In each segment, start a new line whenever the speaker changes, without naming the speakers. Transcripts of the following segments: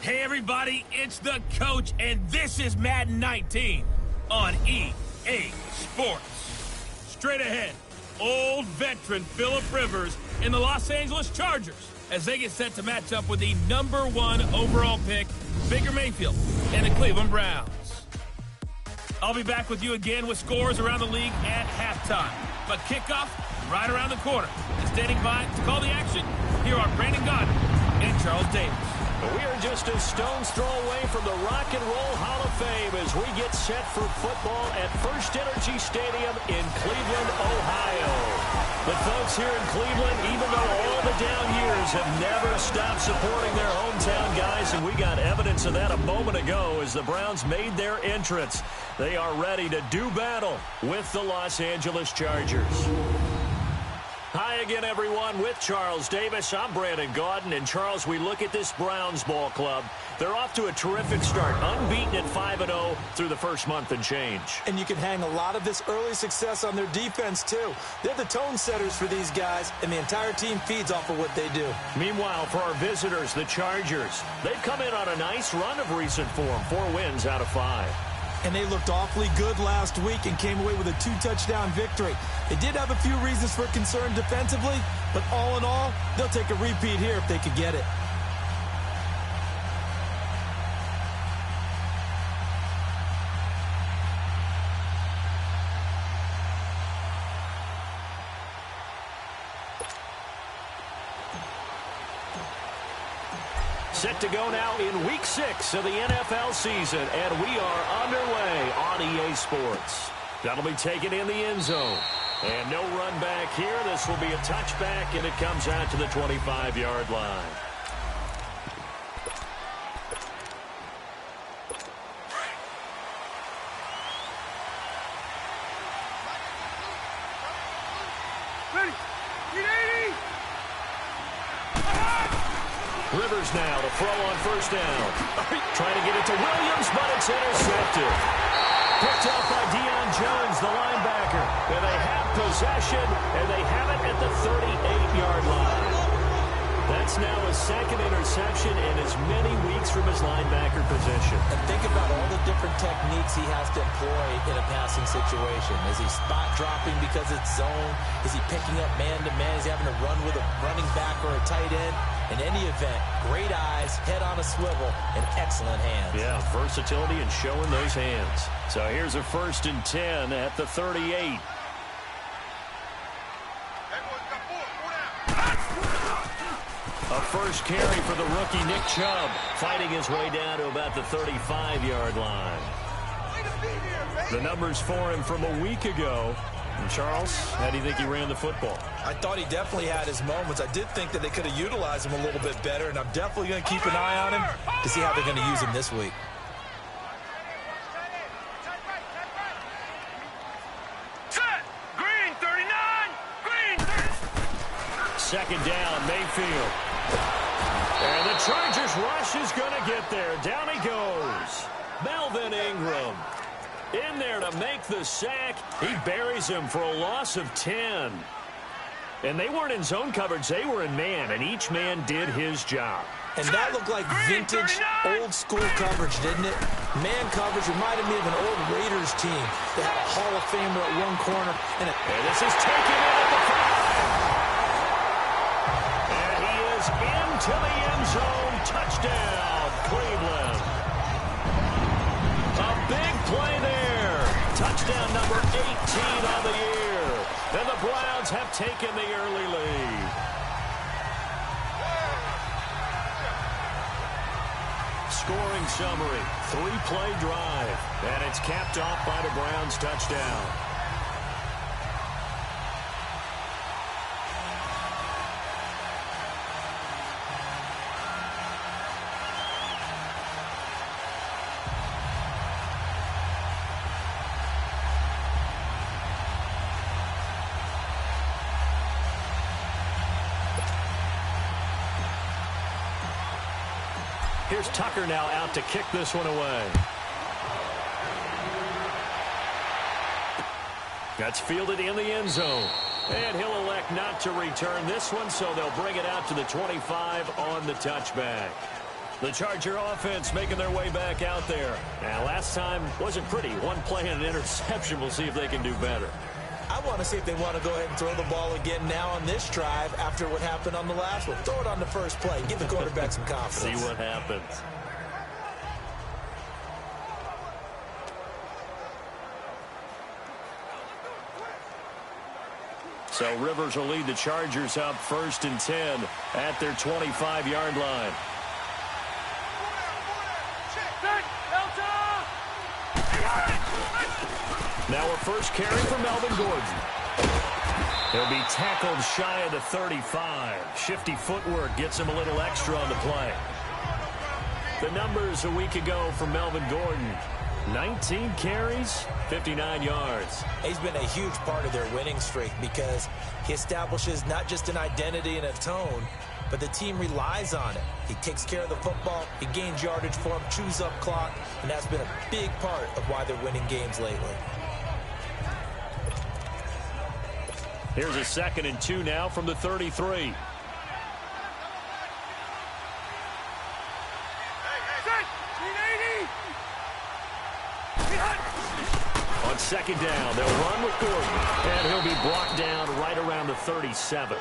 Hey everybody, it's the coach, and this is Madden 19 on EA Sports. Straight ahead, old veteran Phillip Rivers and the Los Angeles Chargers as they get set to match up with the #1 overall pick, Baker Mayfield, and the Cleveland Browns. I'll be back with you again with scores around the league at halftime. But kickoff right around the corner. And standing by to call the action, here are Brandon Gaudin and Charles Davis.
We are just a stone's throw away from the Rock and Roll Hall of Fame as we get set for football at First Energy Stadium in Cleveland, Ohio. But folks, here in Cleveland, even though all the down years have never stopped supporting their hometown guys, and we got evidence of that a moment ago as the Browns made their entrance. They are ready to do battle with the Los Angeles Chargers. Hi again, everyone. With Charles Davis, I'm Brandon Gaudin. And, Charles, we look at this Browns ball club. They're off to a terrific start, unbeaten at 5-0 through the first month and change.
And you can hang a lot of this early success on their defense, too. They're the tone setters for these guys, and the entire team feeds off of what they do.
Meanwhile, for our visitors, the Chargers, they've come in on a nice run of recent form, 4 wins out of 5.
And they looked awfully good last week and came away with a 2-touchdown victory. They did have a few reasons for concern defensively, but all in all, they'll take a repeat here if they could get it.
Set to go now in Week 6 of the NFL season, and we are underway on EA Sports. That'll be taken in the end zone. And no run back here. This will be a touchback, and it comes out to the 25-yard line. Rivers now to throw on first down. Trying to get it to Williams, but it's intercepted. Picked up by Deion Jones, the linebacker. And they have possession, and they have it at the 38-yard line. That's now his second interception in as many weeks from his linebacker position.
And think about all the different techniques he has to employ in a passing situation. Is he spot dropping because it's zone? Is he picking up man-to-man? Is he having to run with a running back or a tight end? In any event, great eyes, head on a swivel, and excellent hands.
Yeah, versatility and showing those hands. So here's a 1st and 10 at the 38. A first carry for the rookie Nick Chubb, fighting his way down to about the 35-yard line. The numbers for him from a week ago. And Charles, how do you think he ran the football?
I thought he definitely had his moments. I did think that they could have utilized him a little bit better, and I'm definitely going to keep an eye on him to see how they're going to use him this week.
Set! Green 39! Green 30!
Second down, Mayfield. And the Chargers rush is going to get there. Down he goes. Melvin Ingram. In there to make the sack. He buries him for a loss of 10. And they weren't in zone coverage. They were in man, and each man did his job.
And that looked like vintage, old-school coverage, didn't it? Man coverage reminded me of an old Raiders team. They had a Hall of Famer at one corner. And
this is taken in at the 5. And he is into the end zone. Touchdown, Cleveland. A big play there. Touchdown number 18 on the year. And the Browns have taken the early lead. Scoring summary, 3-play drive. And it's capped off by the Browns touchdown. Here's Tucker now out to kick this one away. That's fielded in the end zone. And he'll elect not to return this one, so they'll bring it out to the 25 on the touchback. The Charger offense making their way back out there. Now, last time wasn't pretty. One play and an interception. We'll see if they can do better.
I want to see if they want to go ahead and throw the ball again now on this drive after what happened on the last one. Throw it on the first play. Give the quarterback some confidence.
See what happens. So Rivers will lead the Chargers up 1st and 10 at their 25-yard line. Now a first carry for Melvin Gordon. He'll be tackled shy of the 35. Shifty footwork gets him a little extra on the play. The numbers a week ago for Melvin Gordon. 19 carries, 59 yards.
He's been a huge part of their winning streak because he establishes not just an identity and a tone, but the team relies on it. He takes care of the football, he gains yardage for him, chews up clock, and that's been a big part of why they're winning games lately.
Here's a 2nd and 2 now from the 33. On 2nd down, they'll run with Gordon, and he'll be brought down right around the 37.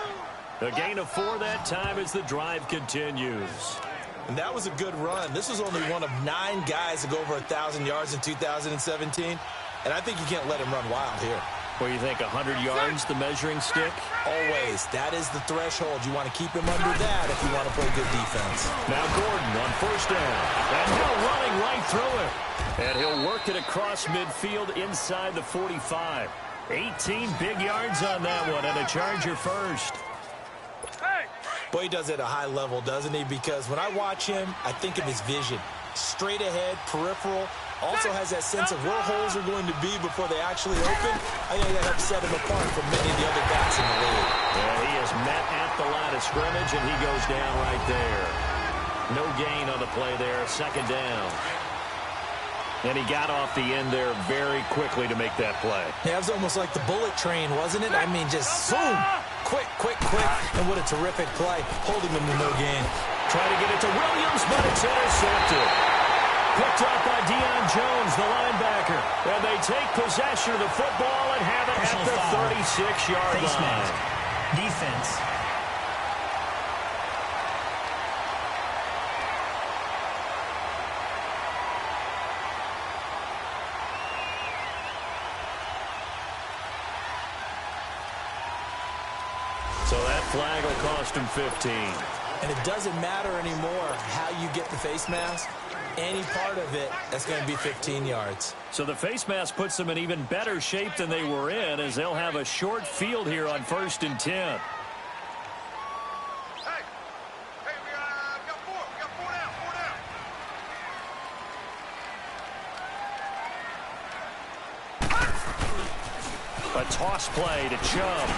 A gain of 4 that time as the drive continues.
And that was a good run. This was only one of 9 guys to go over 1,000 yards in 2017, and I think you can't let him run wild here.
What do you think, 100 yards, the measuring stick?
Always. That is the threshold. You want to keep him under that if you want to play good defense.
Now Gordon on 1st down. And now running right through it. And he'll work it across midfield inside the 45. 18 big yards on that one, and a Charger first.
Boy, he does it at a high level, doesn't he? Because when I watch him, I think of his vision. Straight ahead, peripheral. Also has that sense of where holes are going to be before they actually open. I think that helps set him apart from many of the other backs in the league.
Yeah, he is met at the line of scrimmage, and he goes down right there. No gain on the play there, 2nd down. And he got off the end there very quickly to make that play.
Yeah, it was almost like the bullet train, wasn't it? I mean, just zoom. Quick, quick, quick. And what a terrific play, holding him to no gain.
Trying to get it to Williams, but it's intercepted. Picked up by Deion Jones, the linebacker. And they take possession of the football and have it at the 36-yard line.
Defense.
So that flag will cost him 15.
And it doesn't matter anymore how you get the face mask. Any part of it, that's going to be 15 yards.
So the face mask puts them in even better shape than they were in, as they'll have a short field here on 1st and 10.
Hey, we got 4. We got 4 down. 4 down.
A toss play to Chubb.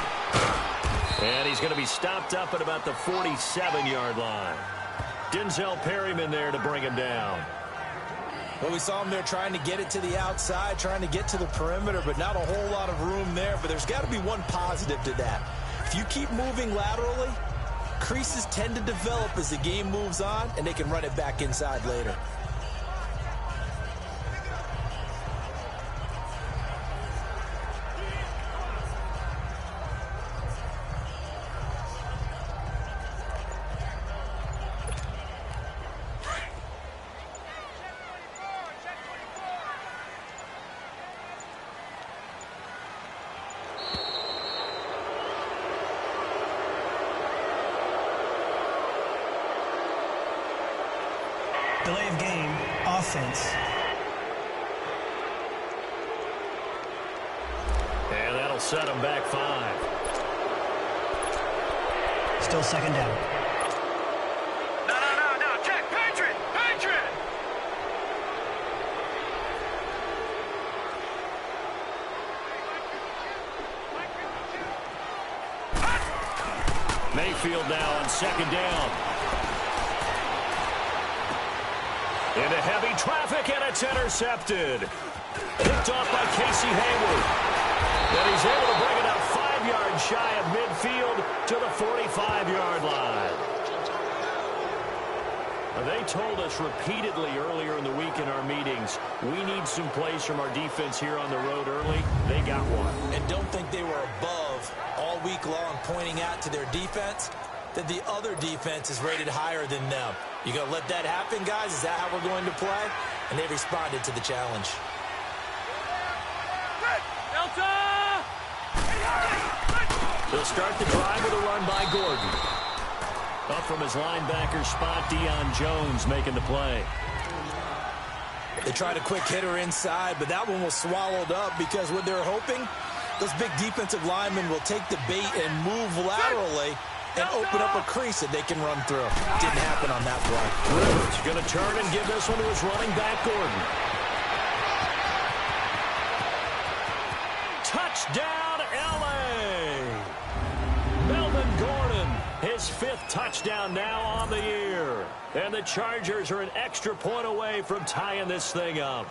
And he's going to be stopped up at about the 47-yard line. Denzel Perryman there to bring him down.
Well, we saw him there trying to get it to the outside, trying to get to the perimeter, but not a whole lot of room there. But there's got to be one positive to that. If you keep moving laterally, creases tend to develop as the game moves on, and they can run it back inside later.
Delay of game, offense.
And that'll set him back 5.
Still 2nd down.
No. Check. Patriot.
Mayfield now on 2nd down. Into heavy traffic, and it's intercepted. Picked off by Casey Hayward. And he's able to bring it up 5 yards shy of midfield to the 45-yard line. They told us repeatedly earlier in the week in our meetings, we need some plays from our defense here on the road early. They got one.
And don't think they were above all week long pointing out to their defense that the other defense is rated higher than them. You going to let that happen, guys? Is that how we're going to play? And they responded to the challenge.
Delta!
They'll start the drive with a run by Gordon. Up from his linebacker spot, Deion Jones making the play.
They tried a quick hitter inside, but that one was swallowed up because what they're hoping, those big defensive linemen will take the bait and move laterally and open up a crease that they can run through. Didn't happen on that play.
Rivers going to turn and give this one to his running back, Gordon. Touchdown, L.A. Melvin Gordon, his 5th touchdown now on the year. And the Chargers are an extra point away from tying this thing up.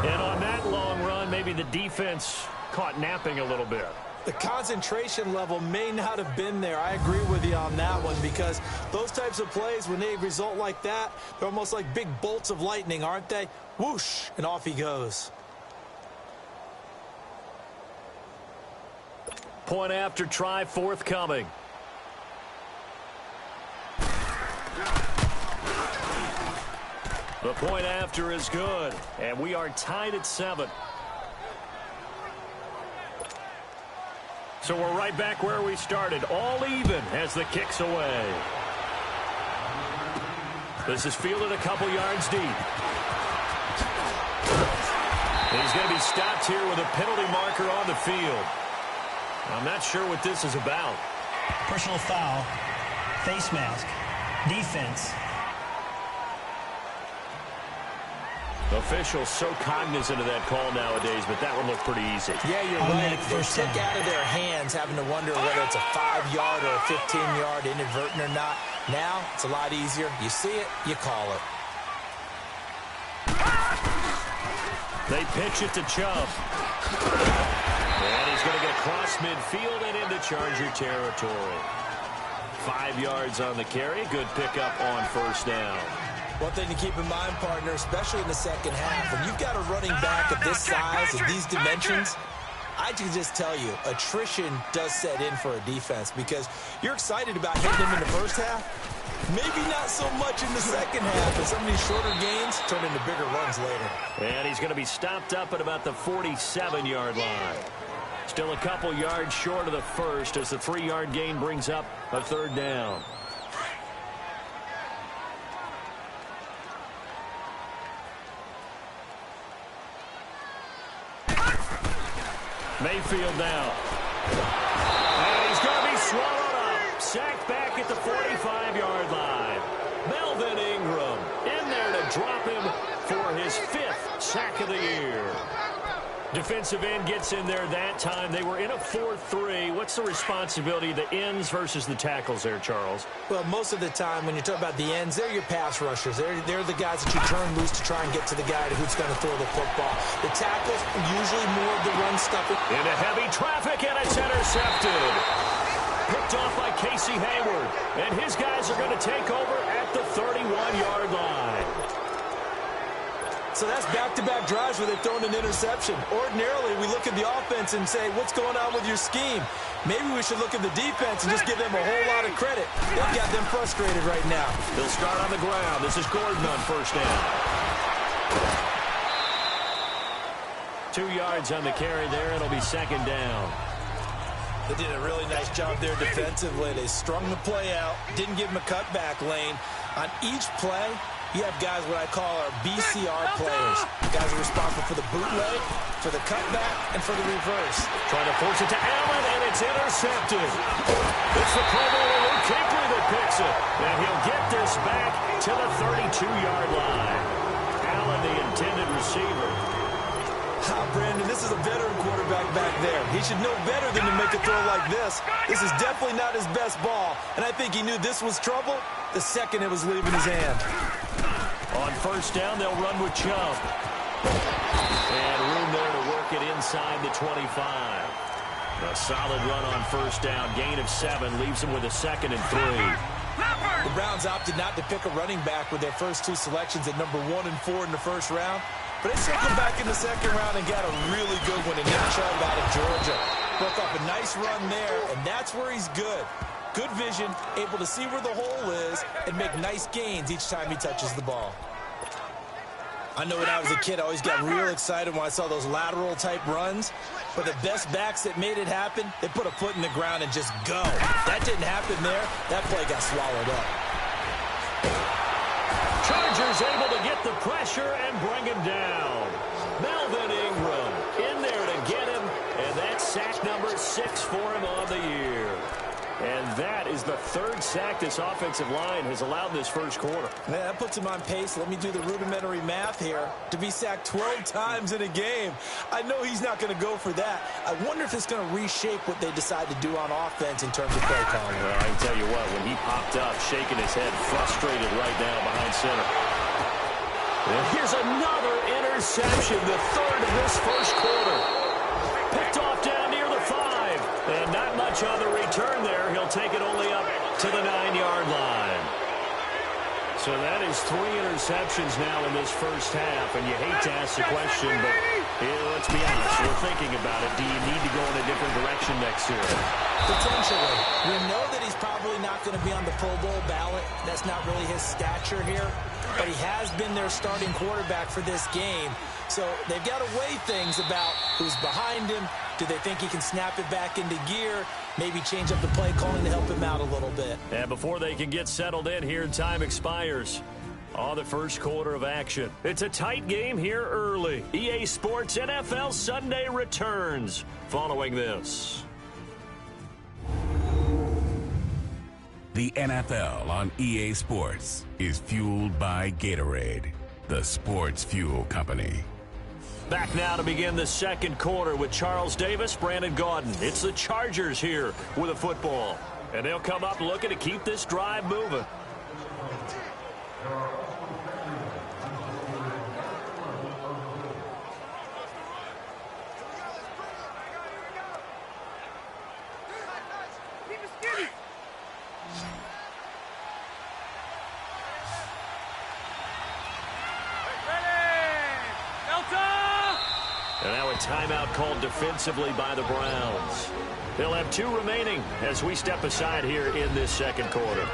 And on that long run, maybe the defense caught napping a little bit.
The concentration level may not have been there. I agree with you on that one because those types of plays, when they result like that, they're almost like big bolts of lightning, aren't they? Whoosh, and off he goes.
Point after try forthcoming. The point after is good, and we are tied at 7. So we're right back where we started, all even as the kick's away. This is fielded a couple yards deep. He's going to be stopped here with a penalty marker on the field. I'm not sure what this is about.
Personal foul. Face mask. Defense.
Officials so cognizant of that call nowadays, but that one looked pretty easy.
Yeah, you're right. They took out of their hands having to wonder whether it's a 5-yard or a 15-yard inadvertent or not. Now, it's a lot easier. You see it, you call it.
They pitch it to Chubb. And he's going to get across midfield and into Charger territory. 5 yards on the carry. Good pickup on first down.
One thing to keep in mind, partner, especially in the second half, when you've got a running back of this size and these dimensions, I can just tell you, attrition does set in for a defense because you're excited about hitting him in the first half. Maybe not so much in the second half, and some of these shorter gains turn into bigger runs later.
And he's going to be stopped up at about the 47-yard line. Still a couple yards short of the first as the 3-yard gain brings up a third down. Mayfield now. And he's going to be swallowed up. Sacked back at the 45-yard line. Melvin Ingram in there to drop him for his 5th sack of the year. Defensive end gets in there that time. They were in a 4-3. What's the responsibility of the ends versus the tackles there, Charles?
Well, most of the time when you talk about the ends, they're your pass rushers. They're the guys that you turn loose to try and get to the guy who's going to throw the football. The tackles, usually more of the run stuff.
Into heavy traffic, and it's intercepted. Picked off by Casey Hayward. And his guys are going to take over at the 31-yard line.
So that's back-to-back drives where they've thrown an interception. Ordinarily, we look at the offense and say, what's going on with your scheme? Maybe we should look at the defense and just give them a whole lot of credit. They've got them frustrated right now.
They'll start on the ground. This is Gordon on first down. 2 yards on the carry there. It'll be second down.
They did a really nice job there defensively. They strung the play out, didn't give them a cutback lane. On each play, you have guys what I call our BCR players. Guys are responsible for the bootleg, for the cutback, and for the reverse.
Trying to force it to Allen, and it's intercepted. It's the Pro Bowler Luke Kuechly that picks it. And he'll get this back to the 32-yard line. Allen, the intended receiver.
Brandon, this is a veteran quarterback back there. He should know better than to make a throw like this. This is definitely not his best ball, and I think he knew this was trouble the second it was leaving his hand.
On first down, they'll run with Chubb. And room there to work it inside the 25. A solid run on first down. Gain of 7 leaves him with a 2nd and 3.
The Browns opted not to pick a running back with their first two selections at number 1 and 4 in the first round. But they circled back in the second round and got a really good one in Nick Chubb out of Georgia. Broke up a nice run there, and that's where he's good. Good vision, able to see where the hole is, and make nice gains each time he touches the ball. I know when I was a kid, I always got real excited when I saw those lateral-type runs. But the best backs that made it happen, they put a foot in the ground and just go. That didn't happen there. That play got swallowed up.
Chargers able to get the pressure and bring him down. Melvin Ingram in there to get him, and that's sack number 6 for him on the year. And that is the third sack this offensive line has allowed in this first quarter.
Man, that puts him on pace. Let me do the rudimentary math here. To be sacked 12 times in a game. I know he's not going to go for that. I wonder if it's going to reshape what they decide to do on offense in terms of play calling.
Well, I can tell you what, when he popped up, shaking his head, frustrated right now behind center. And here's another interception, the third of this first quarter. Picked off down near the 5. And not much on the return there. He'll take it only up to the 9-yard line. So that is 3 interceptions now in this first half. And you hate to ask the question, but let's be honest. We're thinking about it. Do you need to go in a different direction next year?
Potentially. We know that he's probably not going to be on the Pro Bowl ballot. That's not really his stature here. But he has been their starting quarterback for this game. So they've got to weigh things about who's behind him. Do they think he can snap it back into gear? Maybe change up the play calling to help him out a little bit.
And before they can get settled in here, time expires on the first quarter of action. It's a tight game here early. EA Sports NFL Sunday returns following this.
The NFL on EA Sports is fueled by Gatorade, the sports fuel company.
Back now to begin the second quarter with Charles Davis, Brandon Gaudin. It's the Chargers here with a football. And they'll come up looking to keep this drive moving.
And now a timeout called defensively by the Browns. They'll have 2 remaining as we step aside here in this second quarter.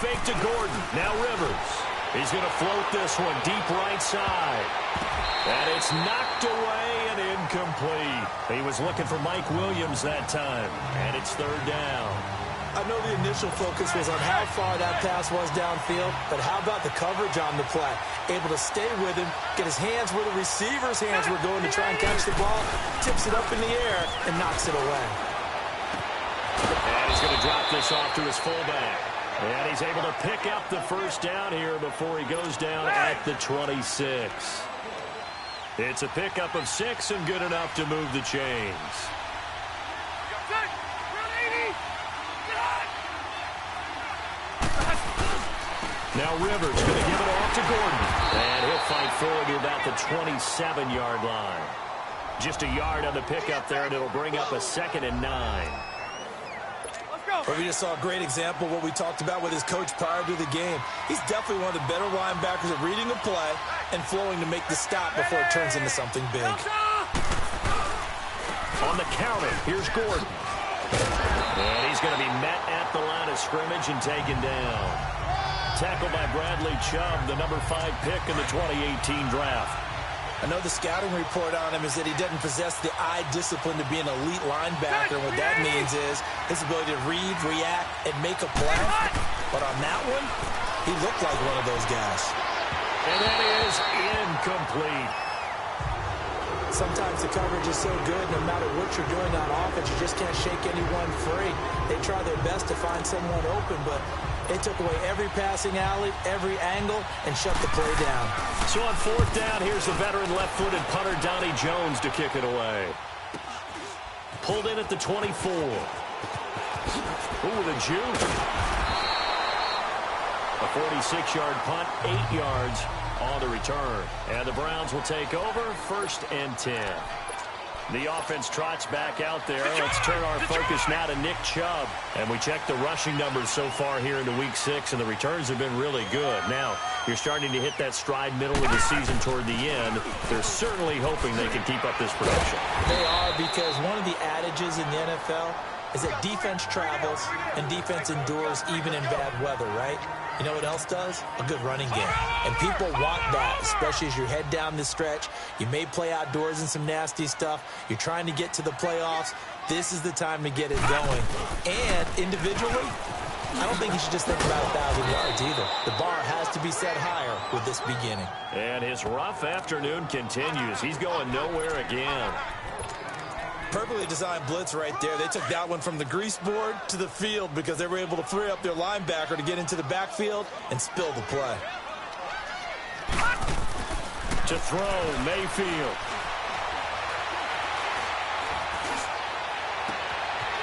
fake to Gordon. Now Rivers. He's going to float this one deep right side. And it's knocked away and incomplete. He was looking for Mike Williams that time. And it's third down.
I know the initial focus was on how far that pass was downfield, but how about the coverage on the play? Able to stay with him, get his hands where the receiver's hands were going to try and catch the ball, tips it up in the air, and knocks it away.
And he's going to drop this off to his fullback. And he's able to pick up the first down here before he goes down at the 26. It's a pickup of 6 and good enough to move the chains. Now Rivers going to give it off to Gordon. And he'll fight forward to about the 27-yard line. Just a yard on the pickup there, and it'll bring up a 2nd and 9.
But we just saw a great example of what we talked about with his coach prior to the game. He's definitely one of the better linebackers at reading the play and flowing to make the stop before it turns into something big.
On the counter, here's Gordon. And he's going to be met at the line of scrimmage and taken down. Tackled by Bradley Chubb, the number 5 pick in the 2018 draft.
I know the scouting report on him is that he doesn't possess the eye discipline to be an elite linebacker. What that means is his ability to read, react, and make a play. But on that one, he looked like one of those guys.
And that is incomplete.
Sometimes the coverage is so good, no matter what you're doing on offense, you just can't shake anyone free. They try their best to find someone open, but they took away every passing alley, every angle, and shut the play down.
So on 4th down, here's the veteran left-footed punter Donnie Jones to kick it away. Pulled in at the 24. Ooh, the juke. A 46-yard punt, 8 yards on the return. And the Browns will take over, 1st and 10. The offense trots back out there. Let's turn our focus now to Nick Chubb. And we check the rushing numbers so far here into Week 6, and the returns have been really good. Now, you're starting to hit that stride middle of the season toward the end. They're certainly hoping they can keep up this production.
They are, because one of the adages in the NFL is that defense travels and defense endures even in bad weather, right? You know what else does? A good running game. And people want that, especially as you head down the stretch. You may play outdoors in some nasty stuff. You're trying to get to the playoffs. This is the time to get it going. And individually, I don't think you should just think about 1,000 yards either. The bar has to be set higher with this beginning.
And his rough afternoon continues. He's going nowhere again.
Perfectly designed blitz right there. They took that one from the grease board to the field because they were able to free up their linebacker to get into the backfield and spill the play.
To throw, Mayfield.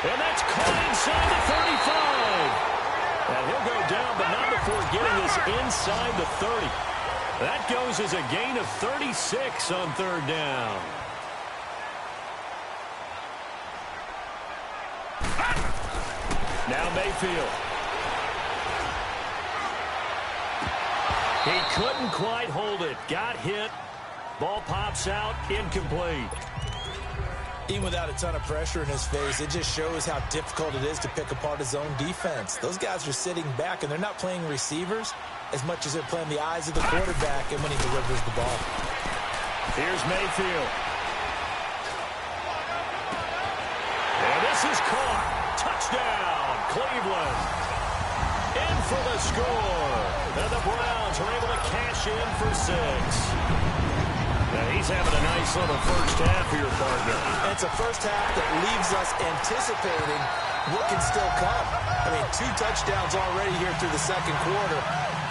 And that's caught inside the 35. And he'll go down, but not before getting this inside the 30. That goes as a gain of 36 on 3rd down. Now Mayfield. He couldn't quite hold it. Got hit. Ball pops out. Incomplete.
Even without a ton of pressure in his face, it just shows how difficult it is to pick apart his own defense. Those guys are sitting back, and they're not playing receivers as much as they're playing the eyes of the quarterback and when he delivers the ball.
Here's Mayfield. And this is caught. Touchdown, Cleveland. In for the score. And the Browns are able to cash in for 6. Now he's having a nice little first half here, partner.
And it's a first half that leaves us anticipating what can still come. I mean, 2 touchdowns already here through the 2nd quarter.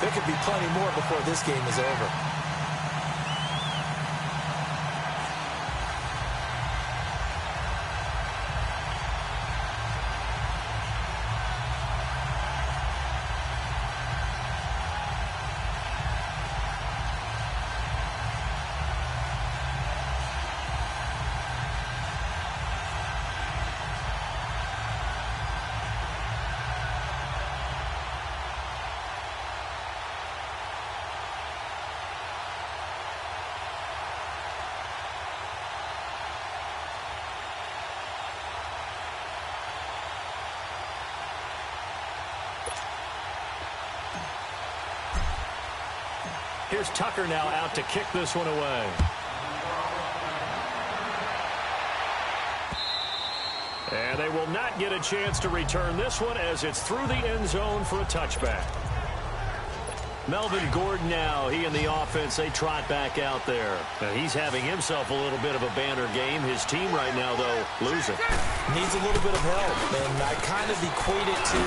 There could be plenty more before this game is over.
Here's Tucker now out to kick this one away. And they will not get a chance to return this one as it's through the end zone for a touchback. Melvin Gordon now, he and the offense, they trot back out there. Now he's having himself a little bit of a banner game. His team right now, though, losing.
Needs a little bit of help, and I kind of equate it to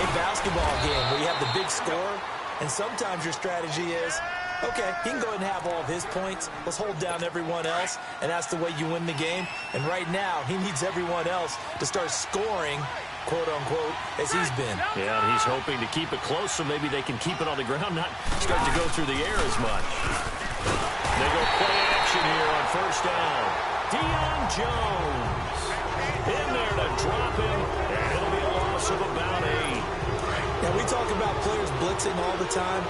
a basketball game where you have the big score, and sometimes your strategy is, okay, he can go ahead and have all of his points. Let's hold down everyone else, and that's the way you win the game. And right now, he needs everyone else to start scoring, quote-unquote, as he's been.
Yeah, and he's hoping to keep it close so maybe they can keep it on the ground, not start to go through the air as much. They go play action here on first down. Deion Jones in there to drop him, and it'll be a loss of about 8.
Now, we talk about players blitzing all the time.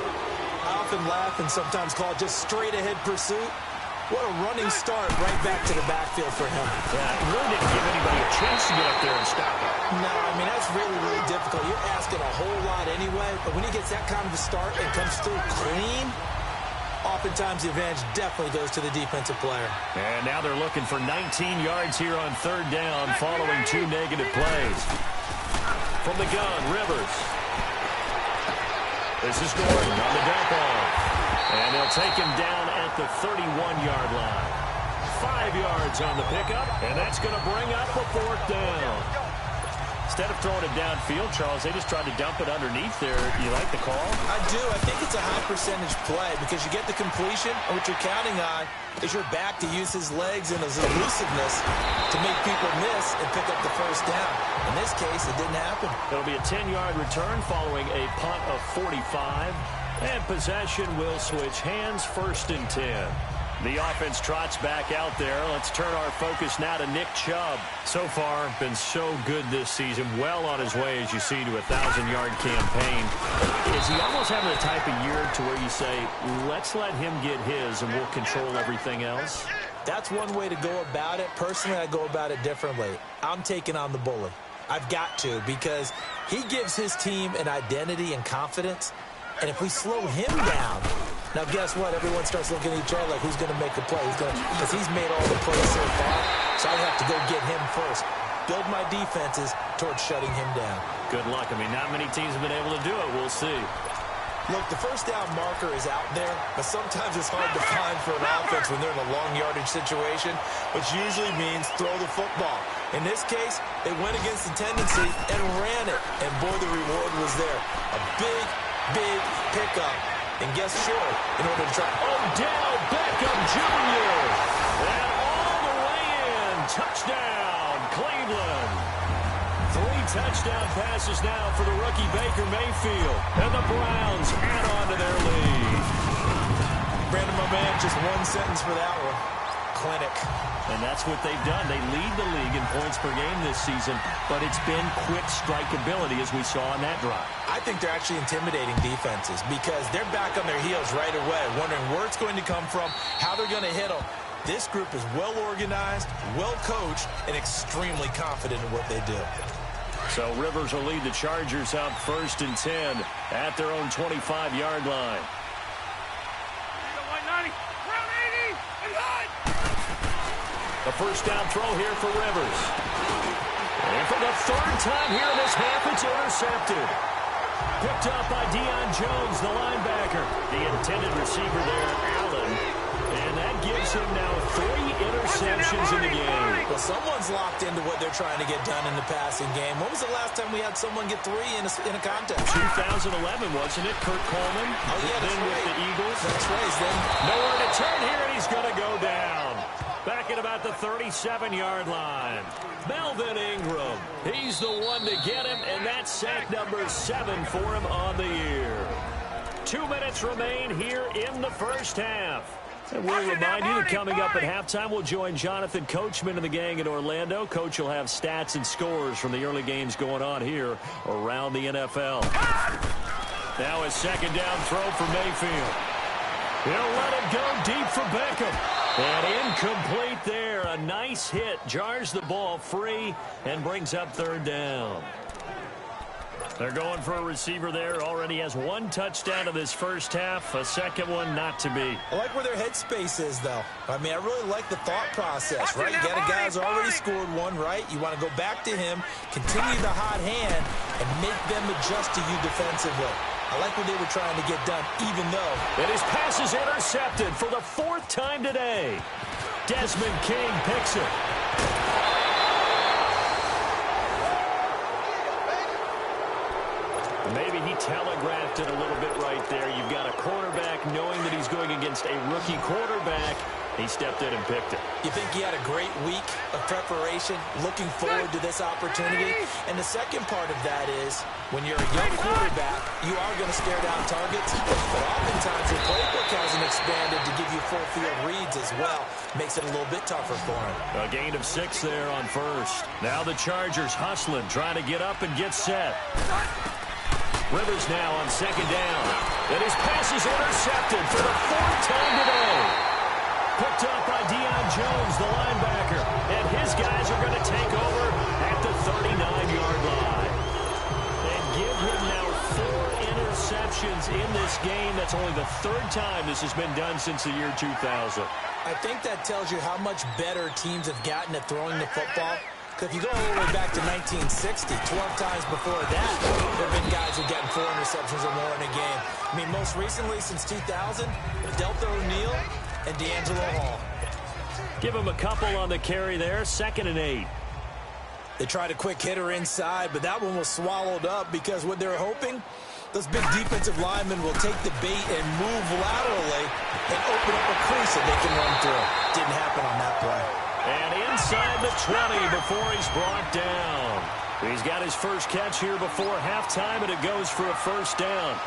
I often laugh and sometimes call it just straight-ahead pursuit. What a running start right back to the backfield for him.
Yeah, it really didn't give anybody a chance to get up there and stop it.
No, I mean, that's really, really difficult. You're asking a whole lot anyway, but when he gets that kind of a start and comes through clean, oftentimes the advantage definitely goes to the defensive player. And
now they're looking for 19 yards here on third down following 2 negative plays. From the gun, Rivers. This is Gordon on the dump off. And they'll take him down at the 31-yard line. 5 yards on the pickup, and that's going to bring up a fourth down. Instead of throwing it downfield, Charles, they just tried to dump it underneath there. You like the call?
I do. I think it's a high-percentage play because you get the completion, and what you're counting on is your back to use his legs and his elusiveness to make people miss and pick up the first down. In this case, it didn't happen.
It'll be a 10-yard return following a punt of 45. And possession will switch hands, 1st and 10. The offense trots back out there. Let's turn our focus now to Nick Chubb. So far, been so good this season. Well on his way, as you see, to a 1,000-yard campaign. Is he almost having the type of year to where you say, let's let him get his and we'll control everything else?
That's one way to go about it. Personally, I go about it differently. I'm taking on the bully. I've got to, because he gives his team an identity and confidence. And if we slow him down, now guess what? Everyone starts looking at each other like, who's going to make a play? Because he's made all the plays so far. So I have to go get him first. Build my defenses towards shutting him down.
Good luck. I mean, not many teams have been able to do it. We'll see.
Look, the first down marker is out there, but sometimes it's hard to find for an offense when they're in a long yardage situation, which usually means throw the football. In this case, they went against the tendency and ran it. And boy, the reward was there. A big pickup. And guess short in order to try.
Odell Beckham Jr. And all the way in. Touchdown, Cleveland. 3 touchdown passes now for the rookie Baker Mayfield. And the Browns add on to their lead.
Brandon, my man, just one sentence for that one. Clinic.
And that's what they've done. They lead the league in points per game this season, but it's been quick strikeability as we saw on that drive.
I think they're actually intimidating defenses because they're back on their heels right away, wondering where it's going to come from, how they're going to hit them. This group is well organized, well coached, and extremely confident in what they do.
So Rivers will lead the Chargers out 1st and 10 at their own 25-yard line. The first down throw here for Rivers. And for the 3rd time here in this half, it's intercepted. Picked up by Deion Jones, the linebacker. The intended receiver there, Allen. And that gives him now 3 interceptions in the game.
Well, someone's locked into what they're trying to get done in the passing game. When was the last time we had someone get 3 in a contest?
2011, wasn't it? Kurt Coleman.
Oh, yeah, that's
then
right.
With the Eagles.
That's right. Then
nowhere to turn here, and he's going to go down. Back at about the 37-yard line. Melvin Ingram. He's the one to get him, and that's sack number 7 for him on the year. 2 minutes remain here in the first half. And we'll remind you that coming up at halftime, we'll join Jonathan Coachman and the gang in Orlando. Coach will have stats and scores from the early games going on here around the NFL. Now a 2nd down throw for Mayfield. He'll let it go deep for Beckham. And incomplete there. A nice hit. Jars the ball free and brings up 3rd down. They're going for a receiver there. Already has one touchdown in this first half. A second one not to be.
I like where their headspace is, though. I mean, I really like the thought process, right? You got a guy who's already scored one, right? You want to go back to him, continue the hot hand, and make them adjust to you defensively. I like what they were trying to get done, even though...
And his pass is intercepted for the 4th time today. Desmond King picks it. Maybe he telegraphed it a little bit right there. You've got a quarterback knowing that he's going against a rookie quarterback. He stepped in and picked it.
You think he had a great week of preparation, looking forward to this opportunity? And the second part of that is, when you're a young quarterback, you are going to stare down targets, but oftentimes your playbook hasn't expanded to give you full field reads as well. Makes it a little bit tougher for him.
A gain of 6 there on first. Now the Chargers hustling, trying to get up and get set. Rivers now on second down. And his pass is intercepted for the 4th time today. Picked up by Deion Jones, the linebacker. And his guys are going to take over at the 39-yard line. And give him now 4 interceptions in this game. That's only the 3rd time this has been done since the year 2000.
I think that tells you how much better teams have gotten at throwing the football. Because if you go all the way back to 1960, 12 times before that, there have been guys who've gotten 4 interceptions or more in a game. I mean, most recently, since 2000, Delta O'Neal and D'Angelo Hall.
Give him a couple on the carry there. 2nd and 8.
They tried a quick hitter inside, but that one was swallowed up because what they're hoping, those big defensive linemen will take the bait and move laterally and open up a crease that they can run through. Didn't happen on that play.
And inside the 20 before he's brought down. He's got his first catch here before halftime, and it goes for a first down.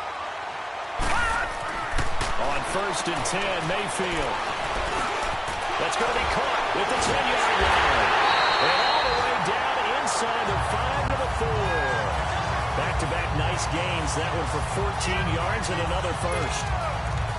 On 1st and 10, Mayfield. That's going to be caught with the 10-yard line. And all the way down inside the 5 to the 4. Back-to-back nice gains. That one for 14 yards and another first.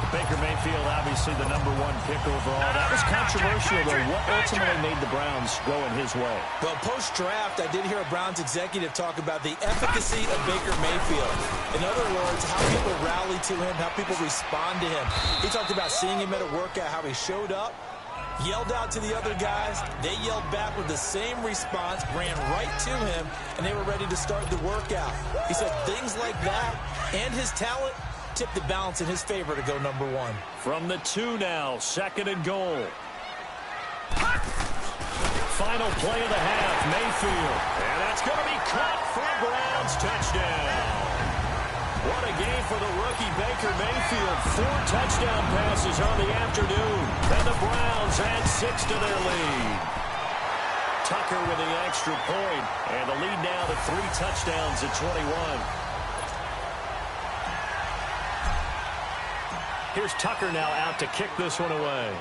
Baker Mayfield, obviously the #1 pick overall. That was controversial, though. What ultimately made the Browns go in his way?
Well, post-draft, I did hear a Browns executive talk about the efficacy of Baker Mayfield. In other words, how people rally to him, how people respond to him. He talked about seeing him at a workout, how he showed up, yelled out to the other guys. They yelled back with the same response, ran right to him, and they were ready to start the workout. He said things like that and his talent tip the balance in his favor to go #1.
From the 2 now, 2nd and goal. Final play of the half, Mayfield. And that's going to be caught for a Browns touchdown. What a game for the rookie Baker Mayfield. 4 touchdown passes on the afternoon. And the Browns add 6 to their lead. Tucker with the extra point. And the lead now to 3 touchdowns at 21. Here's Tucker now out to kick this one away.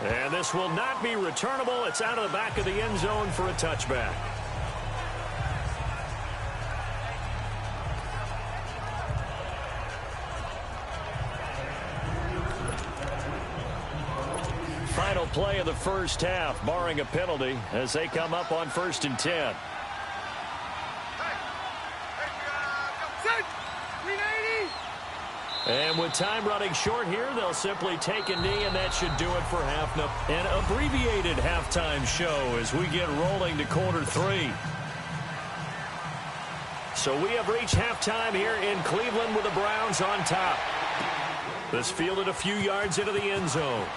And this will not be returnable. It's out of the back of the end zone for a touchback. Final play of the first half, barring a penalty, as they come up on 1st and 10. And with time running short here, they'll simply take a knee, and that should do it for an abbreviated halftime show as we get rolling to quarter 3. So we have reached halftime here in Cleveland with the Browns on top. This fielded a few yards into the end zone.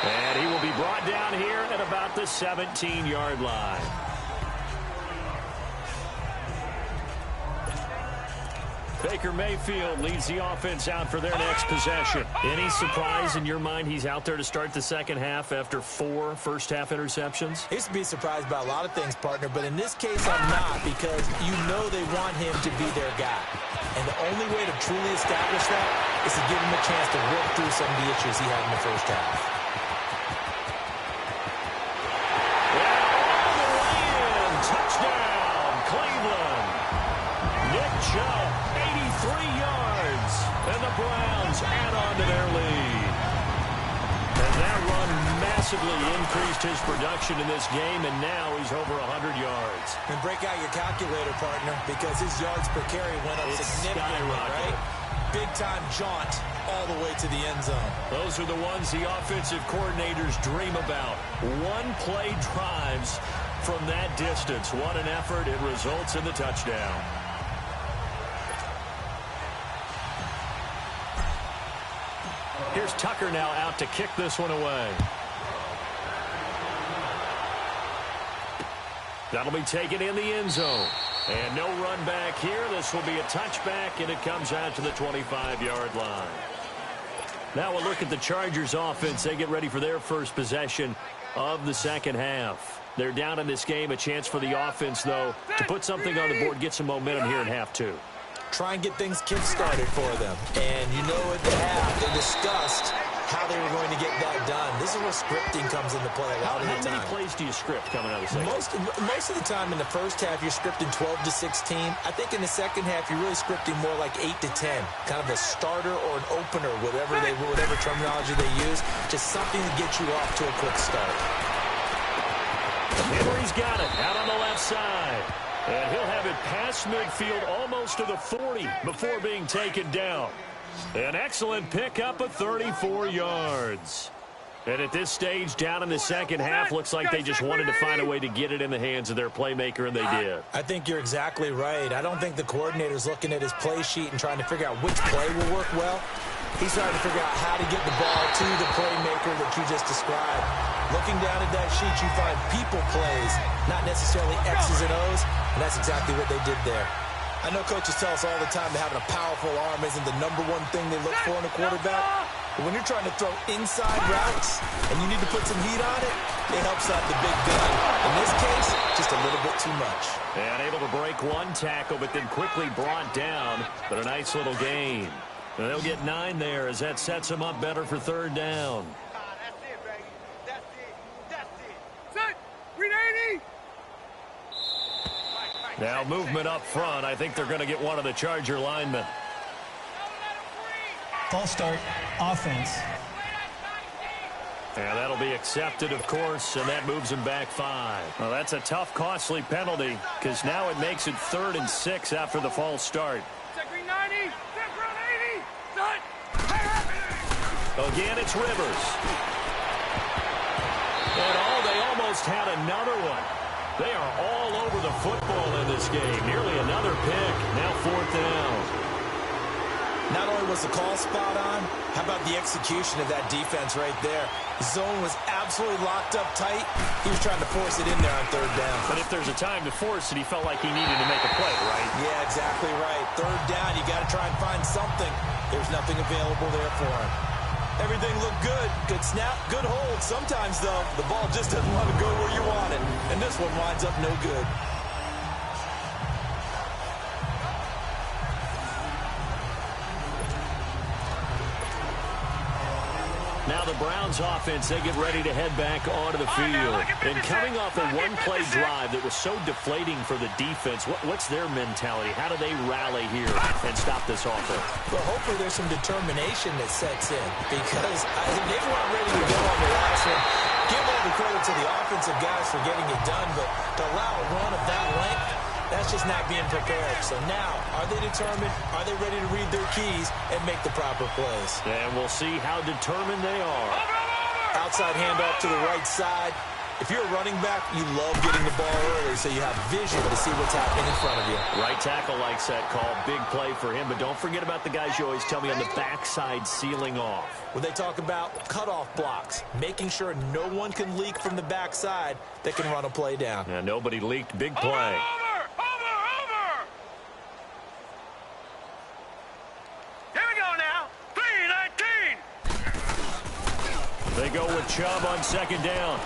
And he will be brought down here at about the 17-yard line. Baker Mayfield leads the offense out for their next possession. Any surprise in your mind he's out there to start the second half after 4 first-half interceptions?
I used to be surprised by a lot of things, partner, but in this case I'm not, because you know they want him to be their guy. And the only way to truly establish that is to give him a chance to work through some of the issues he had in the first half.
Touchdown, Cleveland. Nick Chubb, 83 yards, and the Browns add on to their lead. And that run massively increased his production in this game, and now he's over 100 yards.
And break out your calculator, partner, because his yards per carry went up significantly, right? Big-time jaunt all the way to the end zone.
Those are the ones the offensive coordinators dream about. One-play drives from that distance. What an effort. It results in the touchdown. Here's Tucker now out to kick this one away. That'll be taken in the end zone. And no run back here. This will be a touchback, and it comes out to the 25-yard line. Now we'll look at the Chargers offense. They get ready for their first possession of the second half. They're down in this game. A chance for the offense, though, to put something on the board, get some momentum here in half two.
Try and get things kick-started for them. And you know at the half, they discussed how they were going to get that done. This is where scripting comes into play a lot of the time.
How many plays do you script coming out of the second?
Most of the time in the first half, you're scripting 12 to 16. I think in the second half, you're really scripting more like 8 to 10. Kind of a starter or an opener, whatever terminology they use. Just something to get you off to a quick start.
Henry's got it out on the left side. And he'll have it past midfield almost to the 40 before being taken down. An excellent pickup of 34 yards. And at this stage, down in the second half, looks like they just wanted to find a way to get it in the hands of their playmaker, and they did.
I think you're exactly right. I don't think the coordinator's looking at his play sheet and trying to figure out which play will work well. He's trying to figure out how to get the ball to the playmaker that you just described. Looking down at that sheet, you find people plays, not necessarily X's and O's, and that's exactly what they did there. I know coaches tell us all the time that having a powerful arm isn't the #1 thing they look for in a quarterback. But when you're trying to throw inside routes and you need to put some heat on it, it helps out the big gun. In this case, just a little bit too much.
And able to break one tackle, but then quickly brought down. But a nice little gain. And they'll get 9 there as that sets them up better for third down.
That's it, baby. That's it. Set. 380.
Now movement up front. I think they're going to get one of the Charger linemen.
False start, offense.
And that'll be accepted, of course, and that moves him back 5. Well, that's a tough, costly penalty because now it makes it 3rd and 6 after the false start.
Set 390. Set 180. Set.
Again, it's Rivers. And they almost had another one. They are all over the football in this game. Nearly another pick. Now 4th down.
Not only was the call spot on, how about the execution of that defense right there? The zone was absolutely locked up tight. He was trying to force it in there on 3rd down.
But if there's a time to force it, he felt like he needed to make a play, right?
Yeah, exactly right. 3rd down, you got to try and find something. There's nothing available there for him. Everything looked good. Good snap, good hold. Sometimes, though, the ball just doesn't want to go where you want it. And this one winds up no good.
Now the Browns offense, they get ready to head back onto the field. And coming off a one-play drive that was so deflating for the defense, what's their mentality? How do they rally here and stop this offense?
Well, hopefully there's some determination that sets in because they weren't ready to go on the last one. Give all the credit to the offensive guys for getting it done, but to allow a run of that length, that's just not being prepared. So now, are they determined? Are they ready to read their keys and make the proper plays?
And we'll see how determined they are.
Outside handoff to the right side. If you're a running back, you love getting the ball early so you have vision to see what's happening in front of you.
Right tackle likes that call. Big play for him. But don't forget about the guys you always tell me on the backside sealing off.
When they talk about cutoff blocks, making sure no one can leak from the backside that can run a play down.
Yeah, nobody leaked. Big play. They go with Chubb on 2nd down.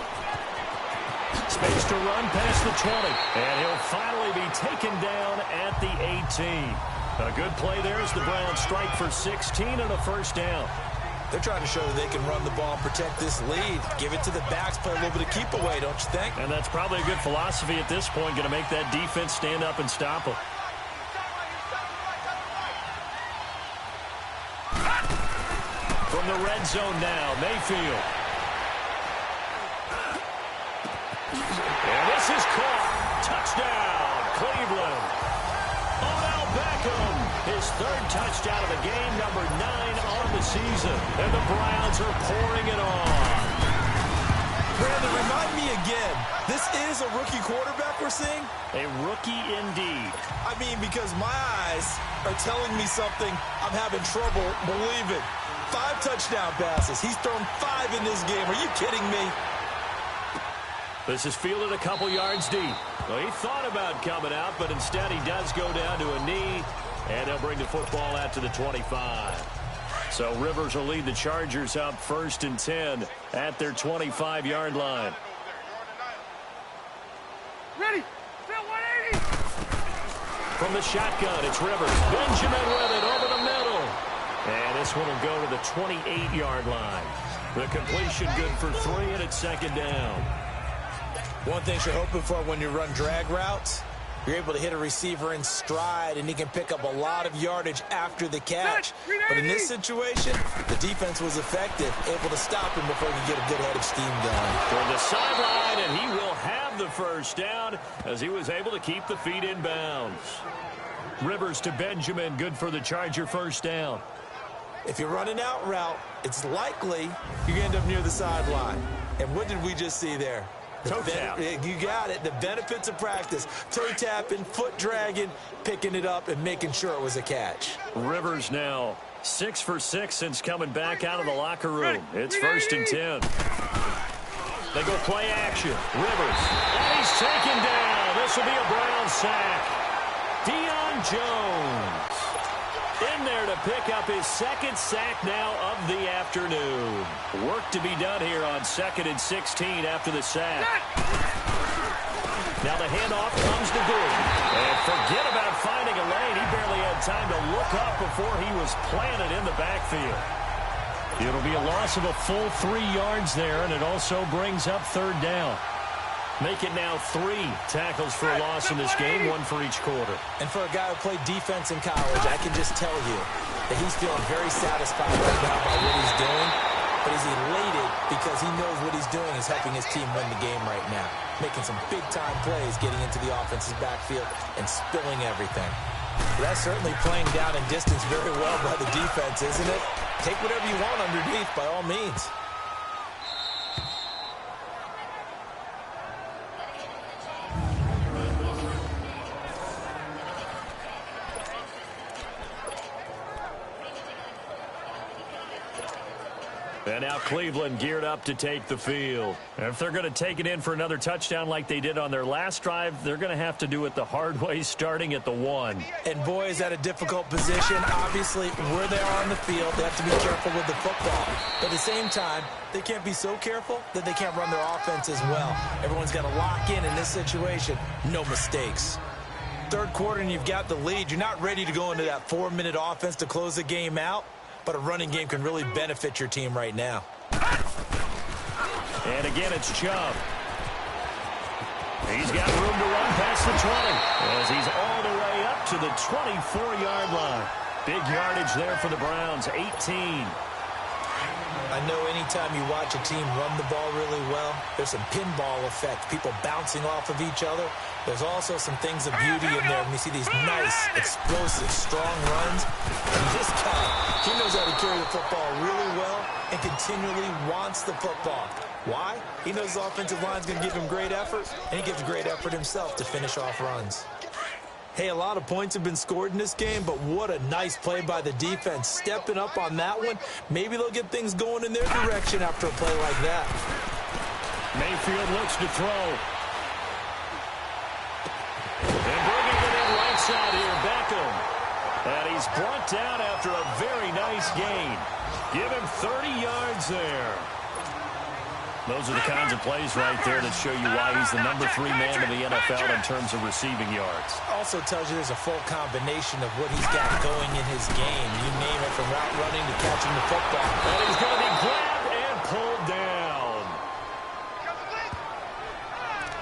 Space to run past the 20. And he'll finally be taken down at the 18. A good play there as the Browns strike for 16 and a 1st down.
They're trying to show that they can run the ball and protect this lead. Give it to the backs, play a little bit of keep away, don't you think?
And that's probably a good philosophy at this point. Going to make that defense stand up and stop them. From the red zone now, Mayfield. And this is caught. Touchdown, Cleveland. Odell Beckham, his third touchdown of the game, number 9 on the season. And the Browns are pouring it on.
Brandon, remind me again, this is a rookie quarterback we're seeing?
A rookie indeed.
I mean, because my eyes are telling me something I'm having trouble believing. 5 touchdown passes. He's thrown 5 in this game. Are you kidding me?
This is fielded a couple yards deep. Well, he thought about coming out, but instead he does go down to a knee, and he'll bring the football out to the 25. So Rivers will lead the Chargers up 1st and 10 at their 25-yard line.
Ready. Field 180.
From the shotgun, it's Rivers. Benjamin with it over the middle. And this one will go to the 28-yard line. The completion good for 3, and it's 2nd down.
One thing you're hoping for when you run drag routes, you're able to hit a receiver in stride, and he can pick up a lot of yardage after the catch. But in this situation, the defense was effective, able to stop him before he could get a good head of steam going.
For the sideline, and he will have the 1st down as he was able to keep the feet in bounds. Rivers to Benjamin, good for the Charger 1st down.
If you're running out route, it's likely you end up near the sideline. And what did we just see there?
Toe tap.
You got it. The benefits of practice. Toe tapping, foot dragging, picking it up, and making sure it was a catch.
Rivers now 6 for 6 since coming back out of the locker room. It's 1st and 10. They go play action. Rivers. And he's taken down. This will be a Brown sack. Deion Jones in there to pick up his 2nd sack now of the afternoon. Work to be done here on 2nd and 16 after the sack. Now the handoff comes to Gordon. And forget about finding a lane. He barely had time to look up before he was planted in the backfield. It'll be a loss of a full 3 yards there, and it also brings up 3rd down. Make it now 3 tackles for a loss in this game, 1 for each quarter.
And for a guy who played defense in college, I can just tell you that he's feeling very satisfied right now by what he's doing. But he's elated because he knows what he's doing is helping his team win the game right now. Making some big-time plays, getting into the offense's backfield, and spilling everything. That's certainly playing down in distance very well by the defense, isn't it? Take whatever you want underneath, by all means.
And now Cleveland geared up to take the field. And if they're going to take it in for another touchdown like they did on their last drive, they're going to have to do it the hard way, starting at the 1.
And boy, is that a difficult position. Obviously, where they are on the field, they have to be careful with the football. But at the same time, they can't be so careful that they can't run their offense as well. Everyone's got to lock in this situation. No mistakes. 3rd quarter and you've got the lead. You're not ready to go into that 4-minute offense to close the game out. But a running game can really benefit your team right now.
And again, it's Chubb. He's got room to run past the 20 as he's all the way up to the 24-yard line. Big yardage there for the Browns, 18.
I know anytime you watch a team run the ball really well, there's some pinball effect, people bouncing off of each other. There's also some things of beauty in there when you see these nice, explosive, strong runs. And this guy, he knows how to carry the football really well and continually wants the football. Why? He knows the offensive line's going to give him great effort, and he gives great effort himself to finish off runs. Hey, a lot of points have been scored in this game, but what a nice play by the defense. Stepping up on that one, maybe they'll get things going in their direction after a play like that.
Mayfield looks to throw. And bringing it in right side here, Beckham. And he's brought down after a very nice gain. Give him 30 yards there. Those are the kinds of plays right there that show you why he's the number 3 man in the NFL in terms of receiving yards.
Also tells you there's a full combination of what he's got going in his game. You name it, from route running to catching the football.
And he's going to be grabbed and pulled down.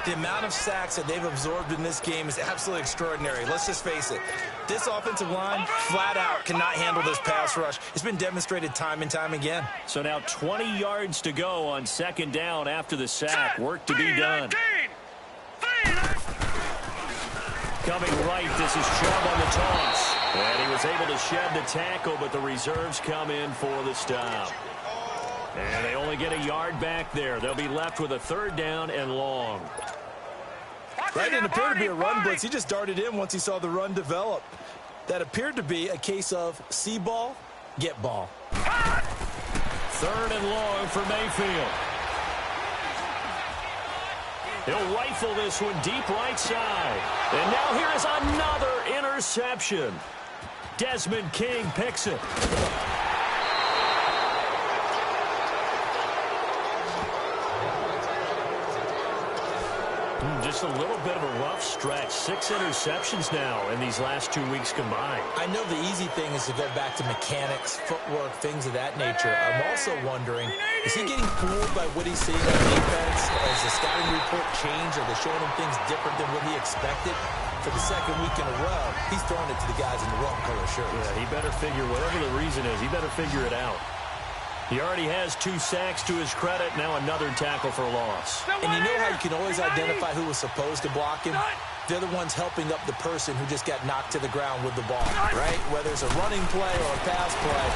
The amount of sacks that they've absorbed in this game is absolutely extraordinary. Let's just face it. This offensive line, flat out, cannot handle this pass rush. It's been demonstrated time and time again.
So now 20 yards to go on 2nd down after the sack. Work to be done. Coming right, this is Chubb on the toss. And he was able to shed the tackle, but the reserves come in for the stop. And they only get a yard back there. They'll be left with a 3rd down and long.
That didn't appear to be a run blitz. He just darted in once he saw the run develop. That appeared to be a case of see ball, get ball.
3rd and long for Mayfield. He'll rifle this one deep right side. And now here is another interception. Desmond King picks it. Just a little bit of a rough stretch. 6 interceptions now in these last 2 weeks combined.
I know the easy thing is to go back to mechanics, footwork, things of that nature. I'm also wondering, is he getting fooled by what he's seeing on defense? Has the scouting report changed? Are they showing him things different than what he expected? For the 2nd week in a row, he's throwing it to the guys in the wrong color shirts.
Yeah, he better figure, whatever the reason is, he better figure it out. He already has 2 sacks to his credit. Now another tackle for loss.
And you know how you can always identify who was supposed to block him? They're the ones helping up the person who just got knocked to the ground with the ball, right? Whether it's a running play or a pass play,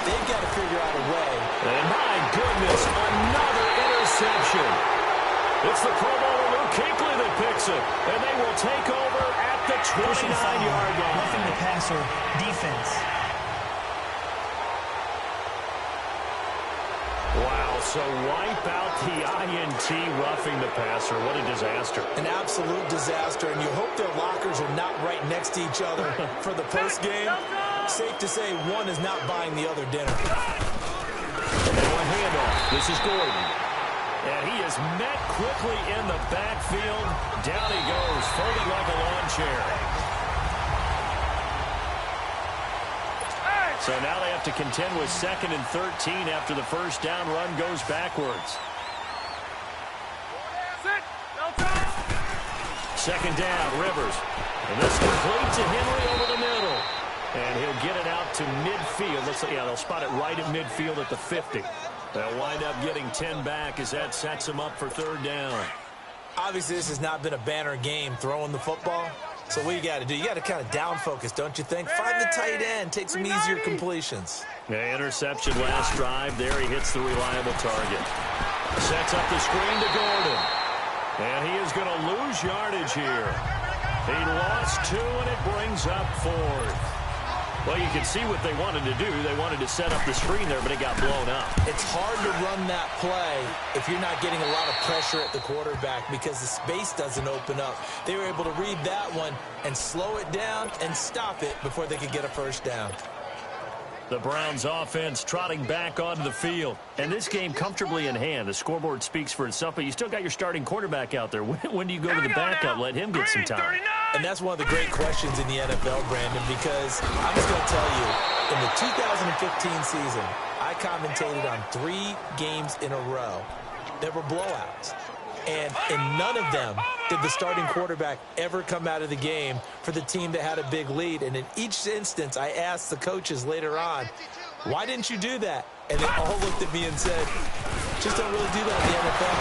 they've got to figure out a way.
And my goodness, another interception. It's the Pro Bowler Luke Kuechly that picks it. And they will take over at the 29-yard line.
Roughing the passer defense.
Wow, so wipe out the INT roughing the passer. What a disaster.
An absolute disaster, and you hope their lockers are not right next to each other for the postgame. Safe to say one is not buying the other dinner.
And one handoff. This is Gordon. And he is met quickly in the backfield. Down he goes, folding like a lawn chair. So now they have to contend with 2nd and 13 after the first down run goes backwards. 2nd down, Rivers. And this complete to Henry over the middle. And he'll get it out to midfield. They'll spot it right at midfield at the 50. They'll wind up getting 10 back as that sets them up for 3rd down.
Obviously, this has not been a banner game throwing the football. So what you got to do, you got to kind of down focus, don't you think? Find the tight end, take some easier completions.
Yeah, interception last drive. There he hits the reliable target. Sets up the screen to Gordon. And he is going to lose yardage here. He lost 2, and it brings up 4th. Well, you can see what they wanted to do. They wanted to set up the screen there, but it got blown up.
It's hard to run that play if you're not getting a lot of pressure at the quarterback because the space doesn't open up. They were able to read that one and slow it down and stop it before they could get a 1st down.
The Browns offense trotting back onto the field. And this game comfortably in hand. The scoreboard speaks for itself, but you still got your starting quarterback out there. When do you go to the backup? Let him get some time.
And that's one of the great questions in the NFL, Brandon, because I'm just going to tell you, in the 2015 season, I commentated on 3 games in a row that were blowouts. And in none of them did the starting quarterback ever come out of the game for the team that had a big lead. And in each instance, I asked the coaches later on, why didn't you do that? And they all looked at me and said, just don't really do that in the NFL.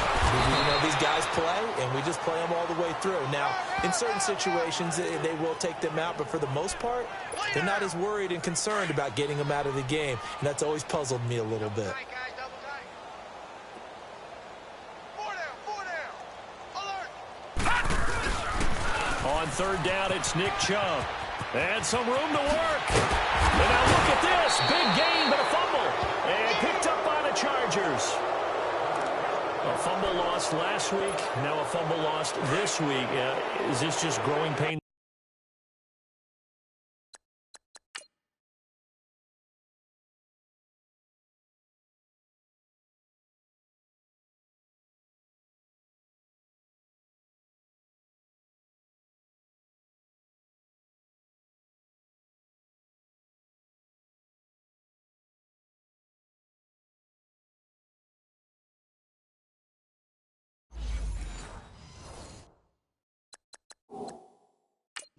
You know, these guys play, and we just play them all the way through. Now, in certain situations, they will take them out, but for the most part, they're not as worried and concerned about getting them out of the game. And that's always puzzled me a little bit.
On 3rd down, it's Nick Chubb. And some room to work. And now look at this. Big gain, but a fumble. And picked up by the Chargers. A fumble lost last week. Now a fumble lost this week. Is this just growing pain?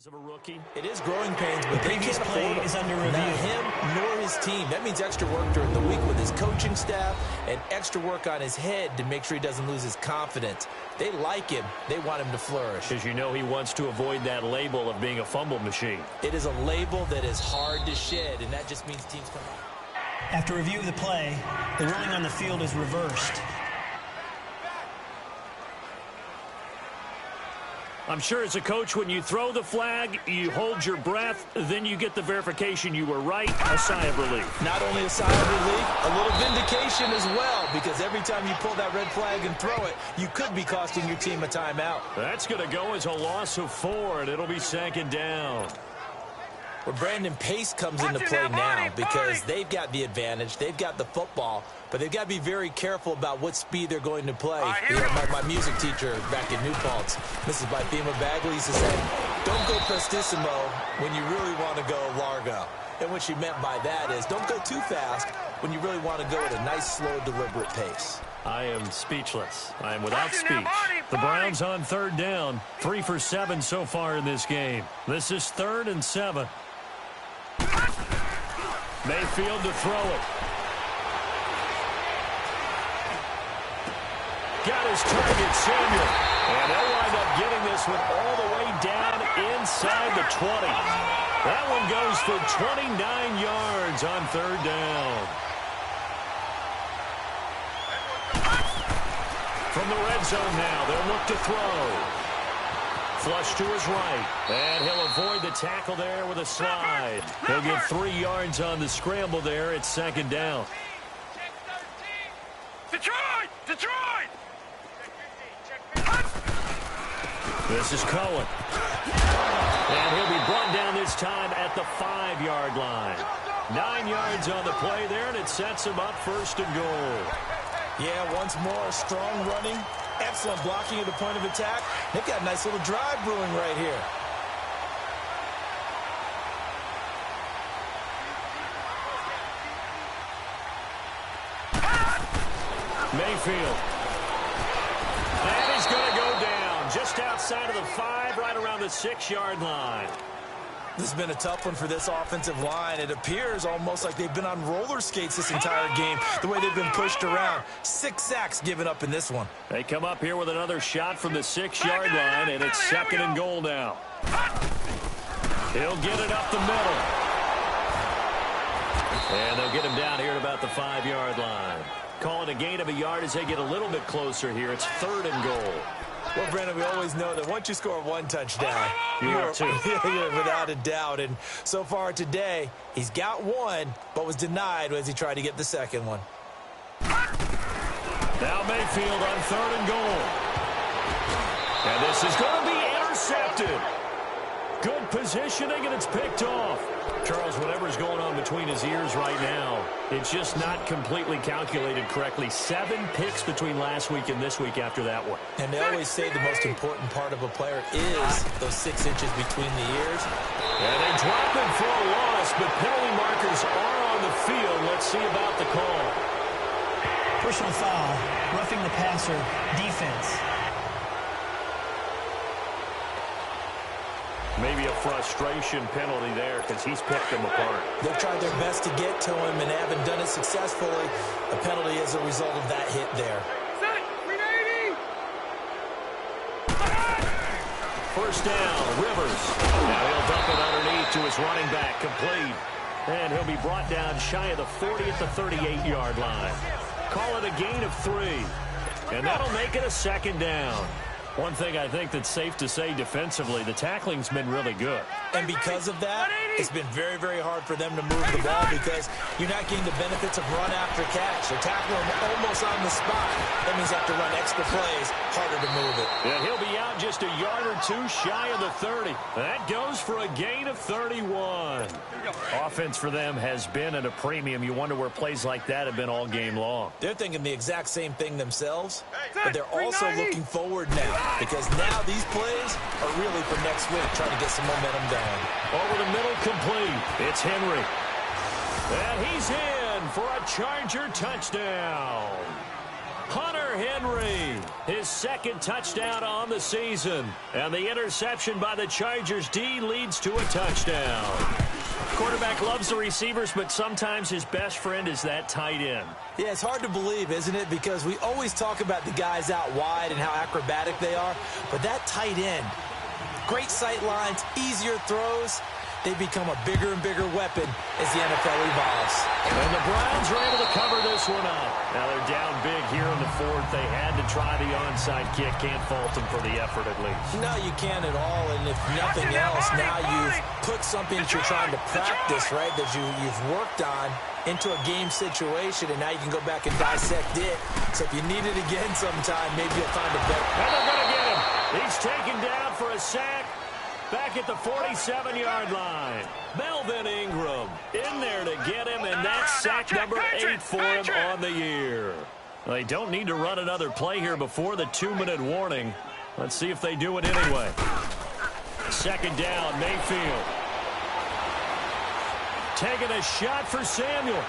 of a rookie.
It is growing pains, but they
previous
can't
play
afford
is under review.
not him nor his team. That means extra work during the week with his coaching staff and extra work on his head to make sure he doesn't lose his confidence. They like him. They want him to flourish.
Because you know he wants to avoid that label of being a fumble machine.
It is a label that is hard to shed, and that just means teams come out.
After review of the play, the ruling on the field is reversed.
I'm sure as a coach, when you throw the flag, you hold your breath, then you get the verification you were right, a sigh of relief.
Not only a sigh of relief, a little vindication as well, because every time you pull that red flag and throw it, you could be costing your team a timeout.
That's going to go as a loss of 4, and it'll be second down.
Well, Brandon, pace comes into play now because they've got the advantage. They've got the football, but they've got to be very careful about what speed they're going to play. My music teacher back in New Paltz, Mrs. Bythema Bagley, used to say, don't go prestissimo when you really want to go largo. And what she meant by that is don't go too fast when you really want to go at a nice, slow, deliberate pace.
I am speechless. I am without speech. The Browns on third down, 3 for 7 so far in this game. This is 3rd and 7. Mayfield to throw it. Got his target, Samuel. And they'll wind up getting this one all the way down inside the 20. That one goes for 29 yards on third down. From the red zone now, they'll look to throw. Flush to his right, and he'll avoid the tackle there with a slide. He'll get 3 yards on the scramble there. It's second down.
Detroit! Detroit!
This is Cohen. And he'll be brought down this time at the 5-yard line. 9 yards on the play there, and it sets him up 1st and goal.
Yeah, once more, strong running. Excellent blocking at the point of attack. They've got a nice little drive brewing right here.
Mayfield. And he's going to go down just outside of the 5, right around the 6-yard line.
This has been a tough one for this offensive line. It appears almost like they've been on roller skates this entire game, the way they've been pushed around. 6 sacks given up in this one.
They come up here with another shot from the 6-yard line, and it's 2nd and goal now. He'll get it up the middle. And they'll get him down here at about the 5-yard line. Call it a gain of a yard as they get a little bit closer here. It's 3rd and goal.
Well, Brandon, we always know that once you score 1 touchdown, you're without a doubt. And so far today, he's got 1, but was denied as he tried to get the 2nd one.
Now Mayfield on 3rd and goal. And this is going to be intercepted. Good positioning, and it's picked off. Charles, whatever's going on between his ears right now, it's just not completely calculated correctly. 7 picks between last week and this week after that one.
And they always say the most important part of a player is those 6 inches between the ears.
And they drop him for a loss, but penalty markers are on the field. Let's see about the call.
Personal foul, roughing the passer, defense.
Maybe a frustration penalty there because he's picked them apart.
They've tried their best to get to him and haven't done it successfully. A penalty as a result of that hit there.
First down, Rivers. Now he'll dump it underneath to his running back, complete. And he'll be brought down shy of the 40 at the 38-yard line. Call it a gain of 3. And that'll make it a 2nd down. One thing I think that's safe to say defensively, the tackling's been really good.
And because of that, it's been very, very hard for them to move the ball because you're not getting the benefits of run after catch. They're tackling almost on the spot. That means they have to run extra plays, harder to move it.
And he'll be out just a yard or 2 shy of the 30. That goes for a gain of 31. Offense for them has been at a premium. You wonder where plays like that have been all game long.
They're thinking the exact same thing themselves, but they're also looking forward now because now these plays are really for next week, trying to get some momentum going.
Over the middle, complete. It's Henry. And he's in for a Charger touchdown. Hunter Henry. His second touchdown on the season. And the interception by the Chargers D leads to a touchdown. Quarterback loves the receivers, but sometimes his best friend is that tight end.
Yeah, it's hard to believe, isn't it? Because we always talk about the guys out wide and how acrobatic they are. But that tight end, great sight lines, easier throws. They become a bigger and bigger weapon as the NFL evolves.
And the Browns are able to cover this one up. Now they're down big here in the fourth. They had to try the onside kick. Can't fault them for the effort at least.
No, you can't at all. And if nothing else, now you've put something that you're trying to practice, right, that you've worked on into a game situation, and now you can go back and dissect it. So if you need it again sometime, maybe you'll find a better.
And they're going to get him. He's taken down for a sack. Back at the 47-yard line. Melvin Ingram in there to get him, and that's sack number 8 for him on the year. They don't need to run another play here before the 2-minute warning. Let's see if they do it anyway. Second down, Mayfield. Taking a shot for Samuel.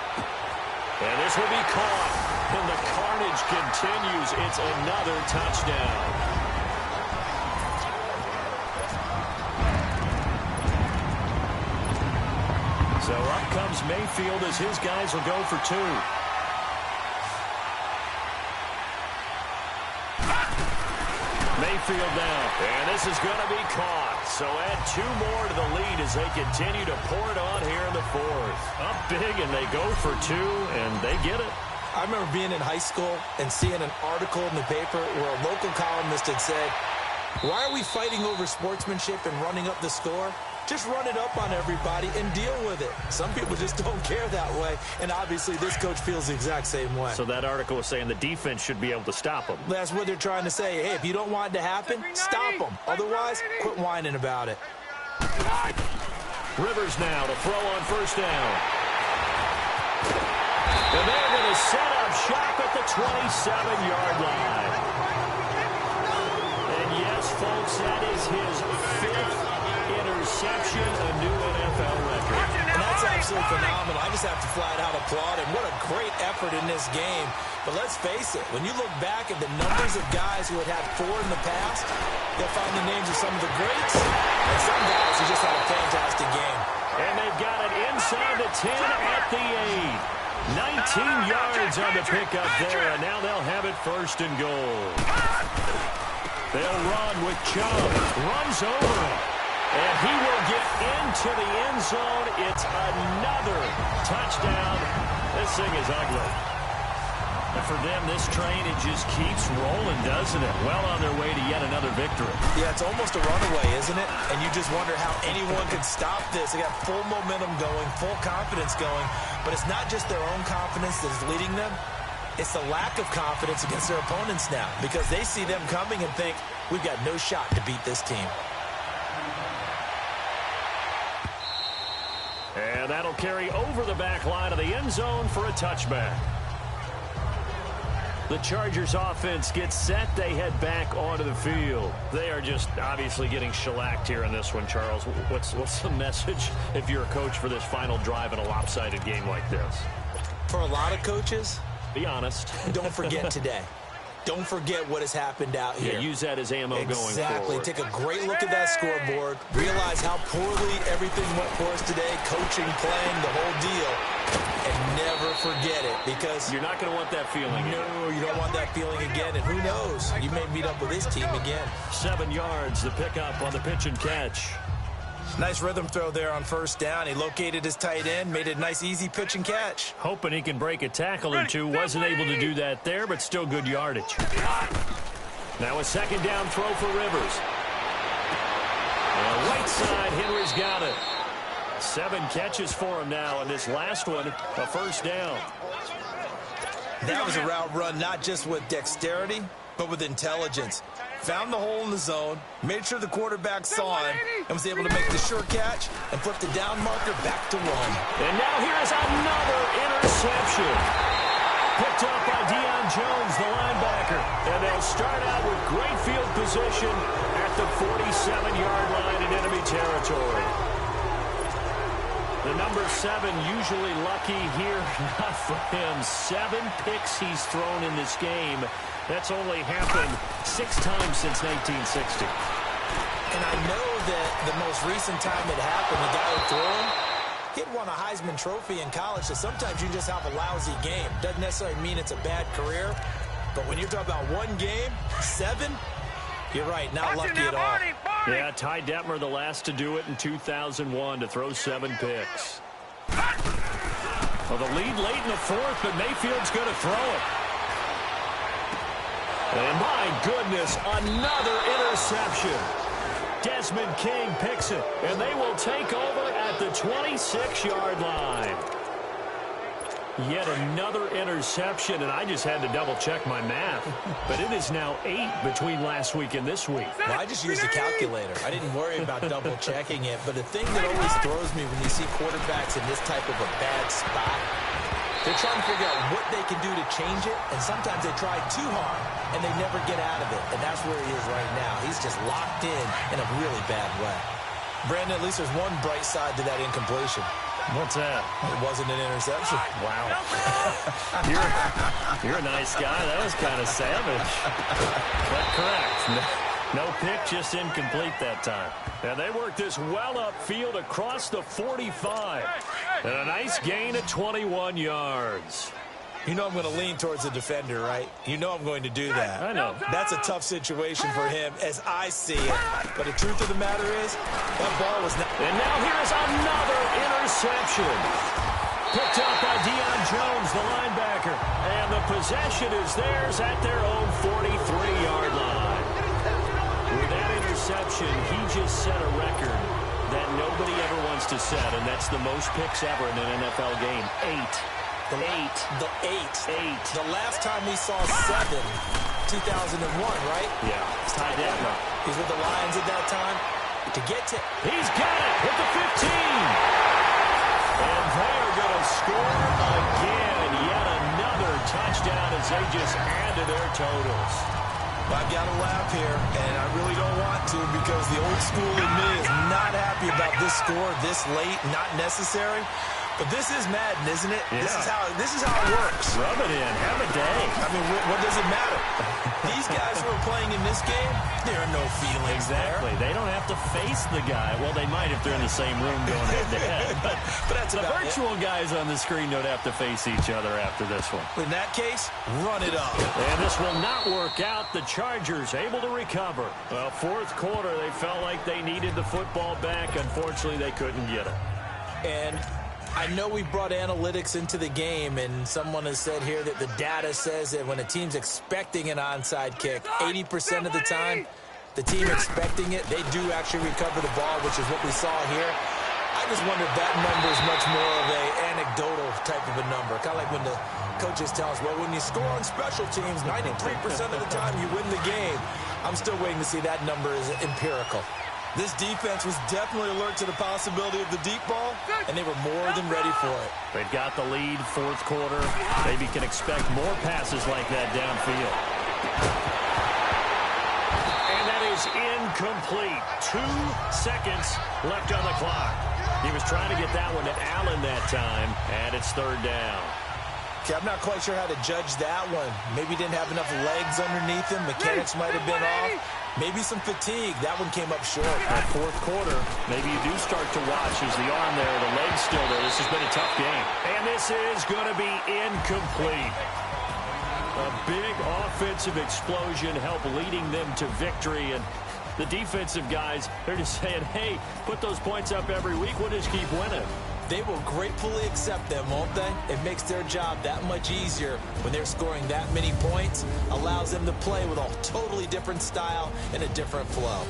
And this will be caught. And the carnage continues. It's another touchdown. So up comes Mayfield as his guys will go for 2. Mayfield now, and this is going to be caught. So add 2 more to the lead as they continue to pour it on here in the fourth. Up big, and they go for 2, and they get it.
I remember being in high school and seeing an article in the paper where a local columnist had said, "Why are we fighting over sportsmanship and running up the score? Just run it up on everybody and deal with it." Some people just don't care that way, and obviously this coach feels the exact same way.
So that article was saying the defense should be able to stop them.
That's what they're trying to say. Hey, if you don't want it to happen, stop them. Otherwise, quit whining about it.
Rivers now to throw on first down. And they're going to set up shop at the 27-yard line. And yes, folks, that is his 5th interception, a new NFL record.
And that's absolutely phenomenal. I just have to flat out applaud him. What a great effort in this game. But let's face it, when you look back at the numbers of guys who had had 4 in the past, you'll find the names of some of the greats and some guys who just had a fantastic game.
And they've got it inside the 10 at the 8. 19 yards on the pickup there, and now they'll have it first and goal. They'll run with Chubb. Runs over him. And he will get into the end zone. It's another touchdown. This thing is ugly. And for them, this train, it just keeps rolling, doesn't it? Well on their way to yet another victory.
Yeah, it's almost a runaway, isn't it? And you just wonder how anyone can stop this. They got full momentum going, full confidence going. But it's not just their own confidence that's leading them. It's the lack of confidence against their opponents now, because they see them coming and think, we've got no shot to beat this team.
And that'll carry over the back line of the end zone for a touchback. The Chargers offense gets set. They head back onto the field. They are just obviously getting shellacked here in this one, Charles. What's the message if you're a coach for this final drive in a lopsided game like this?
For a lot of coaches,
be honest.
Don't forget today. Don't forget what has happened out here.
Yeah, use that as ammo going forward.
Exactly. Take a great look at that scoreboard. Realize how poorly everything went for us today. Coaching, playing, the whole deal. And never forget it, because
you're not going to want that feeling.
No, you don't want that feeling again. And who knows? You may meet up with this team again.
7 yards, the pickup on the pitch and catch.
Nice rhythm throw there on first down. He located his tight end, made a nice easy pitch and catch.
Hoping he can break a tackle or two. Wasn't able to do that there, but still good yardage. Now a second down throw for Rivers. Right side, Henry's got it. 7 catches for him now, and this last one, a first down.
That was a route run not just with dexterity, but with intelligence. Found the hole in the zone, made sure the quarterback saw him, and was able to make the sure catch and flip the down marker back to 1.
And now here's another interception. Picked up by Deion Jones, the linebacker. And they'll start out with great field position at the 47-yard line in enemy territory. The number 7 usually lucky here. Not for him. 7 picks he's thrown in this game. That's only happened 6 times since 1960.
And I know that the most recent time it happened, the guy who threw him, he had won a Heisman Trophy in college, so sometimes you just have a lousy game. Doesn't necessarily mean it's a bad career, but when you're talking about one game, 7, you're right, not lucky at all.
Yeah, Ty Detmer, the last to do it in 2001, to throw 7 picks. Well, the lead late in the 4th, but Mayfield's going to throw it. And my goodness, another interception. Desmond King picks it, and they will take over at the 26-yard line. Yet another interception, and I just had to double-check my math. But it is now 8 between last week and this week.
Well, I just used a calculator. I didn't worry about double-checking it. But the thing that always throws me when you see quarterbacks in this type of a bad spot, they're trying to figure out what they can do to change it, and sometimes they try too hard, and they never get out of it. And that's where he is right now. He's just locked in a really bad way. Brandon, at least there's one bright side to that incompletion.
What's that?
It wasn't an interception.
Wow. You're a nice guy. That was kind of savage. But correct. No pick, just incomplete that time. And they worked this well upfield across the 45. And a nice gain of 21 yards.
You know I'm going to lean towards the defender, right? You know I'm going to do that.
I know.
That's a tough situation for him as I see it. But the truth of the matter is, that ball was not...
And now here's another interception. Picked up by Deion Jones, the linebacker. And the possession is theirs at their own 43-yard line. With that interception, he just set a record that nobody ever wants to set, and that's the most picks ever in an NFL game. 8.
The last time we saw 7, 2001, right?
Yeah, it's Ty Detmer.
He's with the Lions at that time. To get to...
He's got it with the 15. And they're going to score again. Yet another touchdown as they just add to their totals.
I've got to laugh here, and I really don't want to because the old school in me is not happy about this score this late, not necessary. But this is Madden, isn't it?
Yeah.
This is how it works.
Rub it in. Have a day.
I mean, what does it matter? These guys who are playing in this game, there are no feelings
Exactly. They don't have to face the guy. Well, they might if they're in the same room going head-to-head. But
that's
the virtual guys on the screen don't have to face each other after this one.
In that case, run it up.
And this will not work out. The Chargers able to recover. Well, 4th quarter, they felt like they needed the football back. Unfortunately, they couldn't get it.
And I know we brought analytics into the game, and someone has said here that the data says that when a team's expecting an onside kick, 80% of the time, the team expecting it, they do actually recover the ball, which is what we saw here. I just wonder if that number is much more of an anecdotal type of a number. Kind of like when the coaches tell us, well, when you score on special teams, 93% of the time you win the game. I'm still waiting to see that number is empirical. This defense was definitely alert to the possibility of the deep ball, and they were more than ready for it.
They've got the lead, 4th quarter. Maybe can expect more passes like that downfield. And that is incomplete. 2 seconds left on the clock. He was trying to get that one to Allen that time, and it's 3rd down.
Okay, I'm not quite sure how to judge that one. Maybe he didn't have enough legs underneath him. Mechanics might have been off. Maybe some fatigue. That one came up short.
That 4th quarter, maybe you do start to watch as the arm there, the leg's still there. This has been a tough game. And this is going to be incomplete. A big offensive explosion helped leading them to victory. And the defensive guys, they're just saying, hey, put those points up every week. We'll just keep winning.
They will gratefully accept them, won't they? It makes their job that much easier when they're scoring that many points. Allows them to play with a totally different style and a different flow.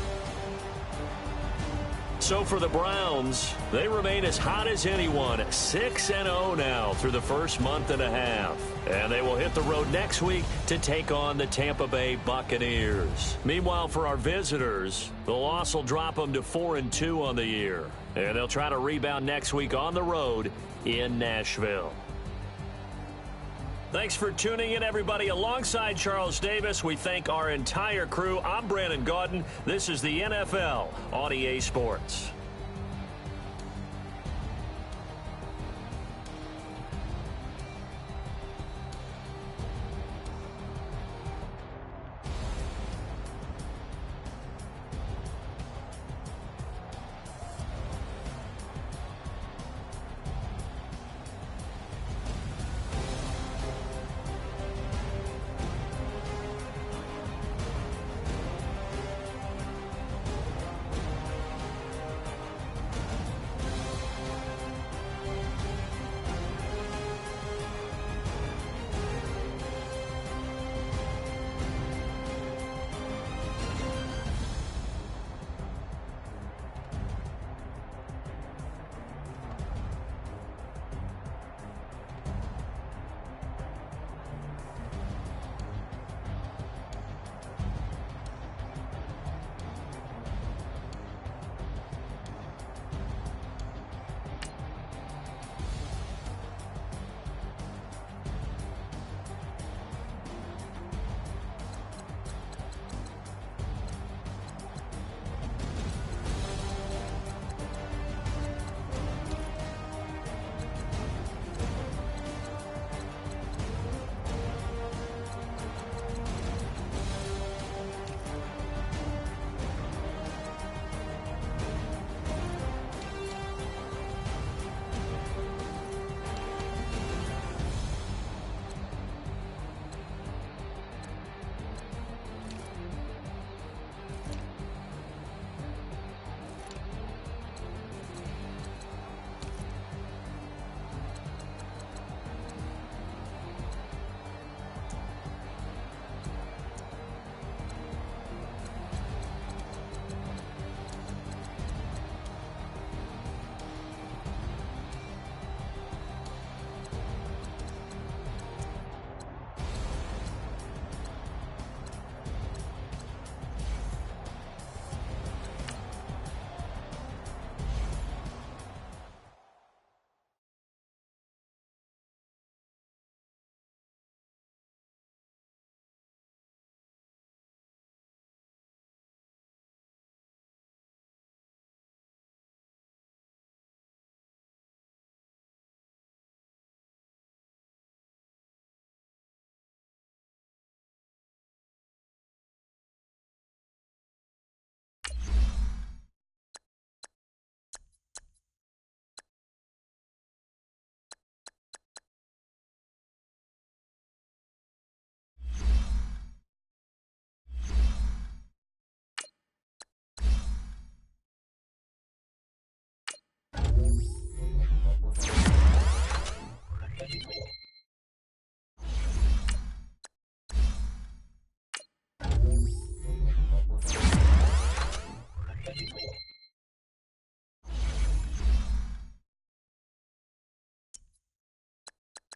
So for the Browns, they remain as hot as anyone, 6-0 now through the first month and a half. And they will hit the road next week to take on the Tampa Bay Buccaneers. Meanwhile, for our visitors, the loss will drop them to 4-2 on the year. And they'll try to rebound next week on the road in Nashville. Thanks for tuning in, everybody. Alongside Charles Davis, we thank our entire crew. I'm Brandon Gaudin. This is the NFL on EA Sports.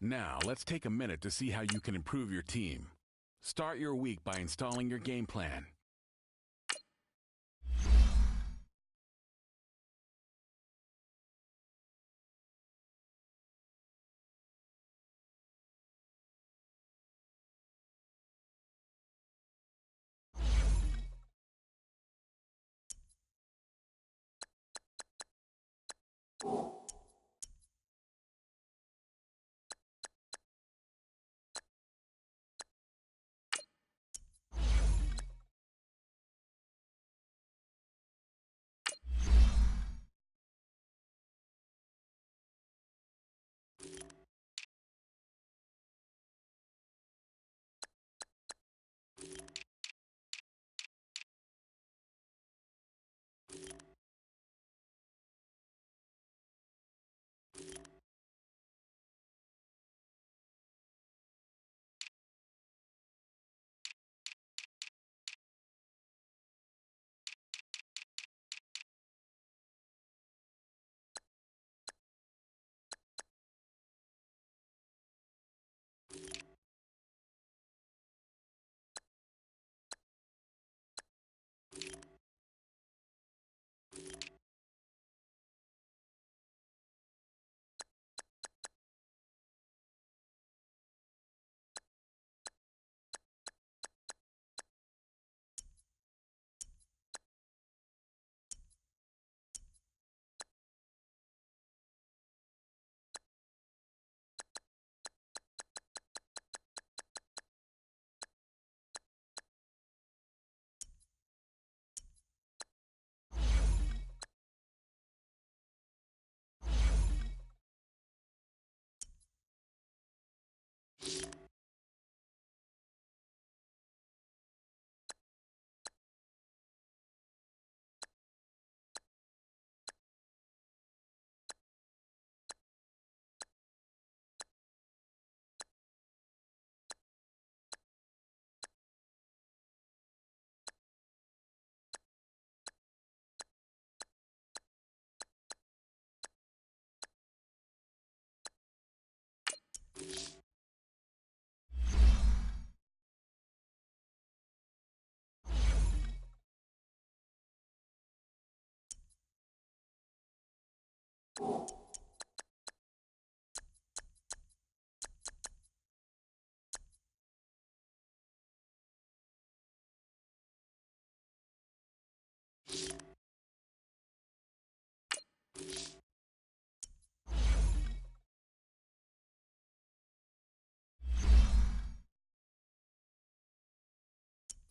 Now, let's take a minute to see how you can improve your team. Start your week by installing your game plan.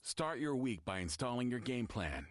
Start your week by installing your game plan.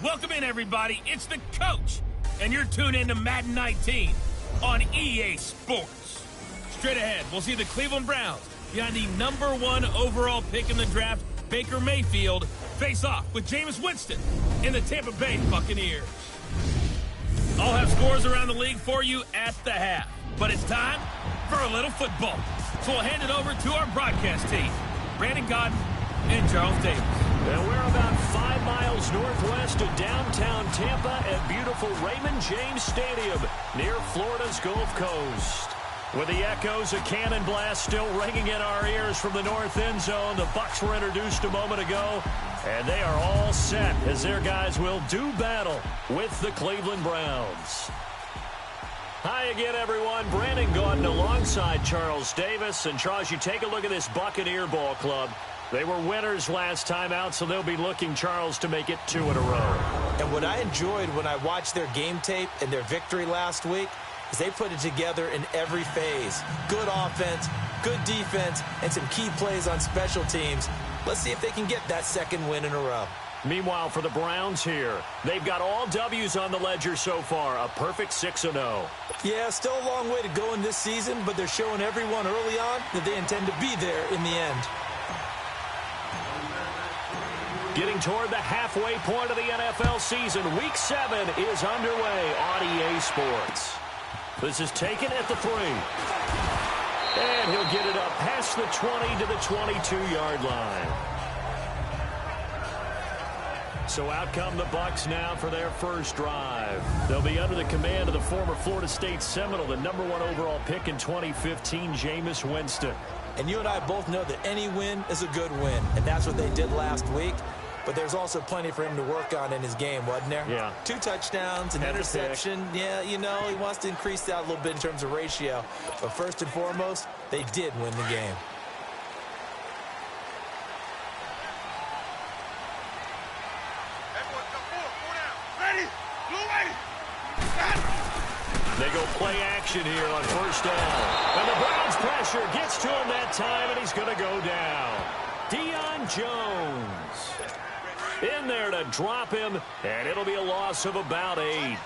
Welcome in, everybody. It's the coach, and you're tuned in to Madden 19 on EA Sports. Straight ahead, we'll see the Cleveland Browns behind the #1 overall pick in the draft, Baker Mayfield, face off with Jameis Winston in the Tampa Bay Buccaneers. I'll have scores around the league for you at the half. But it's time for a little football. So we'll hand it over to our broadcast team, Brandon Godden and Charles Davis.
And we're about 5 miles northwest of downtown Tampa at beautiful Raymond James Stadium near Florida's Gulf Coast. With the echoes of cannon blast still ringing in our ears from the north end zone, the Bucs were introduced a moment ago, and they are all set as their guys will do battle with the Cleveland Browns. Hi again, everyone. Brandon Gaudin alongside Charles Davis. And Charles, you take a look at this Buccaneer ball club. They were winners last time out, so they'll be looking, Charles, to make it 2 in a row.
And what I enjoyed when I watched their game tape and their victory last week is they put it together in every phase. Good offense, good defense, and some key plays on special teams. Let's see if they can get that second win in a row.
Meanwhile, for the Browns here, they've got all W's on the ledger so far, a perfect 6-0.
Yeah, still a long way to go in this season, but they're showing everyone early on that they intend to be there in the end.
Getting toward the halfway point of the NFL season, Week 7 is underway on EA Sports. This is taken at the 3. And he'll get it up past the 20 to the 22-yard line. So out come the Bucs now for their first drive. They'll be under the command of the former Florida State Seminole, the #1 overall pick in 2015, Jameis Winston.
And you and I both know that any win is a good win, and that's what they did last week. But there's also plenty for him to work on in his game, wasn't there?
Yeah.
2 touchdowns, an interception. Yeah, you know, he wants to increase that a little bit in terms of ratio. But first and foremost, they did win the game.
They go play action here on first down. And the Browns pressure gets to him that time, and he's going to go down. Deion Jones in there to drop him, and it'll be a loss of about 8.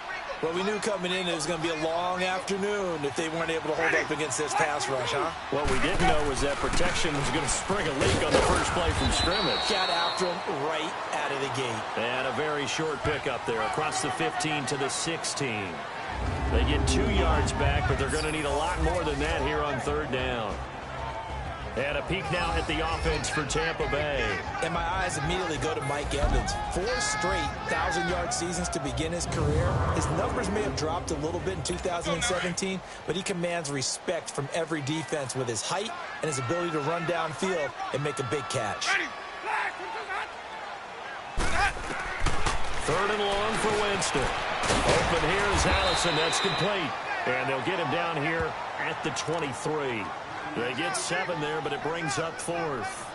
Well, we knew coming in it was going to be a long afternoon if they weren't able to hold up against this pass rush, huh?
What we didn't know was that protection was going to spring a leak on the first play from scrimmage.
Got after him right out of the gate.
And a very short pickup there across the 15 to the 16. They get 2 yards back, but they're going to need a lot more than that here on third down. And a peek now at the offense for Tampa Bay.
And my eyes immediately go to Mike Evans. 4 straight 1,000-yard seasons to begin his career. His numbers may have dropped a little bit in 2017, but he commands respect from every defense with his height and his ability to run downfield and make a big catch.
3rd and long for Winston. Open here is Allison. That's complete. And they'll get him down here at the 23. They get 7 there, but it brings up 4th.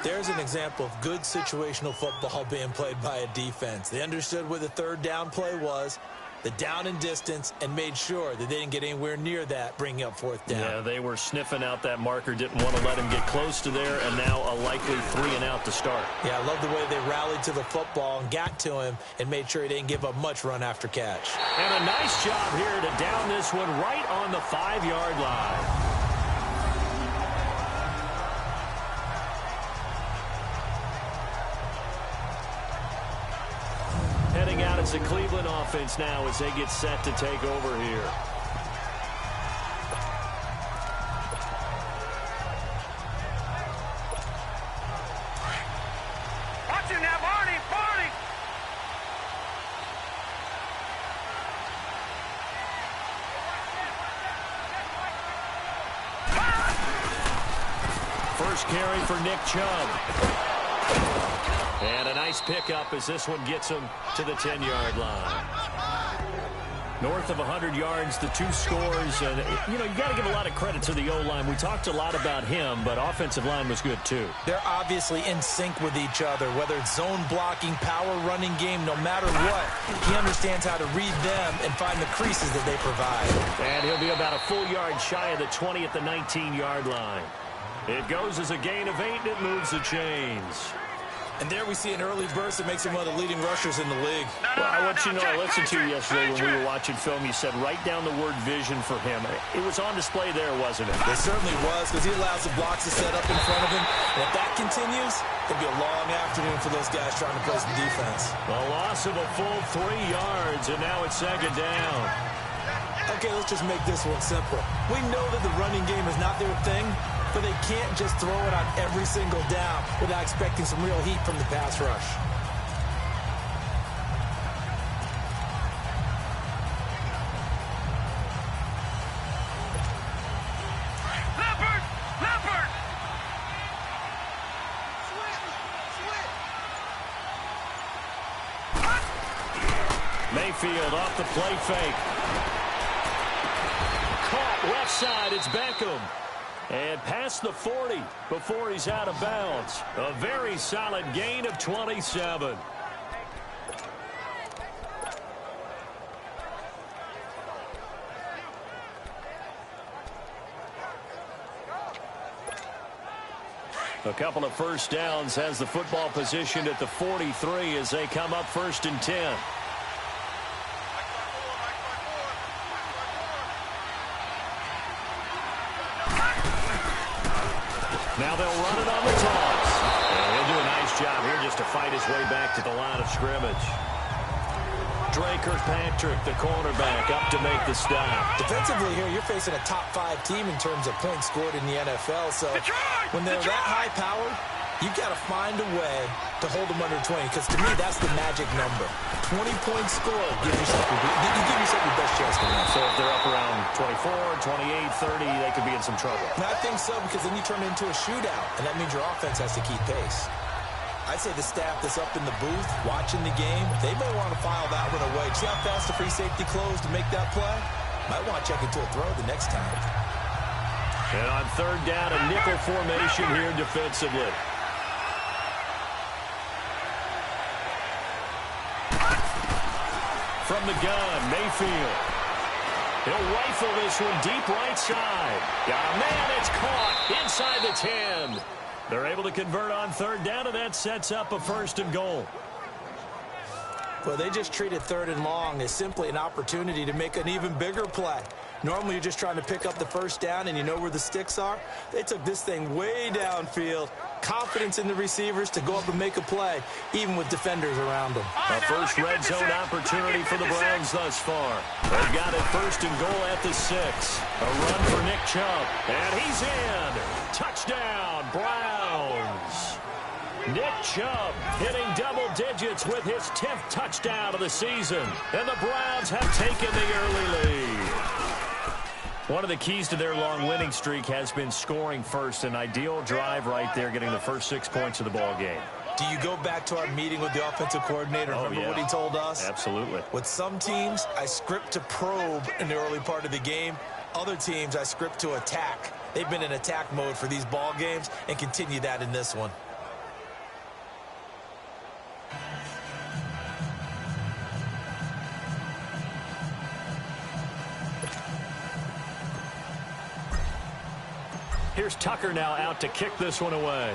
There's an example of good situational football being played by a defense. They understood where the third down play was, the down and distance, and made sure that they didn't get anywhere near that, bringing up 4th down.
Yeah, they were sniffing out that marker, didn't want to let him get close to there, and now a likely 3 and out to start.
Yeah, I love the way they rallied to the football and got to him and made sure he didn't give up much run after catch.
And a nice job here to down this one right on the 5-yard line. Heading out as the Cleveland offense now as they get set to take over here.
Watch him now, Barney, Barney!
First carry for Nick Chubb. And a nice pickup as this one gets him to the 10-yard line. North of 100 yards, the 2 scores. And, you know, you got to give a lot of credit to the O-line. We talked a lot about him, but offensive line was good, too.
They're obviously in sync with each other, whether it's zone blocking, power running game, no matter what. He understands how to read them and find the creases that they provide.
And he'll be about a full yard shy of the 20 at the 19-yard line. It goes as a gain of 8, and it moves the chains.
And there we see an early burst that makes him one of the leading rushers in the league.
Well, I want you to know, I listened to you yesterday when we were watching film. You said write down the word vision for him. It was on display there, wasn't it?
It certainly was, because he allows the blocks to set up in front of him. And if that continues,
continues, it'll be a long afternoon for those guys trying to play some defense.
A loss of a full 3 yards, and now it's second down.
Okay, let's just make this one simple. We know that the running game is not their thing, but they can't just throw it on every single down without expecting some real heat from the pass rush.
Mayfield off the play fake. Caught left side. It's Beckham. And past the 40 before he's out of bounds. A very solid gain of 27. A couple of first downs has the football positioned at the 43 as they come up 1st and 10. Now they'll run it on the toss. And he'll do a nice job here just to fight his way back to the line of scrimmage. Dre Kirkpatrick, the cornerback, up to make the stop.
Defensively here, you're facing a top 5 team in terms of points scored in the NFL. So when they're that high-powered, you've got to find a way to hold them under 20. Because to me, that's the magic number. 20-point score gives yourself your best chance to win.
So if they're up around 24, 28, 30, they could be in some trouble.
I think so, because then you turn it into a shootout, and that means your offense has to keep pace. I'd say the staff that's up in the booth watching the game, they may want to file that one away. See how fast the free safety closed to make that play? Might want to check into a throw the next time.
And on 3rd down, a nickel formation here defensively. From the gun, Mayfield. He'll rifle this one deep right side. Got a man, it's caught inside the 10. They're able to convert on 3rd down, and that sets up a 1st and goal.
Well, they just treated 3rd and long as simply an opportunity to make an even bigger play. Normally, you're just trying to pick up the 1st down, and you know where the sticks are. They took this thing way downfield. Confidence in the receivers to go up and make a play, even with defenders around them.
A first red zone opportunity for the Browns thus far. They've got it 1st and goal at the 6. A run for Nick Chubb, and he's in. Touchdown, Browns. Nick Chubb hitting double digits with his 10th touchdown of the season. And the Browns have taken the early lead. One of the keys to their long winning streak has been scoring first. An ideal drive right there, getting the first 6 points of the ball game.
Do you go back to our meeting with the offensive coordinator? Remember what he told us?
Absolutely.
With some teams, I script to probe in the early part of the game. Other teams, I script to attack. They've been in attack mode for these ball games and continue that in this one.
Here's Tucker now out to kick this one away.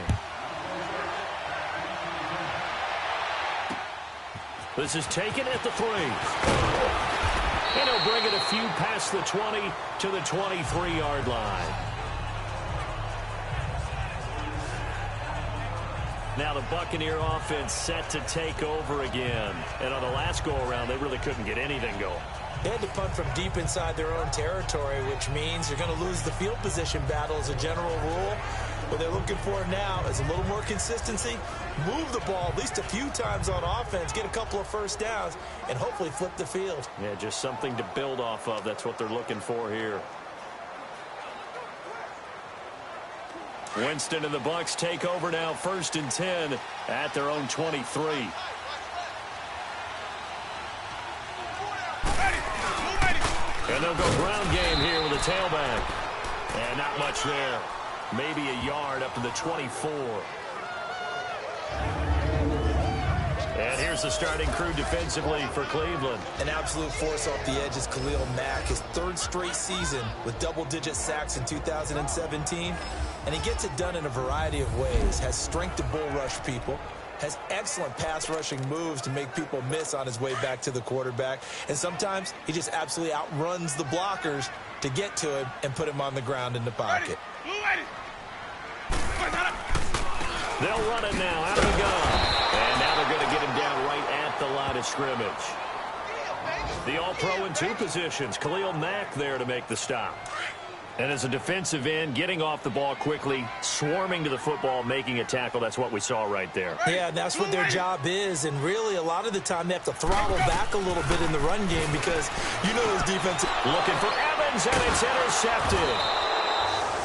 This is taken at the 3. And he'll bring it a few past the 20 to the 23-yard line. Now the Buccaneer offense set to take over again. And on the last go-around, they really couldn't get anything going.
They had to punt from deep inside their own territory, which means you're going to lose the field position battle as a general rule. What they're looking for now is a little more consistency, move the ball at least a few times on offense, get a couple of first downs, and hopefully flip the field.
Yeah, just something to build off of. That's what they're looking for here. Winston and the Bucs take over now, 1st and 10 at their own 23. And they'll go ground game here with a tailback. And not much there. Maybe a yard up to the 24. And here's the starting crew defensively for Cleveland.
An absolute force off the edge is Khalil Mack. His 3rd straight season with double-digit sacks in 2017. And he gets it done in a variety of ways. Has strength to bull rush people. Has excellent pass rushing moves to make people miss on his way back to the quarterback. And sometimes he just absolutely outruns the blockers to get to him and put him on the ground in the pocket.
They'll run it now out of the gun. And now they're going to get him down right at the line of scrimmage. The All-Pro in 2 positions. Khalil Mack there to make the stop. And as a defensive end, getting off the ball quickly, swarming to the football, making a tackle, that's what we saw right there.
Yeah, that's what their job is. And really, a lot of the time, they have to throttle back a little bit in the run game because you know those defenses.
Looking for Evans, and it's intercepted.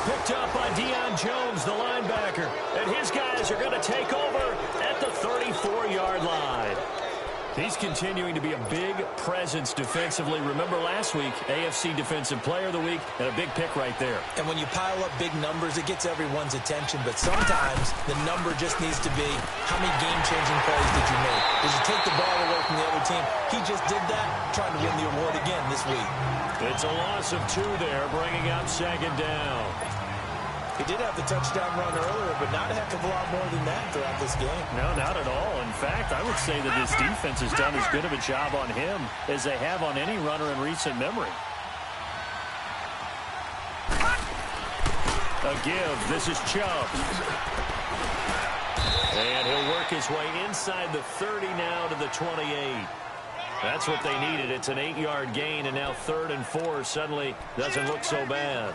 Picked up by Deion Jones, the linebacker. And his guys are going to take over at the 34-yard line. He's continuing to be a big presence defensively. Remember last week, AFC Defensive Player of the Week, and a big pick right there.
And when you pile up big numbers, it gets everyone's attention. But sometimes the number just needs to be, how many game-changing plays did you make? Did you take the ball away from the other team? He just did that, trying to win the award again this week.
It's a loss of 2 there, bringing up 2nd down.
He did have the touchdown run earlier, but not a heck of a lot more than that throughout this game.
No, not at all. In fact, I would say that this defense has done as good of a job on him as they have on any runner in recent memory. A give. This is Chubb. And he'll work his way inside the 30 now to the 28. That's what they needed. It's an 8-yard gain, and now 3rd and 4 suddenly doesn't look so bad.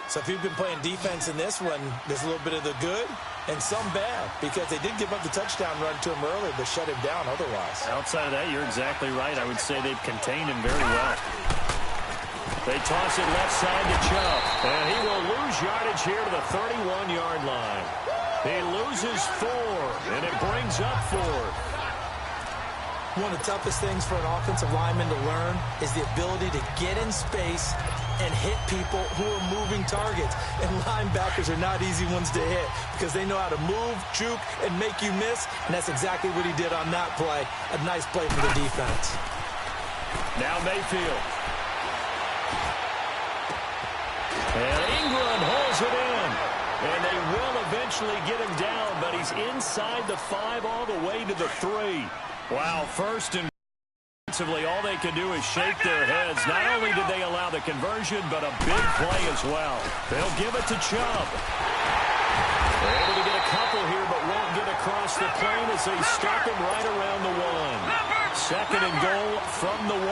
So if you've been playing defense in this one, there's a little bit of the good and some bad because they did give up the touchdown run to him earlier, but shut him down otherwise.
Outside of that, you're exactly right. I would say they've contained him very well. They toss it left side to Chubb, and he will lose yardage here to the 31-yard line. He loses 4, and it brings up 4th.
One of the toughest things for an offensive lineman to learn is the ability to get in space and hit people who are moving targets. And linebackers are not easy ones to hit because they know how to move, juke, and make you miss. And that's exactly what he did on that play. A nice play for the defense.
Now Mayfield. And Ingram holds it in. And they will eventually get him down, but he's inside the 5 all the way to the 3. Wow, first and offensively, all they can do is shake their heads. Not only did they allow the conversion, but a big play as well. They'll give it to Chubb. They're able to get a couple here, but won't get across the plane as they stop him right around the 1. 2nd and goal from the 1.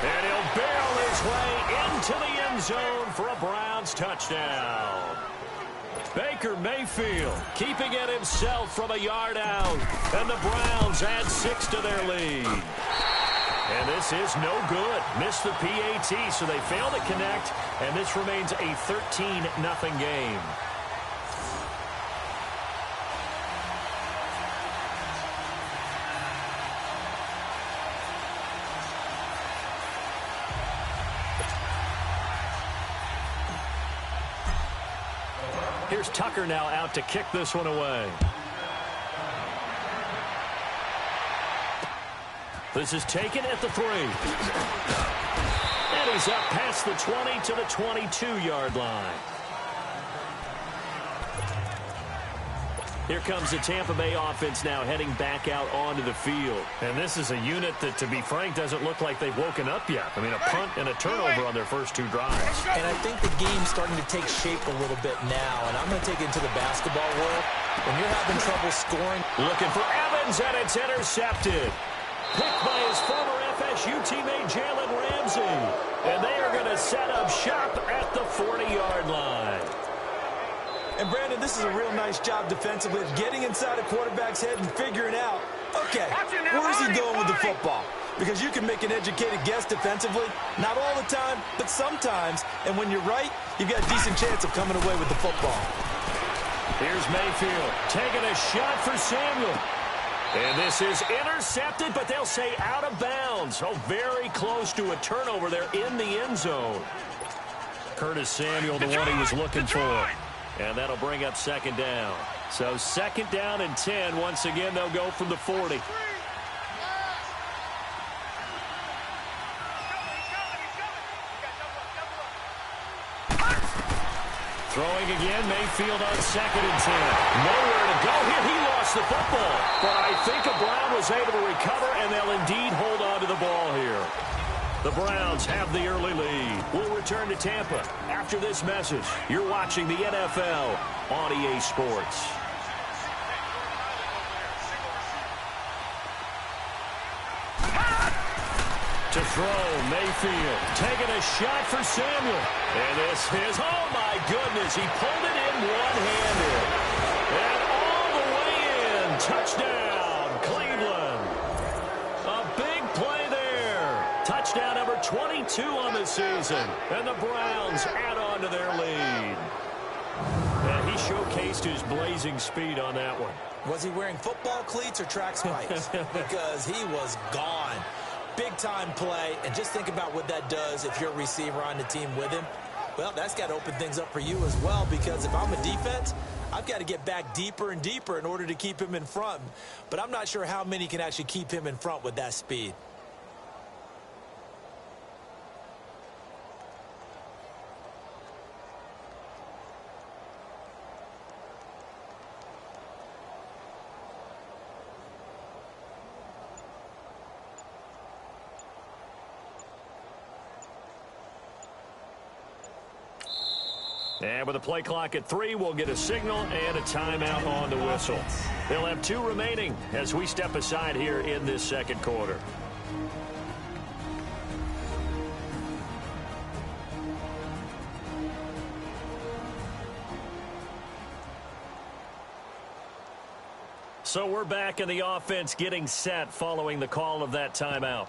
And he'll barrel his way into the end zone for a Browns touchdown. Baker Mayfield keeping it himself from a yard out. And the Browns add 6 to their lead. And this is no good. Missed the PAT, so they fail to connect. And this remains a 13-0 game. Here's Tucker now out to kick this one away. This is taken at the 3. And he's up past the 20 to the 22-yard line. Here comes the Tampa Bay offense now heading back out onto the field. And this is a unit that, to be frank, doesn't look like they've woken up yet. I mean, a punt and a turnover on their first 2 drives.
And I think the game's starting to take shape a little bit now. And I'm going to take it into the basketball world. When you're having trouble scoring.
Looking for Evans, and it's intercepted. Picked by his former FSU teammate Jalen Ramsey. And they are going to set up shop at the 40-yard line.
And, Brandon, this is a real nice job defensively of getting inside a quarterback's head and figuring out, okay, where is he going with the football? Because you can make an educated guess defensively, not all the time, but sometimes. And when you're right, you've got a decent chance of coming away with the football.
Here's Mayfield taking a shot for Samuel. And this is intercepted, but they'll say out of bounds. Oh, very close to a turnover there in the end zone. Curtis Samuel, the one he was looking for. And that'll bring up 2nd down. So 2nd down and 10. Once again, they'll go from the 40. Throwing again, Mayfield on 2nd and 10. Nowhere to go here. He lost the football. But I think a Brown was able to recover, and they'll indeed hold on to the ball here. The Browns have the early lead. We'll return to Tampa after this message. You're watching the NFL on EA Sports. To throw, Mayfield taking a shot for Samuel. And this is, oh my goodness, he pulled it in one-handed. And all the way in, touchdown, Cleveland. A big play there. Touchdown number 22 on the season. And the Browns add on to their lead. And he showcased his blazing speed on that one.
Was he wearing football cleats or track spikes? Because he was gone. Big-time play, and just think about what that does if you're a receiver on the team with him. Well, that's got to open things up for you as well, because if I'm a defense, I've got to get back deeper and deeper in order to keep him in front. But I'm not sure how many can actually keep him in front with that speed.
And with a play clock at 3, we'll get a signal and a timeout on the whistle. They'll have 2 remaining as we step aside here in this second quarter. So we're back in the offense getting set following the call of that timeout.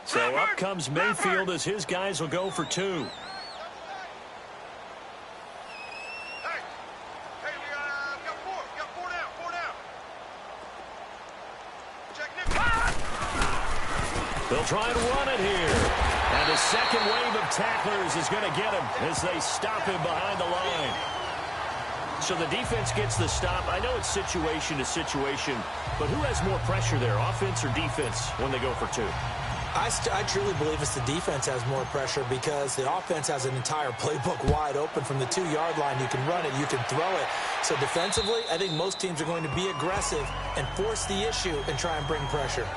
So up comes Mayfield as his guys will go for 2.
Hey, we got 4. We got 4 down. 4 down. Check Nick.
They'll try and run it here. And the second wave of tacklers is going to get him as they stop him behind the line. So the defense gets the stop. I know it's situation to situation, but who has more pressure there, offense or defense, when they go for 2?
I truly believe it's the defense has more pressure because the offense has an entire playbook wide open from the 2-yard line. You can run it, you can throw it. So defensively, I think most teams are going to be aggressive and force the issue and try and bring pressure.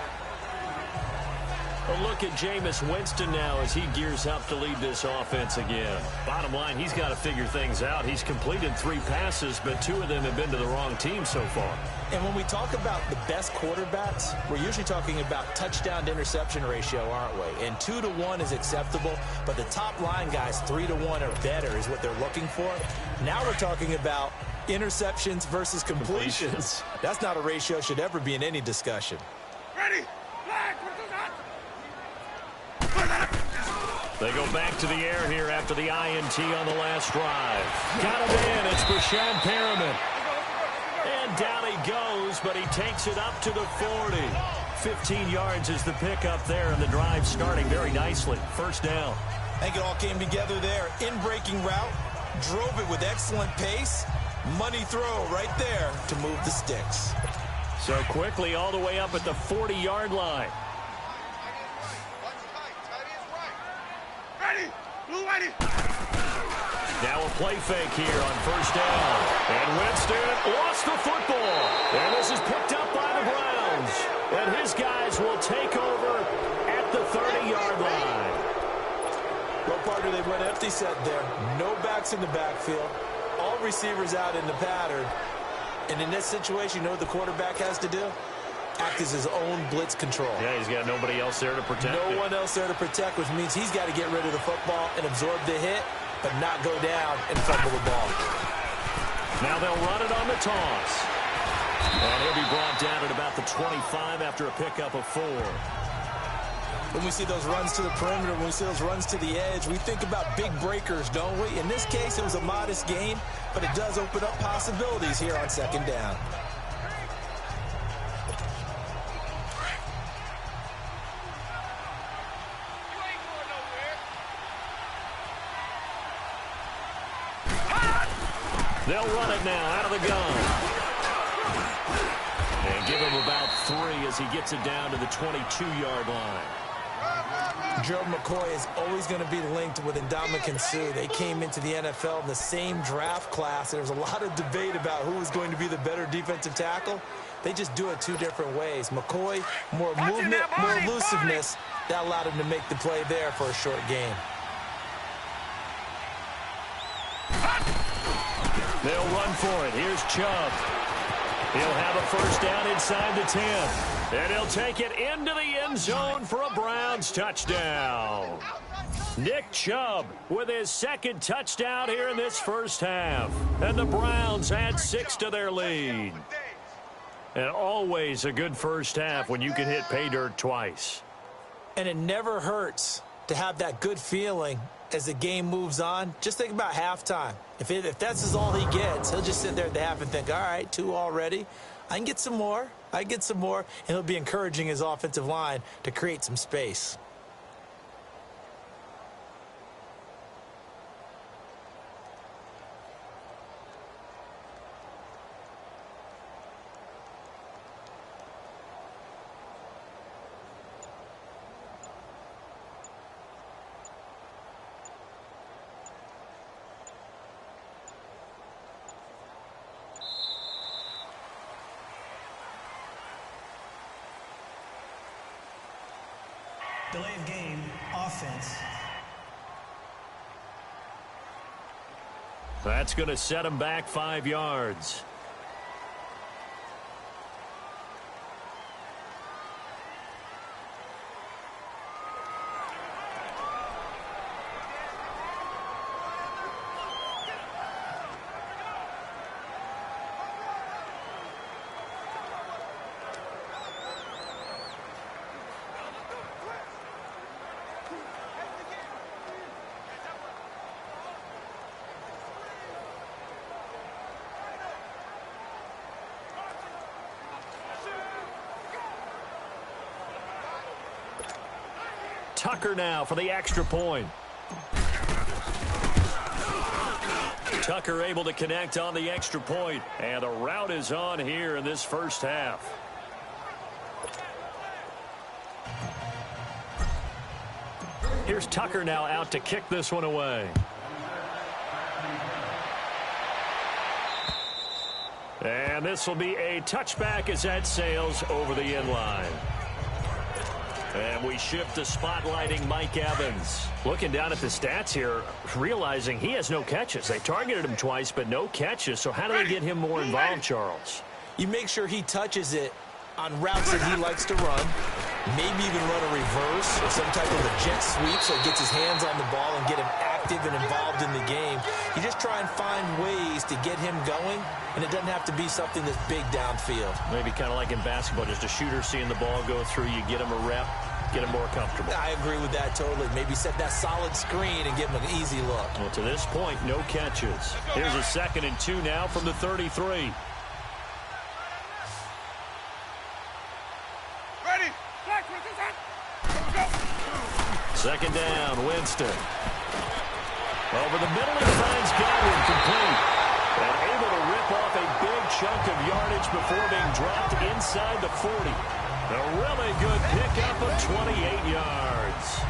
A look at Jameis Winston now as he gears up to lead this offense again. Bottom line, he's got to figure things out. He's completed 3 passes, but 2 of them have been to the wrong team so far.
And when we talk about the best quarterbacks, we're usually talking about touchdown to interception ratio, aren't we? And 2 to 1 is acceptable, but the top line guys 3 to 1 or better is what they're looking for. Now we're talking about interceptions versus completions. That's not a ratio should ever be in any discussion.
Ready? Flag.
They go back to the air here after the INT on the last drive. Got him in. It's Brashad Perriman. And down he goes, but he takes it up to the 40. 15 yards is the pickup there, and the drive starting very nicely. First down.
I think it all came together there. In-breaking route, drove it with excellent pace. Money throw right there to move the sticks.
So quickly all the way up at the 40-yard line. Now a play fake here on first down. And Winston lost the football. And this is picked up by the Browns. And his guys will take over at the 30-yard line.
Well, partner, they went empty set there. No backs in the backfield. All receivers out in the pattern. And in this situation, you know what the quarterback has to do? Act as his own blitz control.
Yeah, he's got nobody else there to protect him.
No one else there to protect, which means he's got to get rid of the football and absorb the hit, but not go down and fumble the ball.
Now they'll run it on the toss. And he'll be brought down at about the 25 after a pickup of 4.
When we see those runs to the perimeter, when we see those runs to the edge, we think about big breakers, don't we? In this case, it was a modest gain, but it does open up possibilities here on second down.
They'll run it now out of the gun. And give him about 3 as he gets it down to the 22-yard line.
Gerald McCoy is always going to be linked with Ndamukong Suh. They came into the NFL in the same draft class, and there was a lot of debate about who was going to be the better defensive tackle. They just do it two different ways. McCoy, more movement, more elusiveness. That allowed him to make the play there for a short gain.
They'll run for it. Here's Chubb. He'll have a first down inside the 10. And he'll take it into the end zone for a Browns touchdown. Nick Chubb with his second touchdown here in this first half. And the Browns add 6 to their lead. And always a good first half when you can hit pay dirt twice.
And it never hurts to have that good feeling as the game moves on. Just think about halftime. If that's all he gets, he'll just sit there at the half and think, all right, 2 already. I can get some more. I get some more. And he'll be encouraging his offensive line to create some space.
Delay of game, offense.
That's going to set him back 5 yards. Tucker now for the extra point. Tucker able to connect on the extra point, and the route is on here in this first half. Here's Tucker now out to kick this one away. And this will be a touchback as that sails over the end line. And we shift to spotlighting Mike Evans. Looking down at the stats here, realizing he has no catches. They targeted him twice, but no catches. So how do they get him more involved, Charles?
You make sure he touches it on routes that he likes to run. Maybe even run a reverse or some type of a jet sweep so he gets his hands on the ball and get him active and involved in the game. You just try and find ways to get him going, and it doesn't have to be something that's big downfield.
Maybe kind of like in basketball, just a shooter seeing the ball go through, you get him a rep, get him more comfortable.
I agree with that totally. Maybe set that solid screen and give him an easy look.
Well, to this point, no catches. Here's a 2nd and 2 now from the 33. Second down, Winston. Over the middle, he finds Godwin complete. And able to rip off a big chunk of yardage before being dropped inside the 40. A really good pickup of 28 yards.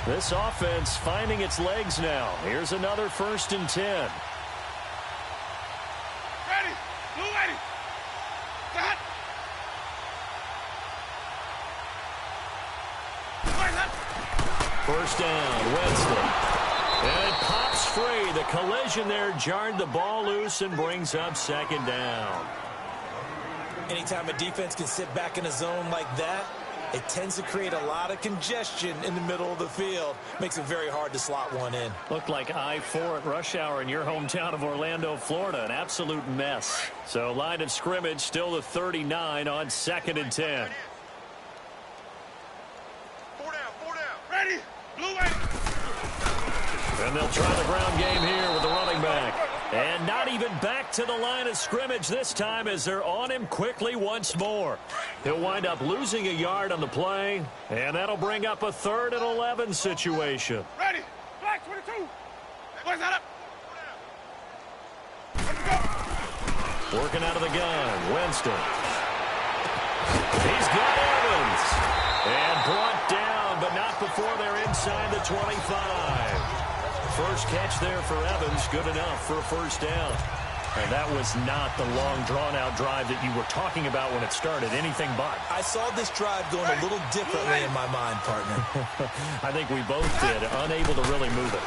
This offense finding its legs now. Here's another 1st and 10.
Ready. Blue ready. Got.
First down, Winston. And it pops free. The collision there jarred the ball loose and brings up 2nd down.
Anytime a defense can sit back in a zone like that, it tends to create a lot of congestion in the middle of the field. Makes it very hard to slot one in.
Looked like I-4 at rush hour in your hometown of Orlando, Florida. An absolute mess. So line of scrimmage still the 39 on 2nd and 10.
4 down. Ready. Blue ready.
And they'll try the ground game here with the running back. And not even back to the line of scrimmage this time as they're on him quickly once more. He'll wind up losing a yard on the play, and that'll bring up a 3rd and 11 situation.
Ready. Black 22. Boys out up.
Working out of the gun, Winston. He's got Evans. And brought down, but not before they're inside the 25. First catch there for Evans, good enough for a first down. And that was not the long, drawn-out drive that you were talking about when it started. Anything but.
I saw this drive going a little differently in my mind, partner.
I think we both did, unable to really move it.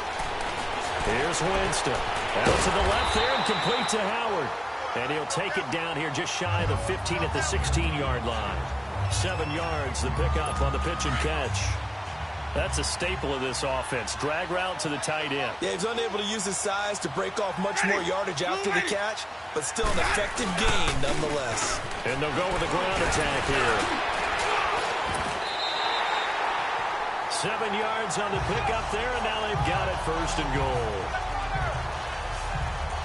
Here's Winston. Out to the left there and complete to Howard. And he'll take it down here just shy of the 15 at the 16-yard line. 7 yards, the pickup on the pitch and catch. That's a staple of this offense. Drag route to the tight end.
Yeah, he's unable to use his size to break off much more yardage after the catch, but still an effective gain nonetheless.
And they'll go with a ground attack here. 7 yards on the pickup there, and now they've got it 1st and goal.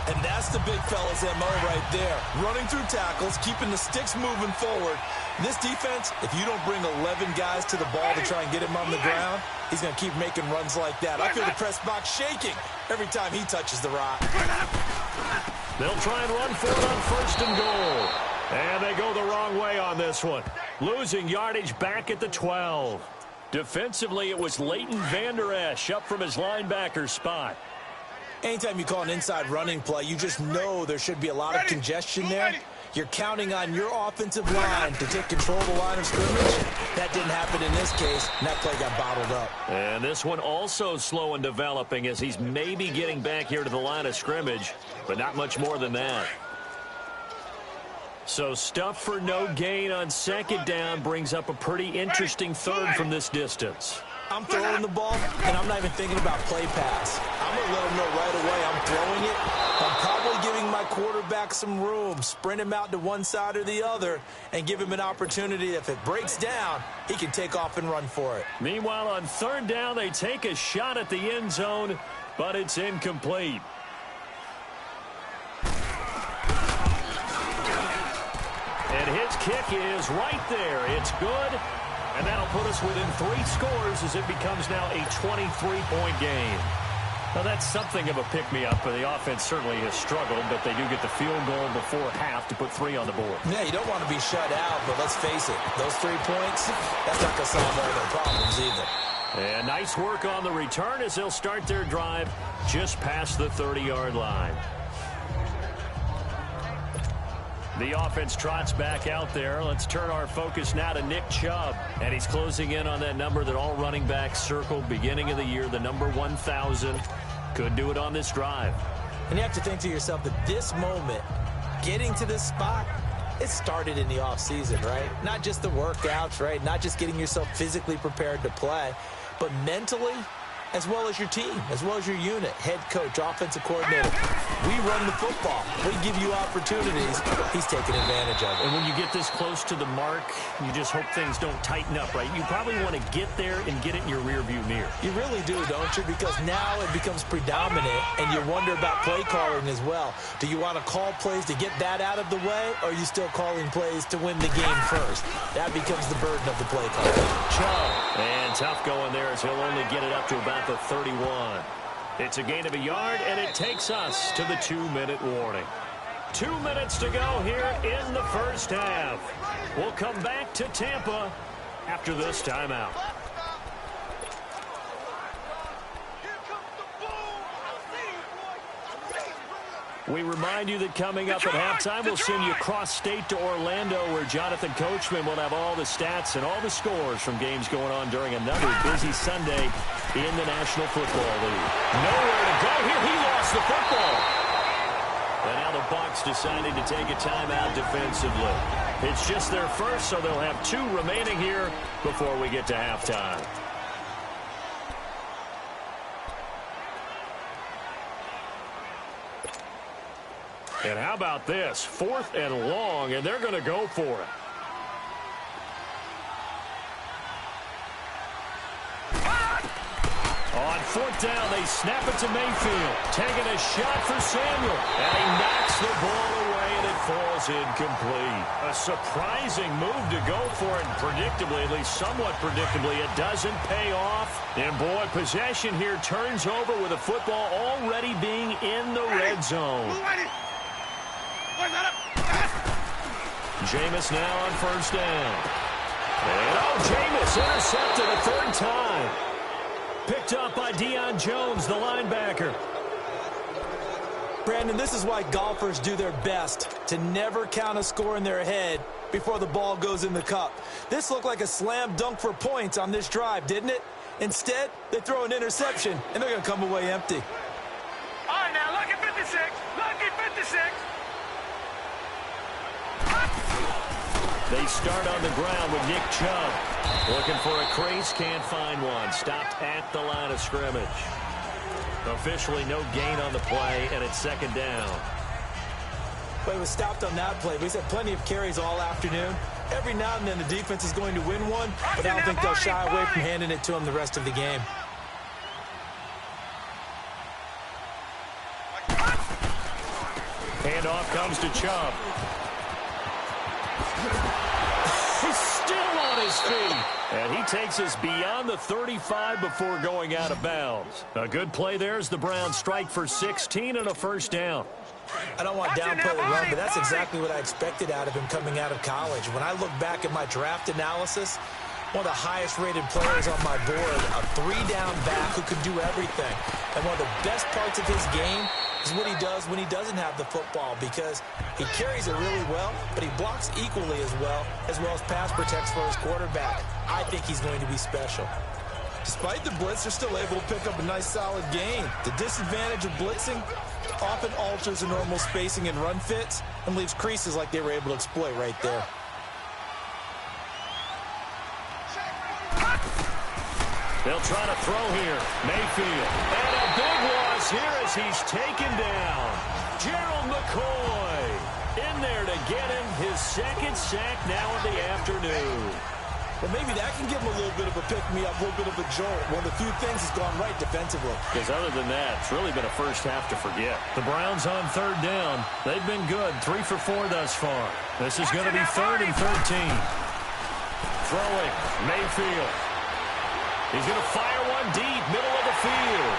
And that's the big fella's MO right there. Running through tackles, keeping the sticks moving forward. This defense, if you don't bring 11 guys to the ball to try and get him on the ground, he's going to keep making runs like that. I feel the press box shaking every time he touches the rock.
They'll try and run for it on 1st and goal. And they go the wrong way on this one. Losing yardage back at the 12. Defensively, it was Leighton Vander Esch up from his linebacker spot.
Anytime you call an inside running play, you just know there should be a lot of congestion there. You're counting on your offensive line to take control of the line of scrimmage. That didn't happen in this case, and that play got bottled up.
And this one also slow in developing as he's maybe getting back here to the line of scrimmage, but not much more than that. So stuff for no gain on 2nd down brings up a pretty interesting 3rd from this distance.
I'm throwing the ball, and I'm not even thinking about play pass. I'm going to let him know right away I'm throwing it. I'm probably giving my quarterback some room, sprint him out to one side or the other, and give him an opportunity. If it breaks down, he can take off and run for it.
Meanwhile, on 3rd down, they take a shot at the end zone, but it's incomplete. And his kick is right there. It's good. And that'll put us within 3 scores as it becomes now a 23-point game. Now, that's something of a pick-me-up, but the offense certainly has struggled, but they do get the field goal before half to put 3 on the board.
Yeah, you don't want to be shut out, but let's face it, those 3 points, that's not going to solve all their problems either.
And nice work on the return as they'll start their drive just past the 30-yard line. The offense trots back out there. Let's turn our focus now to Nick Chubb. And he's closing in on that number that all running backs circled beginning of the year, the number 1,000. Could do it on this drive.
And you have to think to yourself that this moment, getting to this spot, it started in the offseason, right? Not just the workouts, right? Not just getting yourself physically prepared to play, but mentally, as well as your team, as well as your unit, head coach, offensive coordinator. We run the football. We give you opportunities. He's taking advantage of it.
And when you get this close to the mark, you just hope things don't tighten up, right? You probably want to get there and get it in your rearview mirror.
You really do, don't you? Because now it becomes predominant, and you wonder about play calling as well. Do you want to call plays to get that out of the way, or are you still calling plays to win the game first? That becomes the burden of the play call.
Chubb, and tough going there as he'll only get it up to about the 31. It's a gain of a yard, and it takes us to the 2-minute warning. 2 minutes to go here in the first half. We'll come back to Tampa after this timeout. We remind you that coming up at halftime, we'll send you cross-state to Orlando, where Jonathan Coachman will have all the stats and all the scores from games going on during another busy Sunday in the National Football League. Nowhere to go here. He lost the football. And now the Bucs decided to take a timeout defensively. It's just their first, so they'll have 2 remaining here before we get to halftime. And how about this? 4th and long, and they're going to go for it. On fourth down, they snap it to Mayfield. Taking a shot for Samuel. And he knocks the ball away, and it falls incomplete. A surprising move to go for it. Predictably, at least somewhat predictably, it doesn't pay off. And, boy, possession here turns over with the football already being in the red zone. Jameis now on first down. And, Jameis intercepted a third time. Picked up by Deion Jones, the linebacker.
Brandon, this is why golfers do their best to never count a score in their head before the ball goes in the cup. This looked like a slam dunk for points on this drive, didn't it? Instead, they throw an interception, and they're going to come away empty.
All right, now, lucky 56. Lucky 56.
They start on the ground with Nick Chubb. Looking for a crease, can't find one. Stopped at the line of scrimmage. Officially no gain on the play, and it's second down.
But he was stopped on that play. He's had plenty of carries all afternoon. Every now and then the defense is going to win one, but I don't think they'll shy away from handing it to him the rest of the game.
Handoff comes to Chubb. He's still on his feet. And he takes us beyond the 35 before going out of bounds. A good play there as the Browns strike for 16 and a first down.
I don't want to downplay the run, but that's exactly what I expected out of him coming out of college. When I look back at my draft analysis, one of the highest-rated players on my board, a three-down back who can do everything. And one of the best parts of his game is what he does when he doesn't have the football, because he carries it really well, but he blocks equally as well as pass protects for his quarterback. I think he's going to be special. Despite the blitz, they're still able to pick up a nice, solid gain. The disadvantage of blitzing often alters the normal spacing and run fits and leaves creases like they were able to exploit right there.
They'll try to throw here. Mayfield. And a big loss here as he's taken down. Gerald McCoy in there to get him his second sack now in the afternoon.
Well, maybe that can give him a little bit of a pick-me-up, a little bit of a jolt. One of the few things that's gone right defensively.
Because other than that, it's really been a first half to forget. The Browns on third down. They've been good. 3 for 4 thus far. This is going to be 3rd and 13. Throwing. Mayfield. He's going to fire one deep, middle of the field.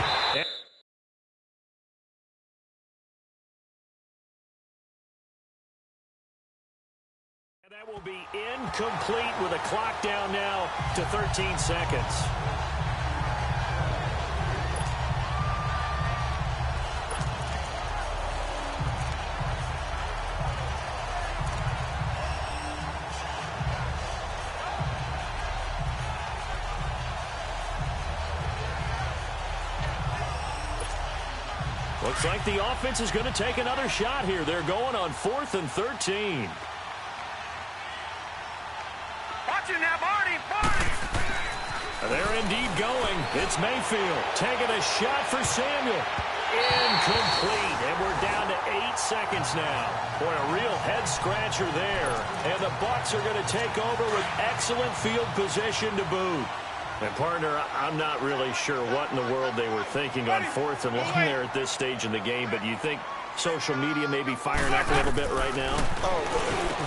And that will be incomplete with a clock down now to 13 seconds. Looks like the offense is going to take another shot here. They're going on 4th and 13.
Watch it now, Barney, Barney.
They're indeed going. It's Mayfield taking a shot for Samuel. Incomplete, and we're down to 8 seconds now. Boy, a real head-scratcher there. And the Bucs are going to take over with excellent field position to boot. And, partner, I'm not really sure what in the world they were thinking on 4th and long there at this stage in the game, but do you think social media may be firing up a little bit right now?
Oh,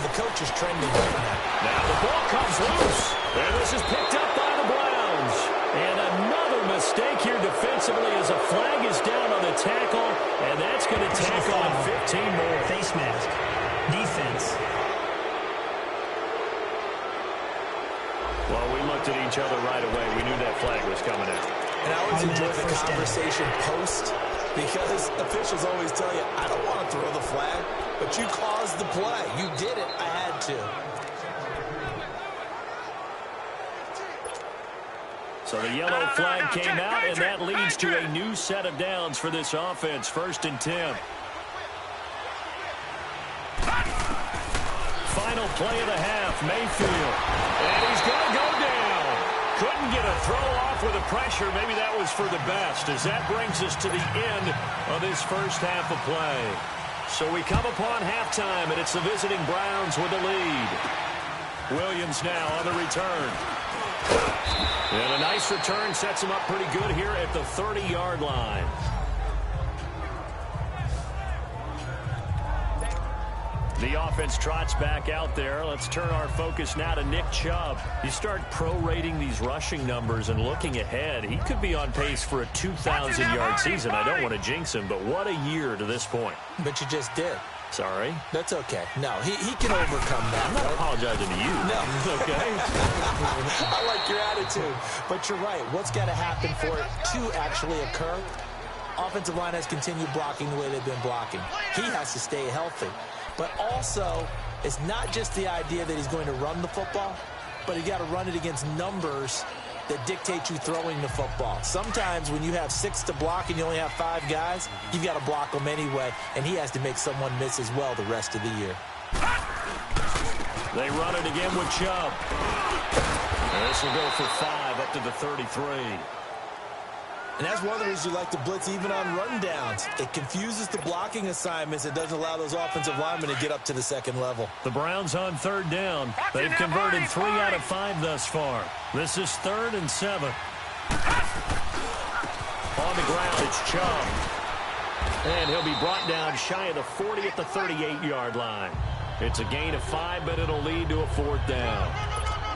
the coach is trending right now.
Now the ball comes loose, and this is picked up by the Browns. And another mistake here defensively as a flag is down on the tackle, and that's going to tack on 15 more.
Face mask. Defense.
Well, we looked at each other right away. We knew that flag was coming out.
And I always enjoy the conversation post, because officials always tell you, I don't want to throw the flag, but you caused the play. You did it. I had to.
So the yellow flag came out, and that leads to a new set of downs for this offense. 1st and 10. Final play of the half, Mayfield. And he's going to go down. Couldn't get a throw off with the pressure. Maybe that was for the best, as that brings us to the end of this first half of play. So we come upon halftime, and it's the visiting Browns with the lead. Williams now on the return. And a nice return sets him up pretty good here at the 30-yard line. The offense trots back out there. Let's turn our focus now to Nick Chubb. You start prorating these rushing numbers and looking ahead, he could be on pace for a 2,000-yard season. I don't want to jinx him, but what a year to this point.
But you just did.
Sorry.
That's okay. No, he can overcome that.
I'm not apologizing to you.
No.
Okay.
I like your attitude. But you're right. What's got to happen for it to actually occur? Offensive line has continued blocking the way they've been blocking. He has to stay healthy. But also, it's not just the idea that he's going to run the football, but you got to run it against numbers that dictate you throwing the football. Sometimes when you have 6 to block and you only have 5 guys, you've got to block them anyway, and he has to make someone miss as well the rest of the year.
They run it again with Chubb. And this will go for 5 up to the 33.
And that's one of the reasons you like to blitz even on rundowns. It confuses the blocking assignments. It doesn't allow those offensive linemen to get up to the second level.
The Browns on 3rd down. They've converted 3 out of 5 thus far. This is 3rd and 7. On the ground, it's Chubb. And he'll be brought down shy of the 40 at the 38-yard line. It's a gain of 5, but it'll lead to a 4th down.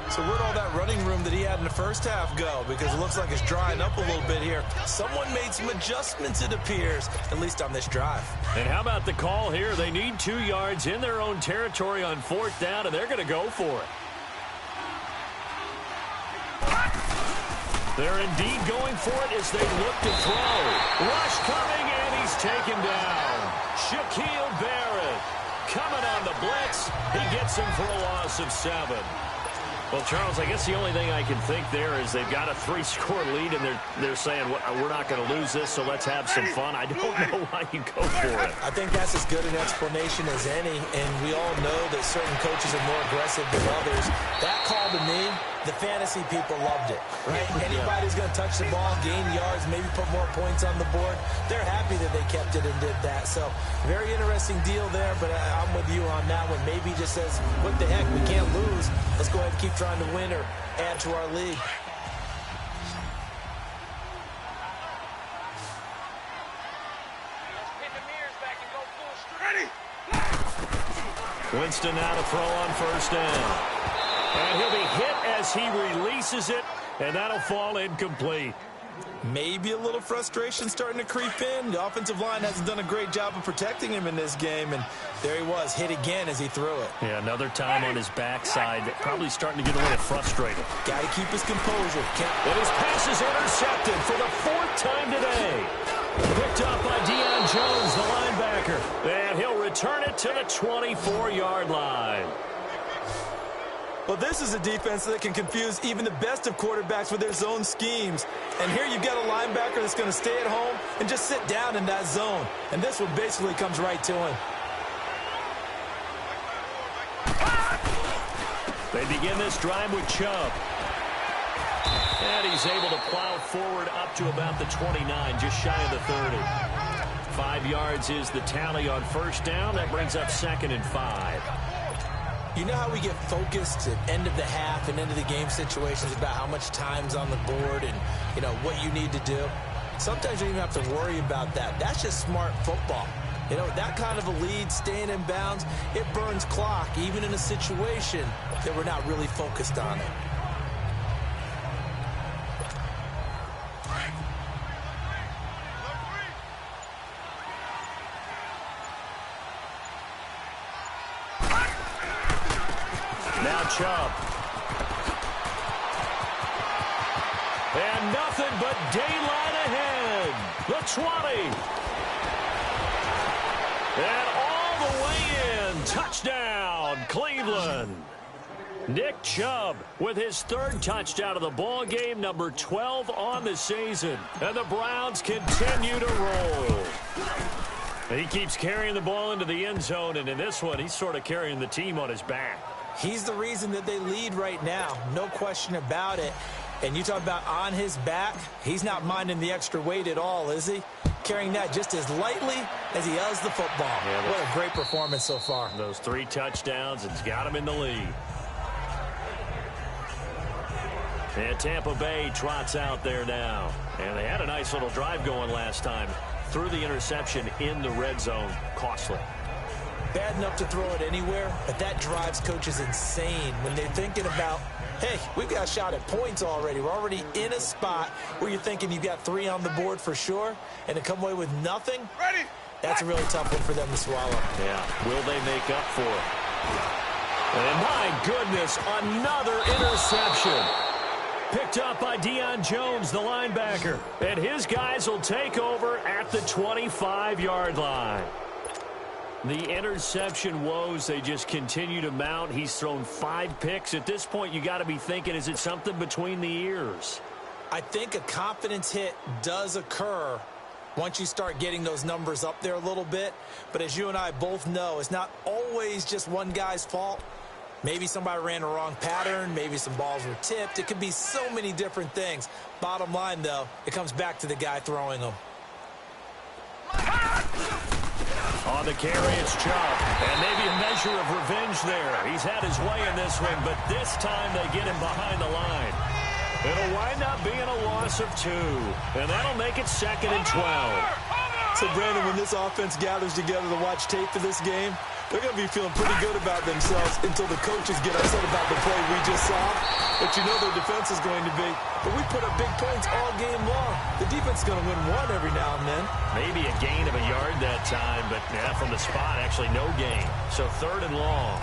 So where'd all that running room that he had in the first half go? Because it looks like it's drying up a little bit here. Someone made some adjustments, it appears, at least on this drive.
And how about the call here? They need 2 yards in their own territory on 4th down, and they're going to go for it. They're indeed going for it as they look to throw. Rush coming, and he's taken down. Shaquille Barrett coming on the blitz. He gets him for a loss of 7. Well, Charles, I guess the only thing I can think there is they've got a 3-score lead, and they're saying, we're not going to lose this, so let's have some fun. I don't know why you go for it.
I think that's as good an explanation as any, and we all know that certain coaches are more aggressive than others. That call to me, the fantasy people loved it, right? Anybody who's going to touch the ball, gain yards, maybe put more points on the board, they're happy that they kept it and did that. So very interesting deal there, but I'm with you on that one. Maybe just says, what the heck, we can't lose. Let's go ahead and keep trying to win or add to our lead.
Winston now to throw on 1st down. And he'll be hit as he releases it, and that'll fall incomplete.
Maybe a little frustration starting to creep in. The offensive line hasn't done a great job of protecting him in this game, and there he was, hit again as he threw it.
Yeah, another time on his backside, probably starting to get a little frustrated.
Got to keep his composure.
And his pass is intercepted for the 4th time today. Picked up by Deion Jones, the linebacker. And he'll return it to the 24-yard line.
Well, this is a defense that can confuse even the best of quarterbacks with their zone schemes. And here you've got a linebacker that's going to stay at home and just sit down in that zone. And this one basically comes right to him.
They begin this drive with Chubb. And he's able to plow forward up to about the 29, just shy of the 30. 5 yards is the tally on 1st down. That brings up 2nd and 5.
You know how we get focused at end of the half and end of the game situations about how much time's on the board and, you know, what you need to do? Sometimes you don't even have to worry about that. That's just smart football. You know, that kind of a lead, staying in bounds, it burns clock, even in a situation that we're not really focused on it.
Chubb. And nothing but daylight ahead. The 20. And all the way in. Touchdown, Cleveland. Nick Chubb with his 3rd touchdown of the ball game, number 12 on the season. And the Browns continue to roll. He keeps carrying the ball into the end zone, and in this one, he's sort of carrying the team on his back.
He's the reason that they lead right now. No question about it. And you talk about on his back, he's not minding the extra weight at all, is he? Carrying that just as lightly as he does the football. Yeah, what a great performance so far.
Those 3 touchdowns, it's got him in the lead. And Tampa Bay trots out there now. And they had a nice little drive going last time. Threw the interception in the red zone. Costly.
Bad enough to throw it anywhere, but that drives coaches insane when they're thinking about, hey, we've got a shot at points already. We're already in a spot where you're thinking you've got 3 on the board for sure, and to come away with nothing,
Ready?
that's a really tough one for them to swallow.
Yeah, will they make up for it? And my goodness, another interception. Picked up by Deion Jones, the linebacker. And his guys will take over at the 25-yard line. The interception woes, they just continue to mount. He's thrown 5 picks. At this point, you got to be thinking, is it something between the ears?
I think a confidence hit does occur once you start getting those numbers up there a little bit. But as you and I both know, it's not always just one guy's fault. Maybe somebody ran a wrong pattern. Maybe some balls were tipped. It could be so many different things. Bottom line, though, it comes back to the guy throwing them.
On the carry, it's Chubb. And maybe a measure of revenge there. He's had his way in this one, but this time they get him behind the line. It'll wind up being a loss of 2. And that'll make it 2nd and 12.
So, Brandon, when this offense gathers together to watch tape for this game, they're going to be feeling pretty good about themselves until the coaches get upset about the play we just saw. But you know their defense is going to be. But we put up big points all game long. The defense is going to win one every now and then.
Maybe a gain of a yard that time, but yeah, from the spot, actually no gain. So 3rd and long.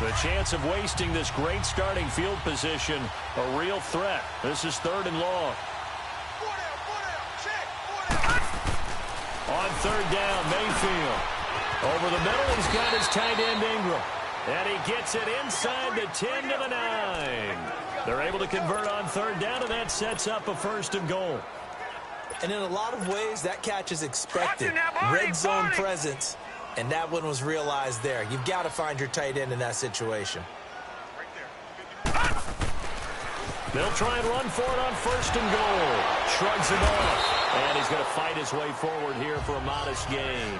The chance of wasting this great starting field position, a real threat. This is 3rd and long. On 3rd down, Mayfield. Over the middle, he's got his tight end Ingram. And he gets it inside the 10 to the 9. They're able to convert on 3rd down, and that sets up a 1st and goal.
And in a lot of ways, that catch is expected. Red zone presence. And that one was realized there. You've got to find your tight end in that situation.
They'll try and run for it on 1st and goal. Shrugs it off. And he's going to fight his way forward here for a modest gain.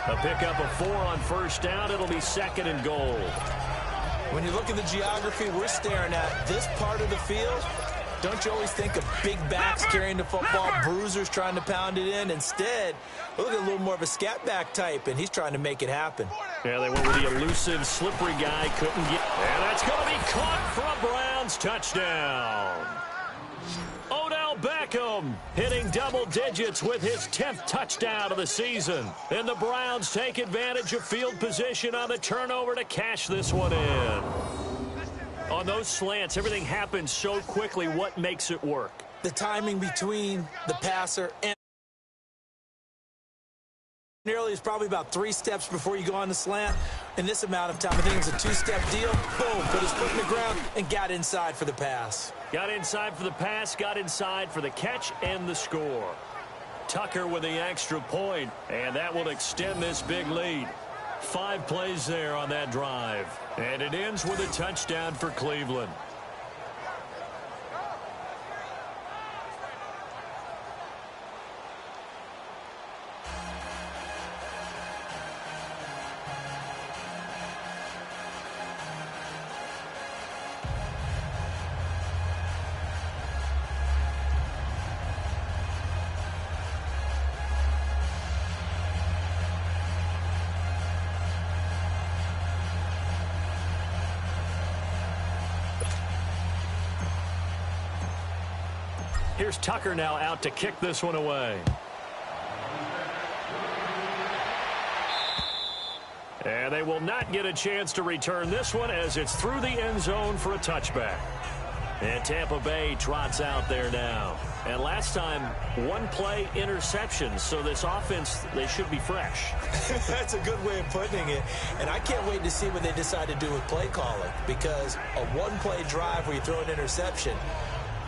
A pickup of 4 on 1st down. It'll be 2nd and goal.
When you look at the geography we're staring at, this part of the field, don't you always think of big backs carrying the football, bruisers trying to pound it in? Instead, look at a little more of a scat back type, and he's trying to make it happen.
Yeah, they went with the elusive, slippery guy. Couldn't get. And that's going to be caught for a Browns touchdown. Odell Beckham hitting double digits with his 10th touchdown of the season. And the Browns take advantage of field position on the turnover to cash this one in. On those slants, everything happens so quickly. What makes it work?
The timing between the passer and nearly is probably about 3 steps before you go on the slant. In this amount of time, I think it was a 2-step deal. Boom, put his foot in the ground and got inside for the pass.
Got inside for the pass, got inside for the catch and the score. Tucker with the extra point, and that will extend this big lead. 5 plays there on that drive. And it ends with a touchdown for Cleveland. Here's Tucker now out to kick this one away. And they will not get a chance to return this one as it's through the end zone for a touchback. And Tampa Bay trots out there now. And last time, 1-play interception. So this offense, they should be fresh.
That's a good way of putting it. And I can't wait to see what they decide to do with play calling. Because a 1-play drive where you throw an interception,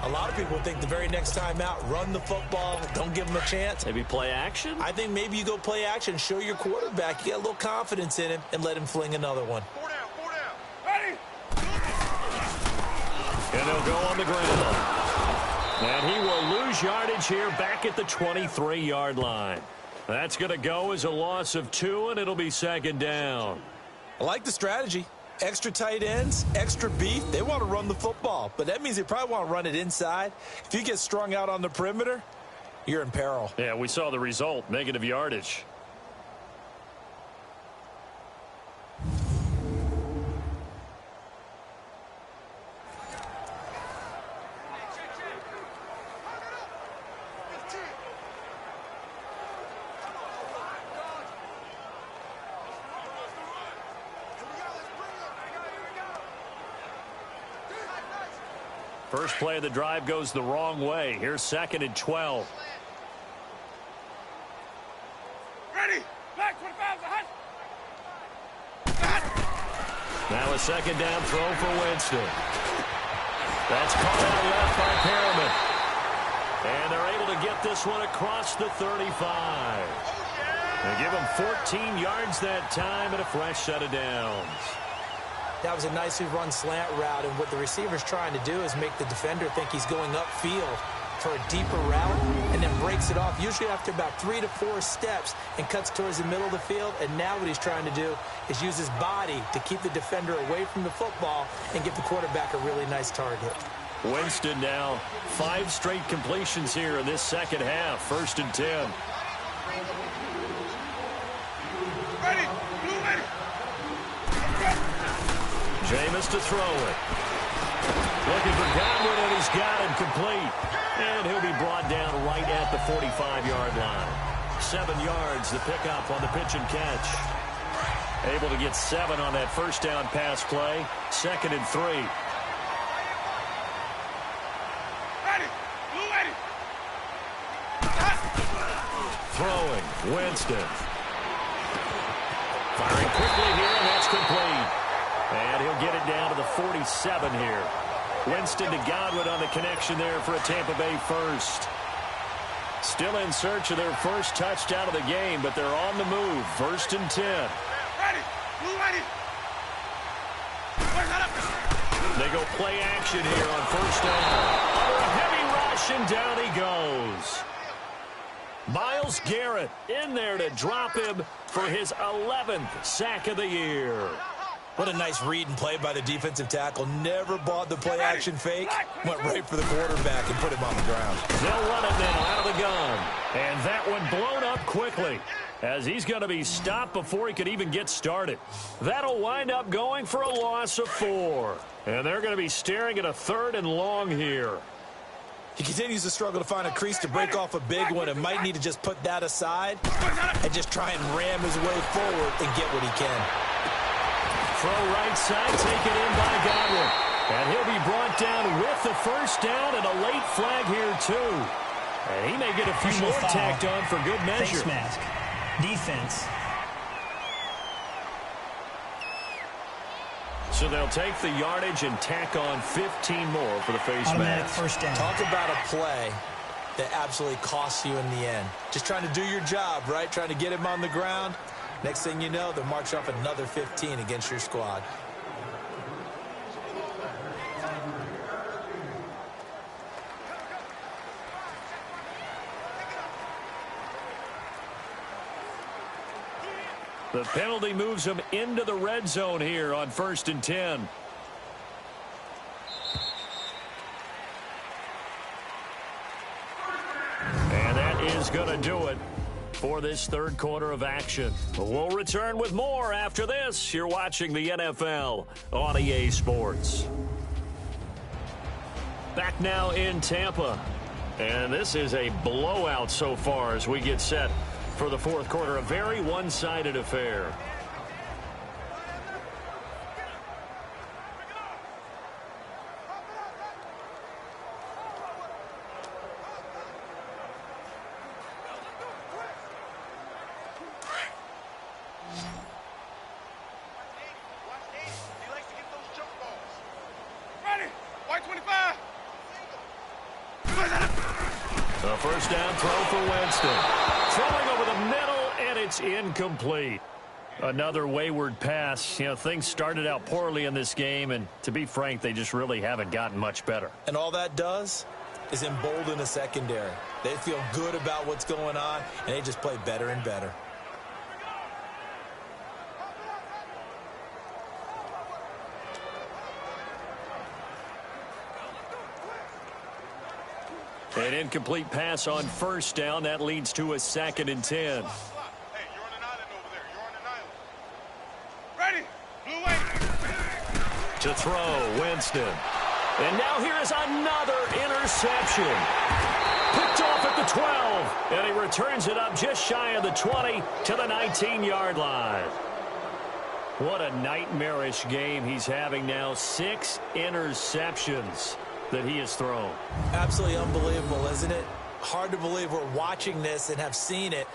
a lot of people think the very next time out, run the football, don't give them a chance.
Maybe play action?
I think maybe you go play action, show your quarterback, you get a little confidence in him, and let him fling another one.
4 down, 4 down. Ready?
And they'll go on the ground. And he will lose lose yardage here back at the 23-yard line. That's going to go as a loss of 2, and it'll be second down.
I like the strategy. Extra tight ends, extra beef. They want to run the football, but that means they probably want to run it inside. If you get strung out on the perimeter, you're in peril.
Yeah, we saw the result, negative yardage. First play of the drive goes the wrong way. Here's 2nd and 12.
Ready. Back 25.
Now a second down throw for Winston. That's caught out left by Perriman. And they're able to get this one across the 35. They give him 14 yards that time and a fresh set of downs.
That was a nicely run slant route, and what the receiver's trying to do is make the defender think he's going upfield for a deeper route and then breaks it off, usually after about 3 to 4 steps, and cuts towards the middle of the field. And now what he's trying to do is use his body to keep the defender away from the football and give the quarterback a really nice target.
Winston now 5 straight completions here in this second half. 1st and 10.
Ready. Blue ready.
Jameis to throw it. Looking for Godwin, and he's got him complete. And he'll be brought down right at the 45-yard line. 7 yards, the pickup on the pitch and catch. Able to get 7 on that first down pass play. 2nd and 3.
Ready. Blue ready.
Throwing, Winston. Firing quickly here, and that's complete. And he'll get it down to the 47 here. Winston to Godwin on the connection there for a Tampa Bay first. Still in search of their first touchdown of the game, but they're on the move. 1st and 10.
Ready. Blue ready.
They go play action here on 1st down. Under a heavy rush, and down he goes. Myles Garrett in there to drop him for his 11th sack of the year.
What a nice read and play by the defensive tackle. Never bought the play-action fake. Went right for the quarterback and put him on the ground.
They'll run it now out of the gun. And that one blown up quickly, as he's going to be stopped before he could even get started. That'll wind up going for a loss of 4. And they're going to be staring at a 3rd and long here.
He continues to struggle to find a crease to break off a big one, and might need to just put that aside and just try and ram his way forward and get what he can.
Throw right side, taken in by Godwin. And he'll be brought down with the first down, and a late flag here, too. And he may get a few more tacked on for good measure.
Face mask. Defense.
So they'll take the yardage and tack on 15 more for the face
Automatic
mask.
first down.
Talk about a play that absolutely costs you in the end. Just trying to do your job, right? Trying to get him on the ground. Next thing you know, they'll march off another 15 against your squad.
The penalty moves them into the red zone here on 1st and 10. And that is going to do it for this 3rd quarter of action. We'll return with more after this. You're watching the NFL on EA Sports. Back now in Tampa. And this is a blowout so far as we get set for the 4th quarter. A very one-sided affair. A first down throw for Winston. Throwing over the middle, and it's incomplete. Another wayward pass. You know, things started out poorly in this game, and to be frank, they just really haven't gotten much better.
And all that does is embolden the secondary. They feel good about what's going on, and they just play better and better.
An incomplete pass on first down. That leads to a 2nd and 10.
Hey, you're on an island over there. You're on an island. Ready? Blue wave.
To throw, Winston. And now here is another interception. Picked off at the 12. And he returns it up just shy of the 20 to the 19-yard line. What a nightmarish game he's having now. 6 interceptions that he has thrown.
Absolutely unbelievable, isn't it? Hard to believe we're watching this and have seen it,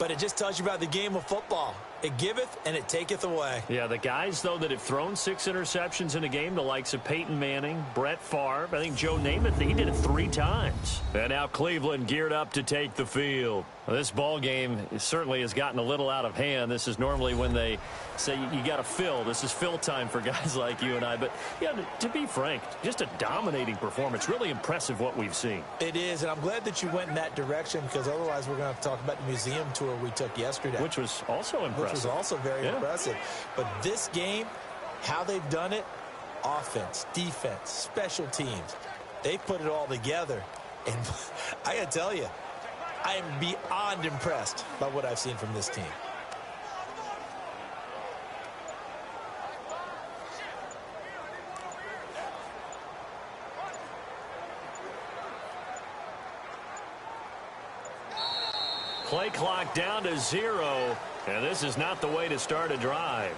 but it just tells you about the game of football. It giveth and it taketh away.
Yeah, the guys, though, that have thrown 6 interceptions in a game, the likes of Peyton Manning, Brett Favre, I think Joe Namath, he did it 3 times. And now Cleveland geared up to take the field. Well, this ball game certainly has gotten a little out of hand. This is normally when they say you got to fill. This is fill time for guys like you and I. But, yeah, to be frank, just a dominating performance. Really impressive what we've seen.
It is, and I'm glad that you went in that direction, because otherwise we're going to have to talk about the museum tour we took yesterday.
Which was also impressive.
Which was also very impressive. But this game, how they've done it, offense, defense, special teams, they put it all together. And I got to tell you, I am beyond impressed by what I've seen from this team.
Play clock down to 0, and this is not the way to start a drive.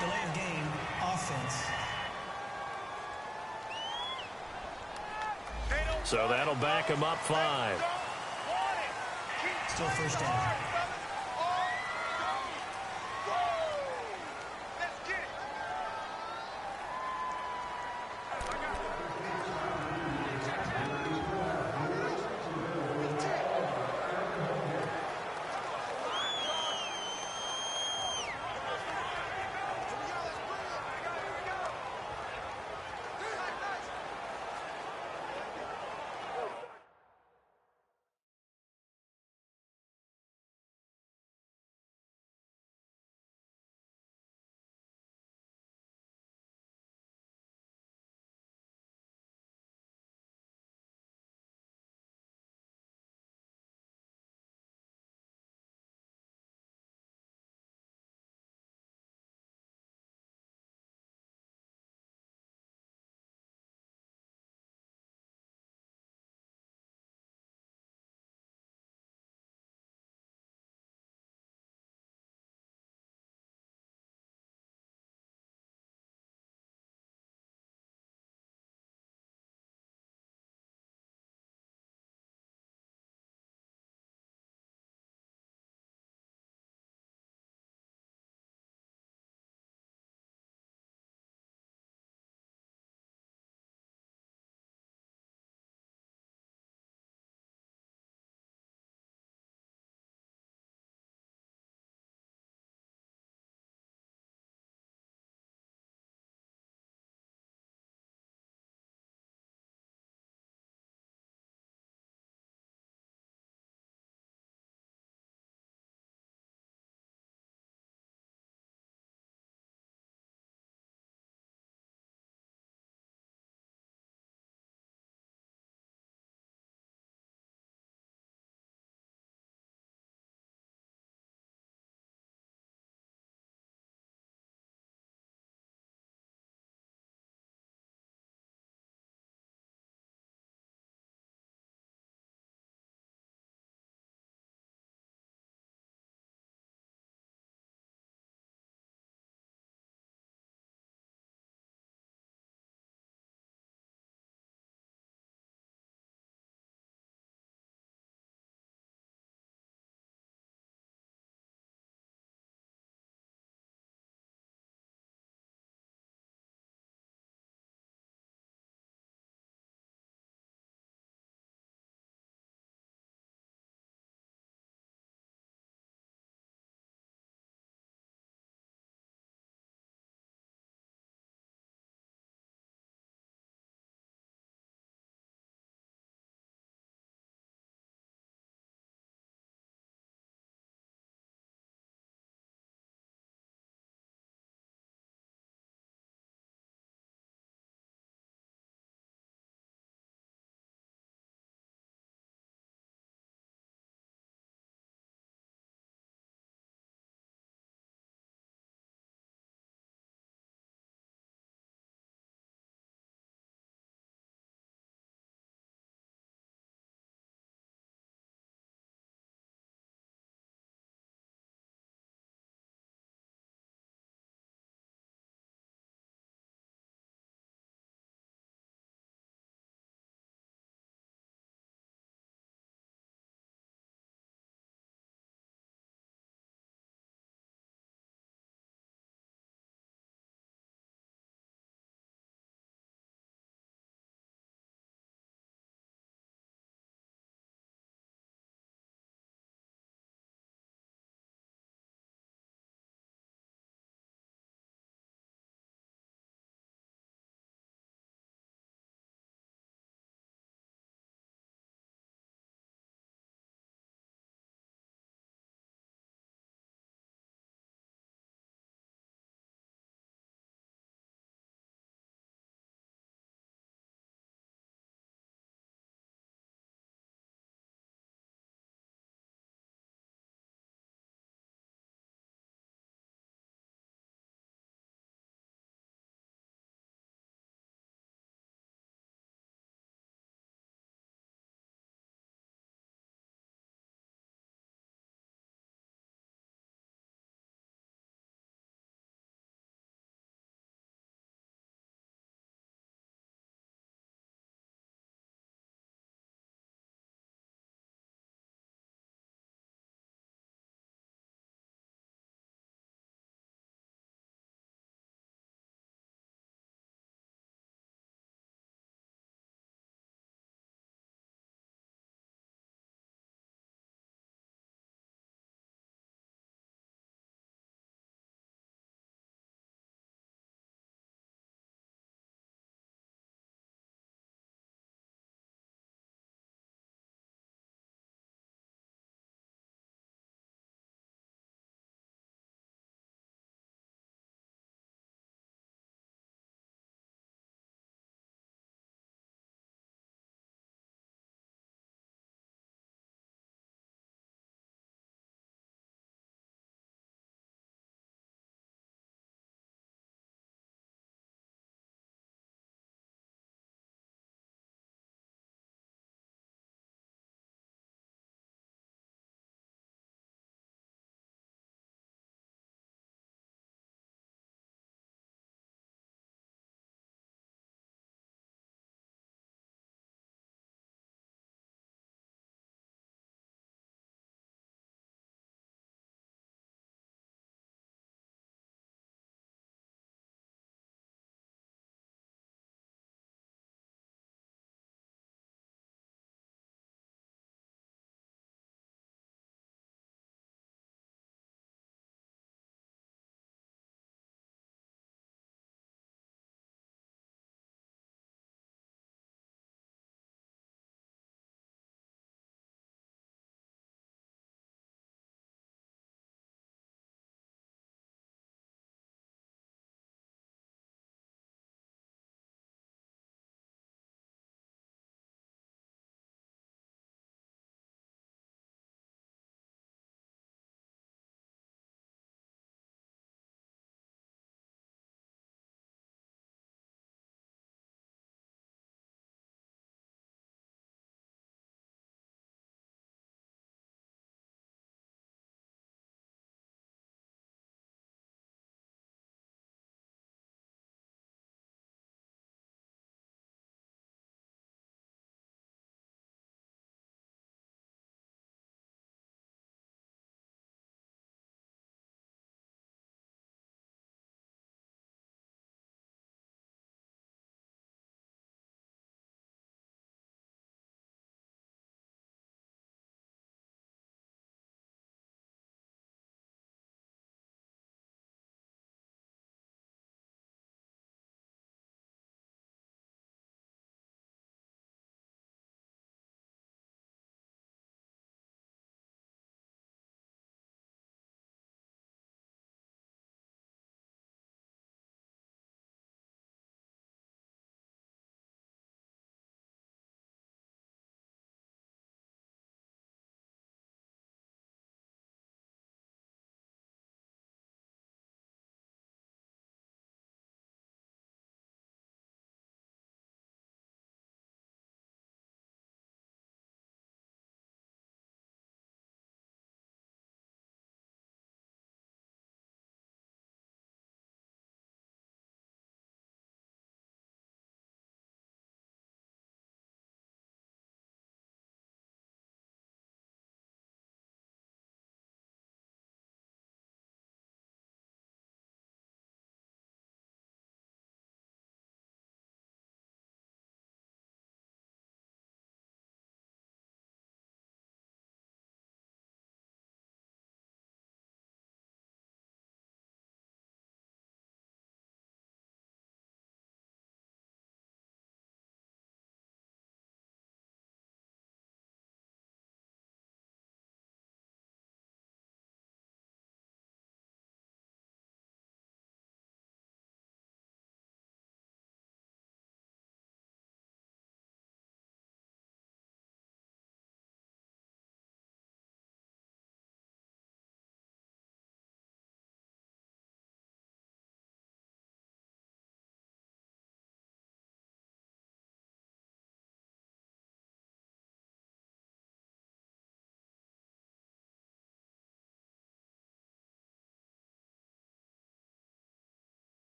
Delay of game, offense.
So that'll back him up 5.
Still first down.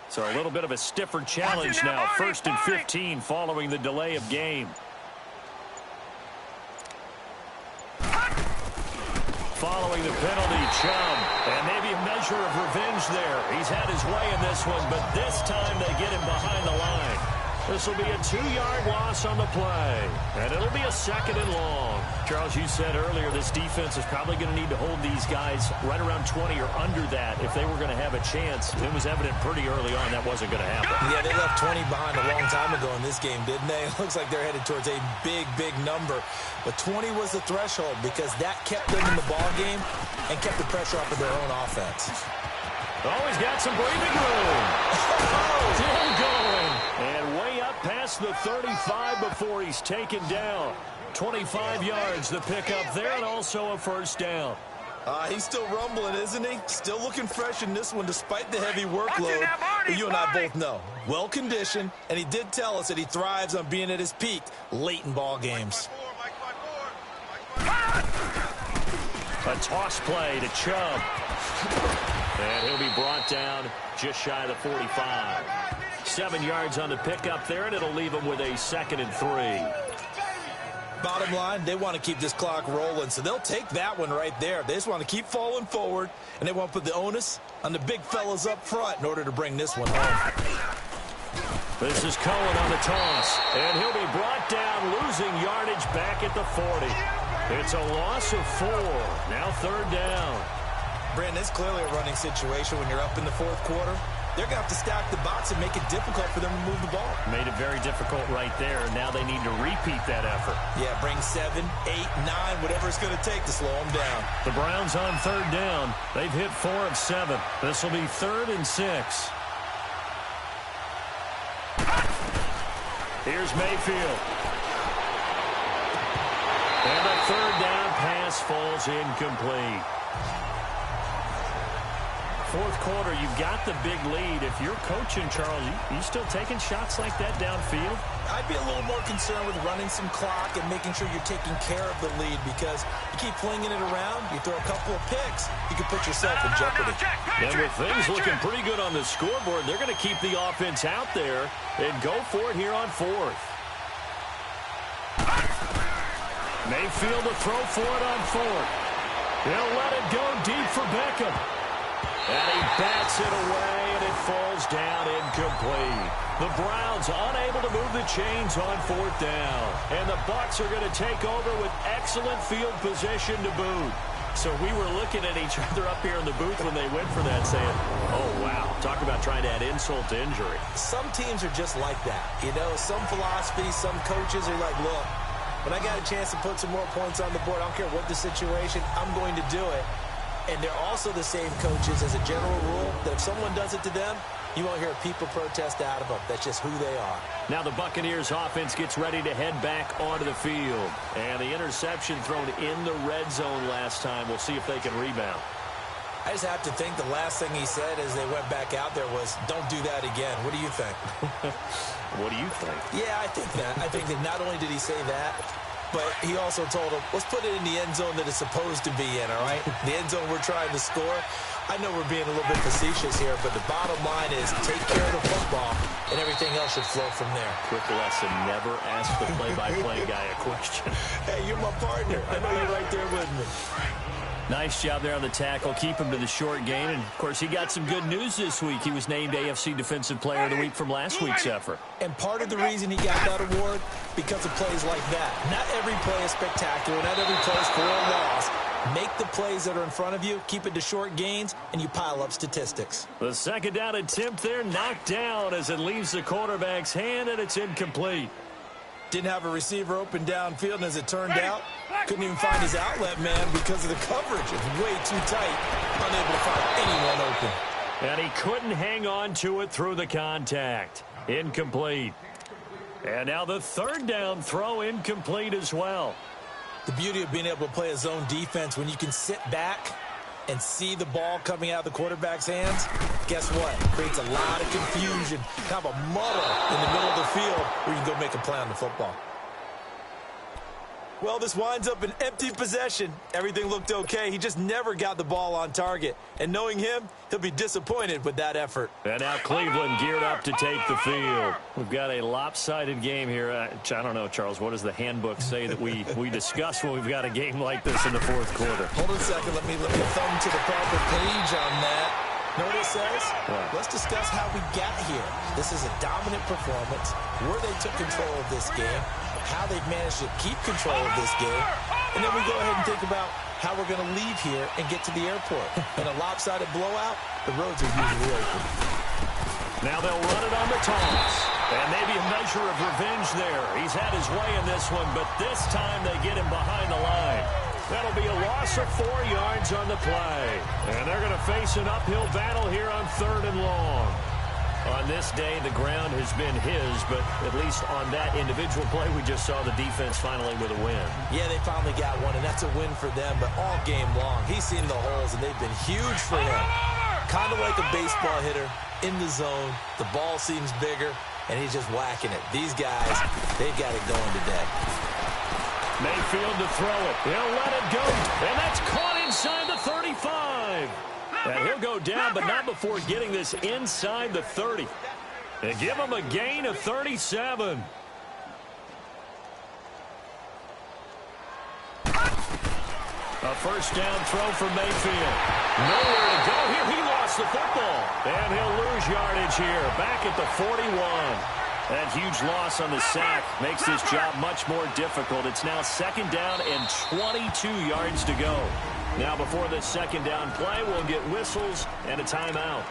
So a little bit of a stiffer challenge now. 1st and 15 following the delay of game. Following the penalty, Chubb. And maybe a measure of revenge there. He's had his way in this one, but this time they get him behind the line. This will be a 2-yard loss on the play. And it'll be a 2nd and long. Charles, you said earlier this defense is probably going to need to hold these guys right around 20 or under that if they were going to have a chance. It was evident pretty early on that wasn't going to happen.
Yeah, they left 20 behind a long time ago in this game, didn't they? It looks like they're headed towards a big, big number. But 20 was the threshold because that kept them in the ball game and kept the pressure off of their own offense.
Oh, he's got some breathing room. Still going. And way up past the 35 before he's taken down. 25 yards the pickup there, and also a 1st down.
He's still rumbling, isn't he? Still looking fresh in this one despite the heavy workload. You and I both know. Well-conditioned, and he did tell us that he thrives on being at his peak late in ball games.
A toss play to Chubb. And he'll be brought down just shy of the 45. 7 yards on the pickup there, and it'll leave him with a 2nd and 3.
Bottom line, they want to keep this clock rolling, so they'll take that one right there. They just want to keep falling forward, and they want to put the onus on the big fellas up front in order to bring this one home.
This is Cohen on the toss, and he'll be brought down, losing yardage back at the 40. It's a loss of 4. Now 3rd down.
Brandon, it's clearly a running situation when you're up in the 4th quarter. They're going to have to stack the box and make it difficult for them to move the ball.
Made it very difficult right there. Now they need to repeat that effort.
Yeah, bring 7, 8, 9, whatever it's going to take to slow them down.
The Browns on 3rd down. They've hit 4 of 7. This will be 3rd and 6. Here's Mayfield. And the 3rd down pass falls incomplete. 4th quarter, you've got the big lead. If you're coaching, Charles, you still taking shots like that downfield?
I'd be a little more concerned with running some clock and making sure you're taking care of the lead, because you keep flinging it around, you throw a couple of picks, you can put yourself in jeopardy.
And with things looking pretty good on the scoreboard, they're going to keep the offense out there and go for it here on 4th. Mayfield to throw for it on 4th. He'll let it go deep for Beckham. And he bats it away, and it falls down incomplete. The Browns unable to move the chains on 4th down. And the Bucs are going to take over with excellent field position to boot. So we were looking at each other up here in the booth when they went for that, saying, oh, wow, talk about trying to add insult to injury.
Some teams are just like that. You know, some philosophies, some coaches are like, look, when I got a chance to put some more points on the board, I don't care what the situation, I'm going to do it. And they're also the same coaches, as a general rule, that if someone does it to them, you won't hear people protest out of them. That's just who they are.
Now the Buccaneers offense gets ready to head back onto the field. And the interception thrown in the red zone last time. We'll see if they can rebound.
I just have to think the last thing he said as they went back out there was, don't do that again. What do you think?
What do you think?
Yeah, I think that. I think that not only did he say that, but he also told him, let's put it in the end zone that it's supposed to be in, all right? The end zone we're trying to score. I know we're being a little bit facetious here, but the bottom line is take care of the football, and everything else should flow from there.
Quick lesson, never ask the play-by-play guy a question.
Hey, you're my partner. I know you're right there with me.
Nice job there on the tackle. Keep him to the short gain. And, of course, he got some good news this week. He was named AFC Defensive Player of the Week from last week's effort.
And part of the reason he got that award, because of plays like that. Not every play is spectacular. Not every play is for a loss. Make the plays that are in front of you, keep it to short gains, and you pile up statistics.
The 2nd down attempt there knocked down as it leaves the quarterback's hand, and it's incomplete.
Didn't have a receiver open downfield, and as it turned out, couldn't even find his outlet man because of the coverage. It's way too tight. Unable to find anyone open.
And he couldn't hang on to it through the contact. Incomplete. And now the 3rd down throw incomplete as well.
The beauty of being able to play a zone defense when you can sit back and see the ball coming out of the quarterback's hands, guess what? Creates a lot of confusion, kind of a muddle in the middle of the field where you can go make a play on the football. Well, this winds up an empty possession. Everything looked okay. He just never got the ball on target. And knowing him, he'll be disappointed with that effort.
And now Cleveland geared up to take the field. We've got a lopsided game here. I don't know, Charles, what does the handbook say that we discuss when we've got a game like this in the fourth quarter?
Hold on a second. Let me thumb to the proper page on that. Know what it says?
What?
Let's discuss how we got here. This is a dominant performance, where they took control of this game, how they've managed to keep control of this game, and then we go ahead and think about how we're going to leave here and get to the airport. In a lopsided blowout, the roads are usually open.
Now they'll run it on the toss. And maybe a measure of revenge there. He's had his way in this one, but this time they get him behind the line. That'll be a loss of 4 yards on the play. And they're going to face an uphill battle here on 3rd and long. On this day, the ground has been his, but at least on that individual play, we just saw the defense finally with a win.
Yeah, they finally got one, and that's a win for them, but all game long, he's seen the holes, and they've been huge for him. Kind of like a baseball hitter in the zone. The ball seems bigger, and he's just whacking it. These guys, they've got it going today.
Mayfield to throw it. He'll let it go. And that's caught inside the 35. And he'll go down, but not before getting this inside the 30. And give him a gain of 37. A first down throw for Mayfield. Nowhere to go here. He lost the football. And he'll lose yardage here. Back at the 41. That huge loss on the sack makes this job much more difficult. It's now 2nd down and 22 yards to go. Now before this 2nd down play, we'll get whistles and a timeout.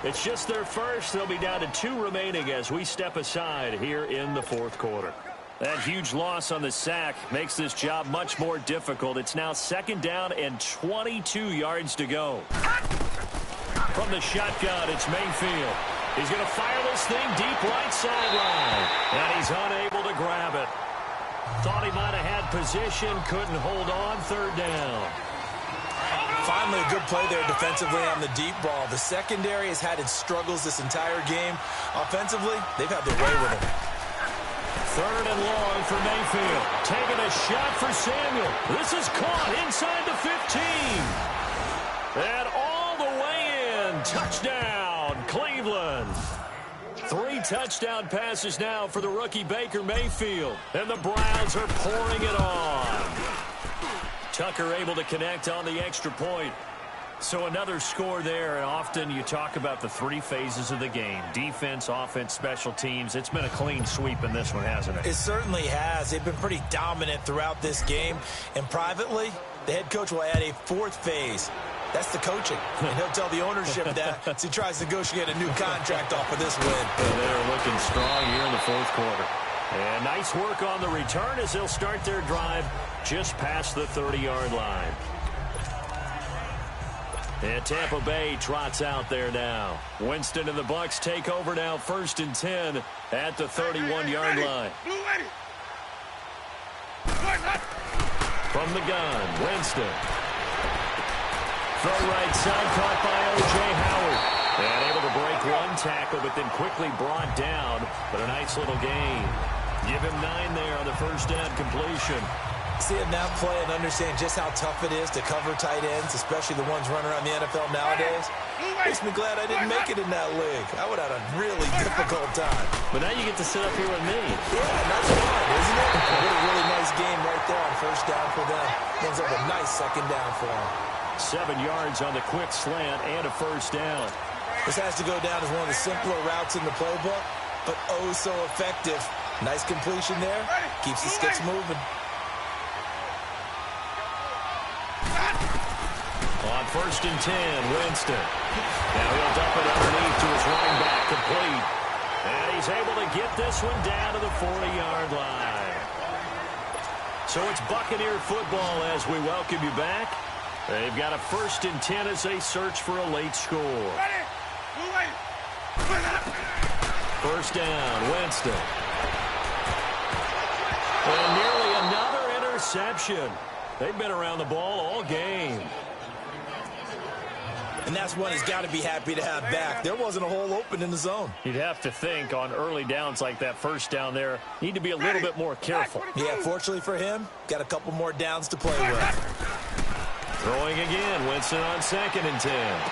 It's just their first. They'll be down to 2 remaining as we step aside here in the 4th quarter. That huge loss on the sack makes this job much more difficult. It's now 2nd down and 22 yards to go. From the shotgun, it's Mayfield. He's going to fire this thing deep right sideline. And he's unable to grab it. Thought he might have had position, couldn't hold on. 3rd down.
Finally, a good play there defensively on the deep ball. The secondary has had its struggles this entire game. Offensively, they've had their way with it.
3rd and long for Mayfield. Taking a shot for Samuel. This is caught inside the 15. And all the way in. Touchdown, Cleveland. 3 touchdown passes now for the rookie Baker Mayfield. And the Browns are pouring it on. Tucker able to connect on the extra point. So another score there, and often you talk about the 3 phases of the game. Defense, offense, special teams. It's been a clean sweep in this one, hasn't it?
It certainly has. They've been pretty dominant throughout this game. And privately, the head coach will add a 4th phase. That's the coaching. And he'll tell the ownership that as he tries to negotiate a new contract off of this win.
And they're looking strong here in the 4th quarter. And nice work on the return as they'll start their drive just past the 30-yard line. And Tampa Bay trots out there now. Winston and the Bucs take over now, 1st and 10 at the 31-yard line. From the gun, Winston. Throw right side, caught by O.J. Howard. And able to break 1 tackle, but then quickly brought down. But a nice little gain. Give him 9 there on the first down completion.
See him now play and understand just how tough it is to cover tight ends, especially the ones running around the NFL nowadays. Makes me glad I didn't make it in that league. I would have had a really difficult time.
But now you get to sit up here with me.
Yeah, that's fun, isn't it? What a really nice game right there on first down for them. Ends up a nice 2nd down for them.
7 yards on the quick slant and a first down.
This has to go down as one of the simpler routes in the playbook, but oh so effective. Nice completion there. Keeps the sticks moving.
On 1st and 10, Winston. Now he'll dump it underneath to his running back, complete. And he's able to get this one down to the 40-yard line. So it's Buccaneer football as we welcome you back. They've got a 1st and 10 as they search for a late score. 1st down, Winston. And nearly another interception. They've been around the ball all game.
And that's one he's got to be happy to have back. There wasn't a hole open in the zone.
You'd have to think on early downs like that first down there, need to be a little bit more careful.
Yeah, fortunately for him, got a couple more downs to play with.
Throwing again, Winston on 2nd and 10.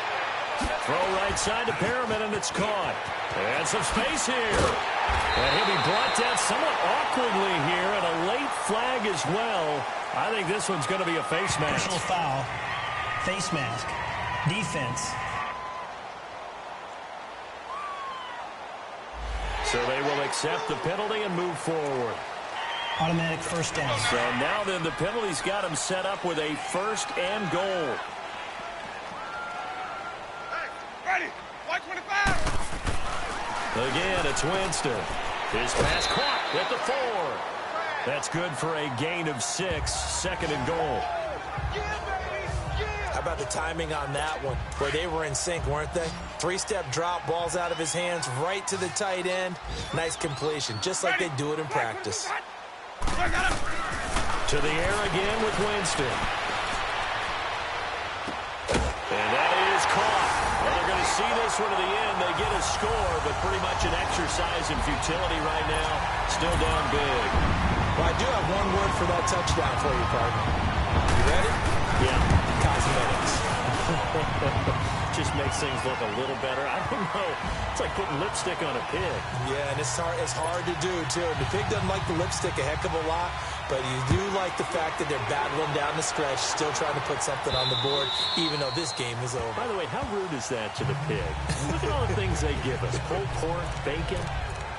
Throw right side to Perriman, and it's caught. And some space here. And he'll be brought down somewhat awkwardly here, and a late flag as well. I think this one's going to be a face mask.
Personal foul. Face mask. Defense.
So they will accept the penalty and move forward.
Automatic first down.
So now then the penalty's got him set up with a 1st and goal.
Hey, ready. White 25.
Again, it's Winston. His pass caught at the 4. That's good for a gain of 6, 2nd and goal.
How about the timing on that one, where they were in sync, weren't they? 3-step drop, balls out of his hands, right to the tight end. Nice completion, just like they do it in practice.
To the air again with Winston. And that is caught. Well, they're going to see this one to the end. They get a score, but pretty much an exercise in futility right now. Still down big.
Well, I do have one word for that touchdown for you, partner. You ready?
Yeah.
Cosmetics.
Just makes things look a little better. I don't know. It's like putting lipstick on a pig.
Yeah, and it's hard to do, too. The pig doesn't like the lipstick a heck of a lot, but you do like the fact that they're battling down the stretch, still trying to put something on the board, even though this game is over.
By the way, how rude is that to the pig? Look at all the things they give us. Pulled pork, bacon.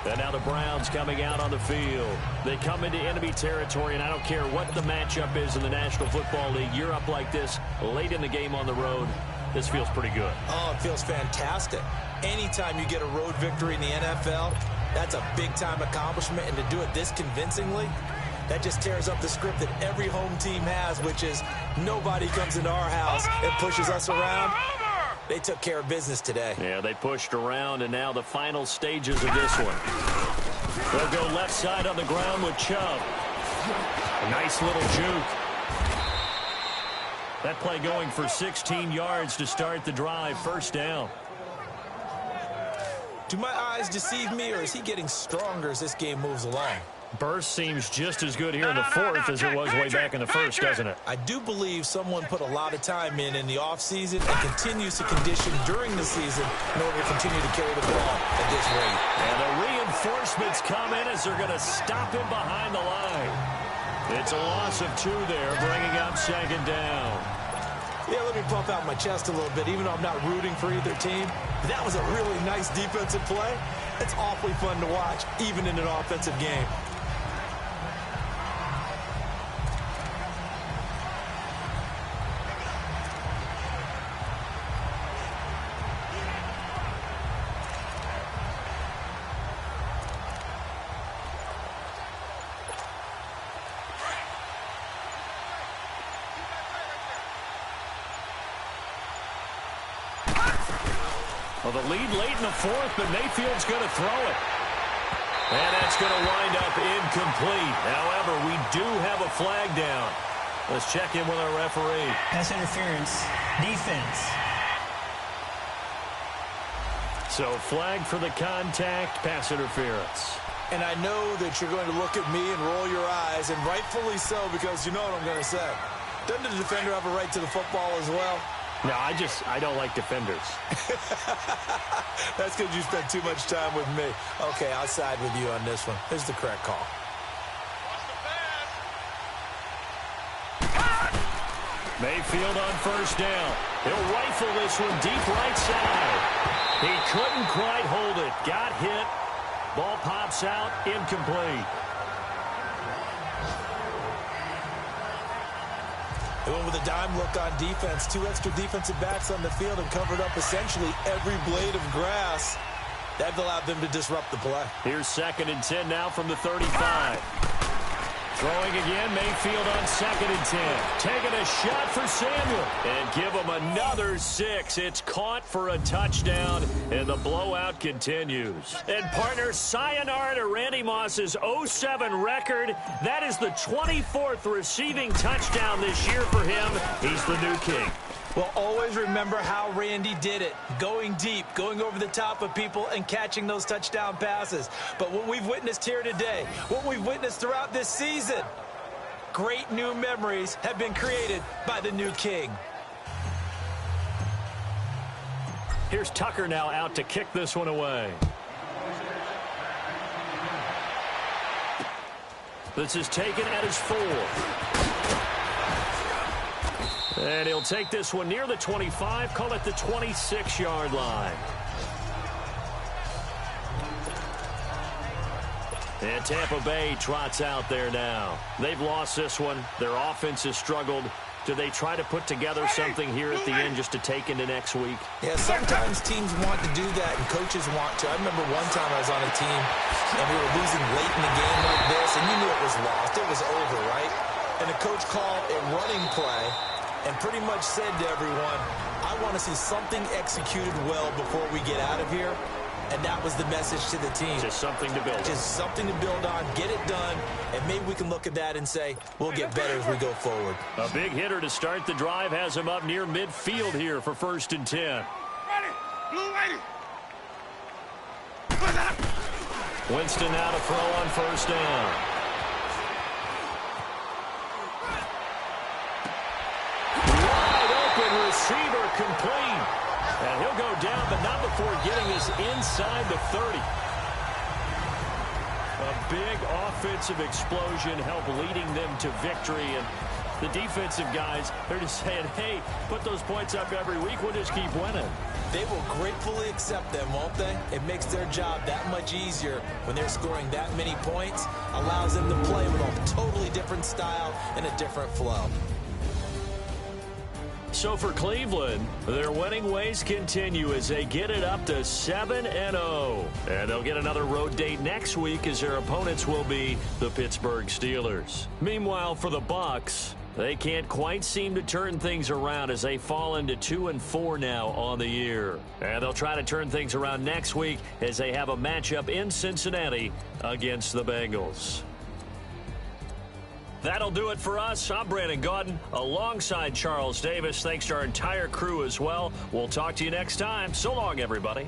And now the Browns coming out on the field. They come into enemy territory, and I don't care what the matchup is in the National Football League. You're up like this late in the game on the road. This feels pretty good.
Oh, it feels fantastic. Anytime you get a road victory in the NFL, that's a big-time accomplishment. And to do it this convincingly, that just tears up the script that every home team has, which is nobody comes into our house and pushes us around. They took care of business today.
Yeah, they pushed around, and now the final stages of this one. They'll go left side on the ground with Chubb. A nice little juke. That play going for 16 yards to start the drive. 1st down.
Do my eyes deceive me, or is he getting stronger as this game moves along?
Burst seems just as good here in the 4th as it was way back in the 1st, doesn't it?
I do believe someone put a lot of time in the offseason and continues to condition during the season in order to continue to carry the ball at this rate.
And the reinforcements come in as they're going to stop him behind the line. It's a loss of 2 there, bringing up 2nd down.
Yeah, let me pump out my chest a little bit, even though I'm not rooting for either team. That was a really nice defensive play. It's awfully fun to watch, even in an offensive game.
Well, the lead late in the 4th, but Mayfield's going to throw it. And that's going to wind up incomplete. However, we do have a flag down. Let's check in with our referee.
Pass interference. Defense.
So flag for the contact, pass interference.
And I know that you're going to look at me and roll your eyes, and rightfully so, because you know what I'm going to say. Doesn't the defender have a right to the football as well?
No, I don't like defenders.
That's because you spent too much time with me. Okay, I'll side with you on this one. Here's the correct call.
Mayfield on 1st down. He'll rifle this one deep right side. He couldn't quite hold it. Got hit. Ball pops out. Incomplete.
They went with a dime look on defense. 2 extra defensive backs on the field and covered up essentially every blade of grass. That allowed them to disrupt the play.
Here's 2nd and 10 now from the 35. Throwing again, Mayfield on 2nd and 10. Taking a shot for Samuel. And give him another 6. It's caught for a touchdown, and the blowout continues. And partner, sayonara to Randy Moss's 0-7 record. That is the 24th receiving touchdown this year for him. He's the new king.
Well, always remember how Randy did it. Going deep, going over the top of people, and catching those touchdown passes. But what we've witnessed here today, what we've witnessed throughout this season, great new memories have been created by the new king.
Here's Tucker now out to kick this one away. This is taken at his 4. And he'll take this one near the 25, call it the 26-yard line. And Tampa Bay trots out there now. They've lost this one. Their offense has struggled. Do they try to put together something here at the end just to take into next week?
Yeah, sometimes teams want to do that and coaches want to. I remember one time I was on a team and we were losing late in the game like this, and you knew it was lost. It was over, right? And the coach called a running play and pretty much said to everyone, I want to see something executed well before we get out of here. And that was the message to the team.
Just something to build on.
Just something to build on, get it done, and maybe we can look at that and say, we'll get better as we go forward.
A big hitter to start the drive has him up near midfield here for 1st and 10.
Ready. Blue lady.
Winston now to throw on 1st down. Wide open receiver complete. And he'll go down, but not before getting us inside the 30. A big offensive explosion helped leading them to victory. And the defensive guys, they're just saying, hey, put those points up every week. We'll just keep winning.
They will gratefully accept them, won't they? It makes their job that much easier when they're scoring that many points. Allows them to play with a totally different style and a different flow.
So for Cleveland, their winning ways continue as they get it up to 7-0. And they'll get another road date next week as their opponents will be the Pittsburgh Steelers. Meanwhile, for the Bucs, they can't quite seem to turn things around as they fall into 2-4 now on the year. And they'll try to turn things around next week as they have a matchup in Cincinnati against the Bengals. That'll do it for us. I'm Brandon Gaudin alongside Charles Davis. Thanks to our entire crew as well. We'll talk to you next time. So long, everybody.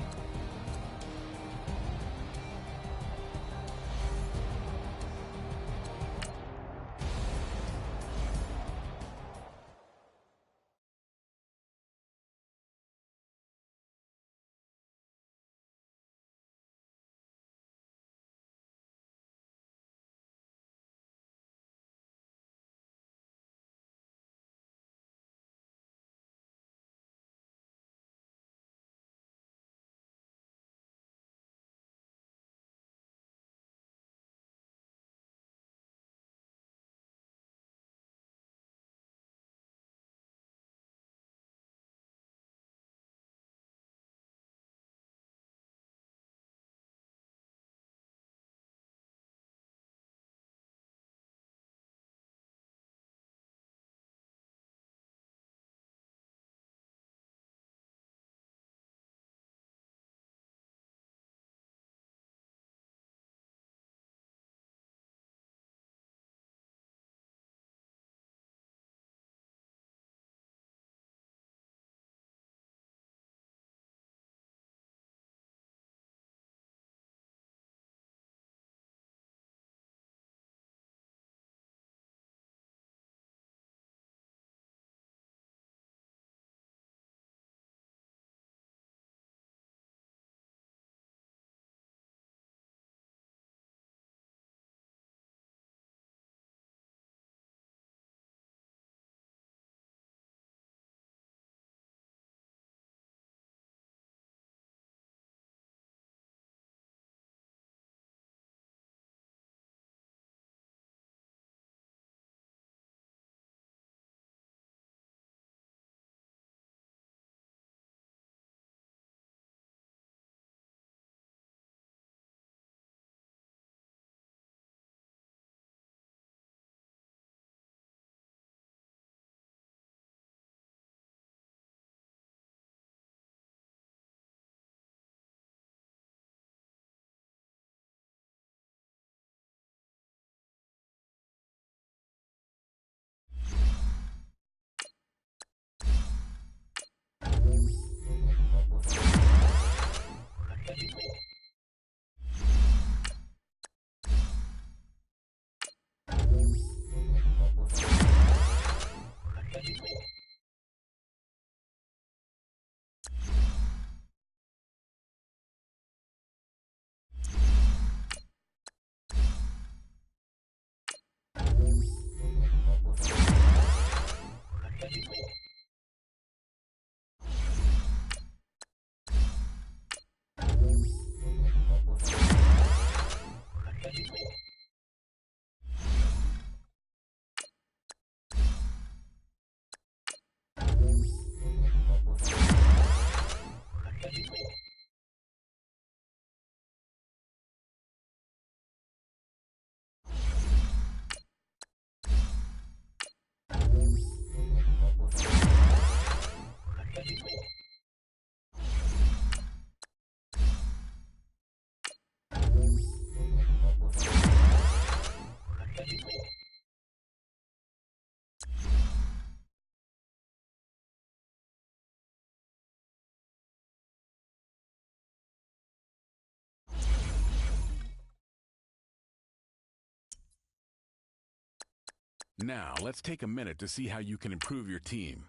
Now, let's take a minute to see how you can improve your team.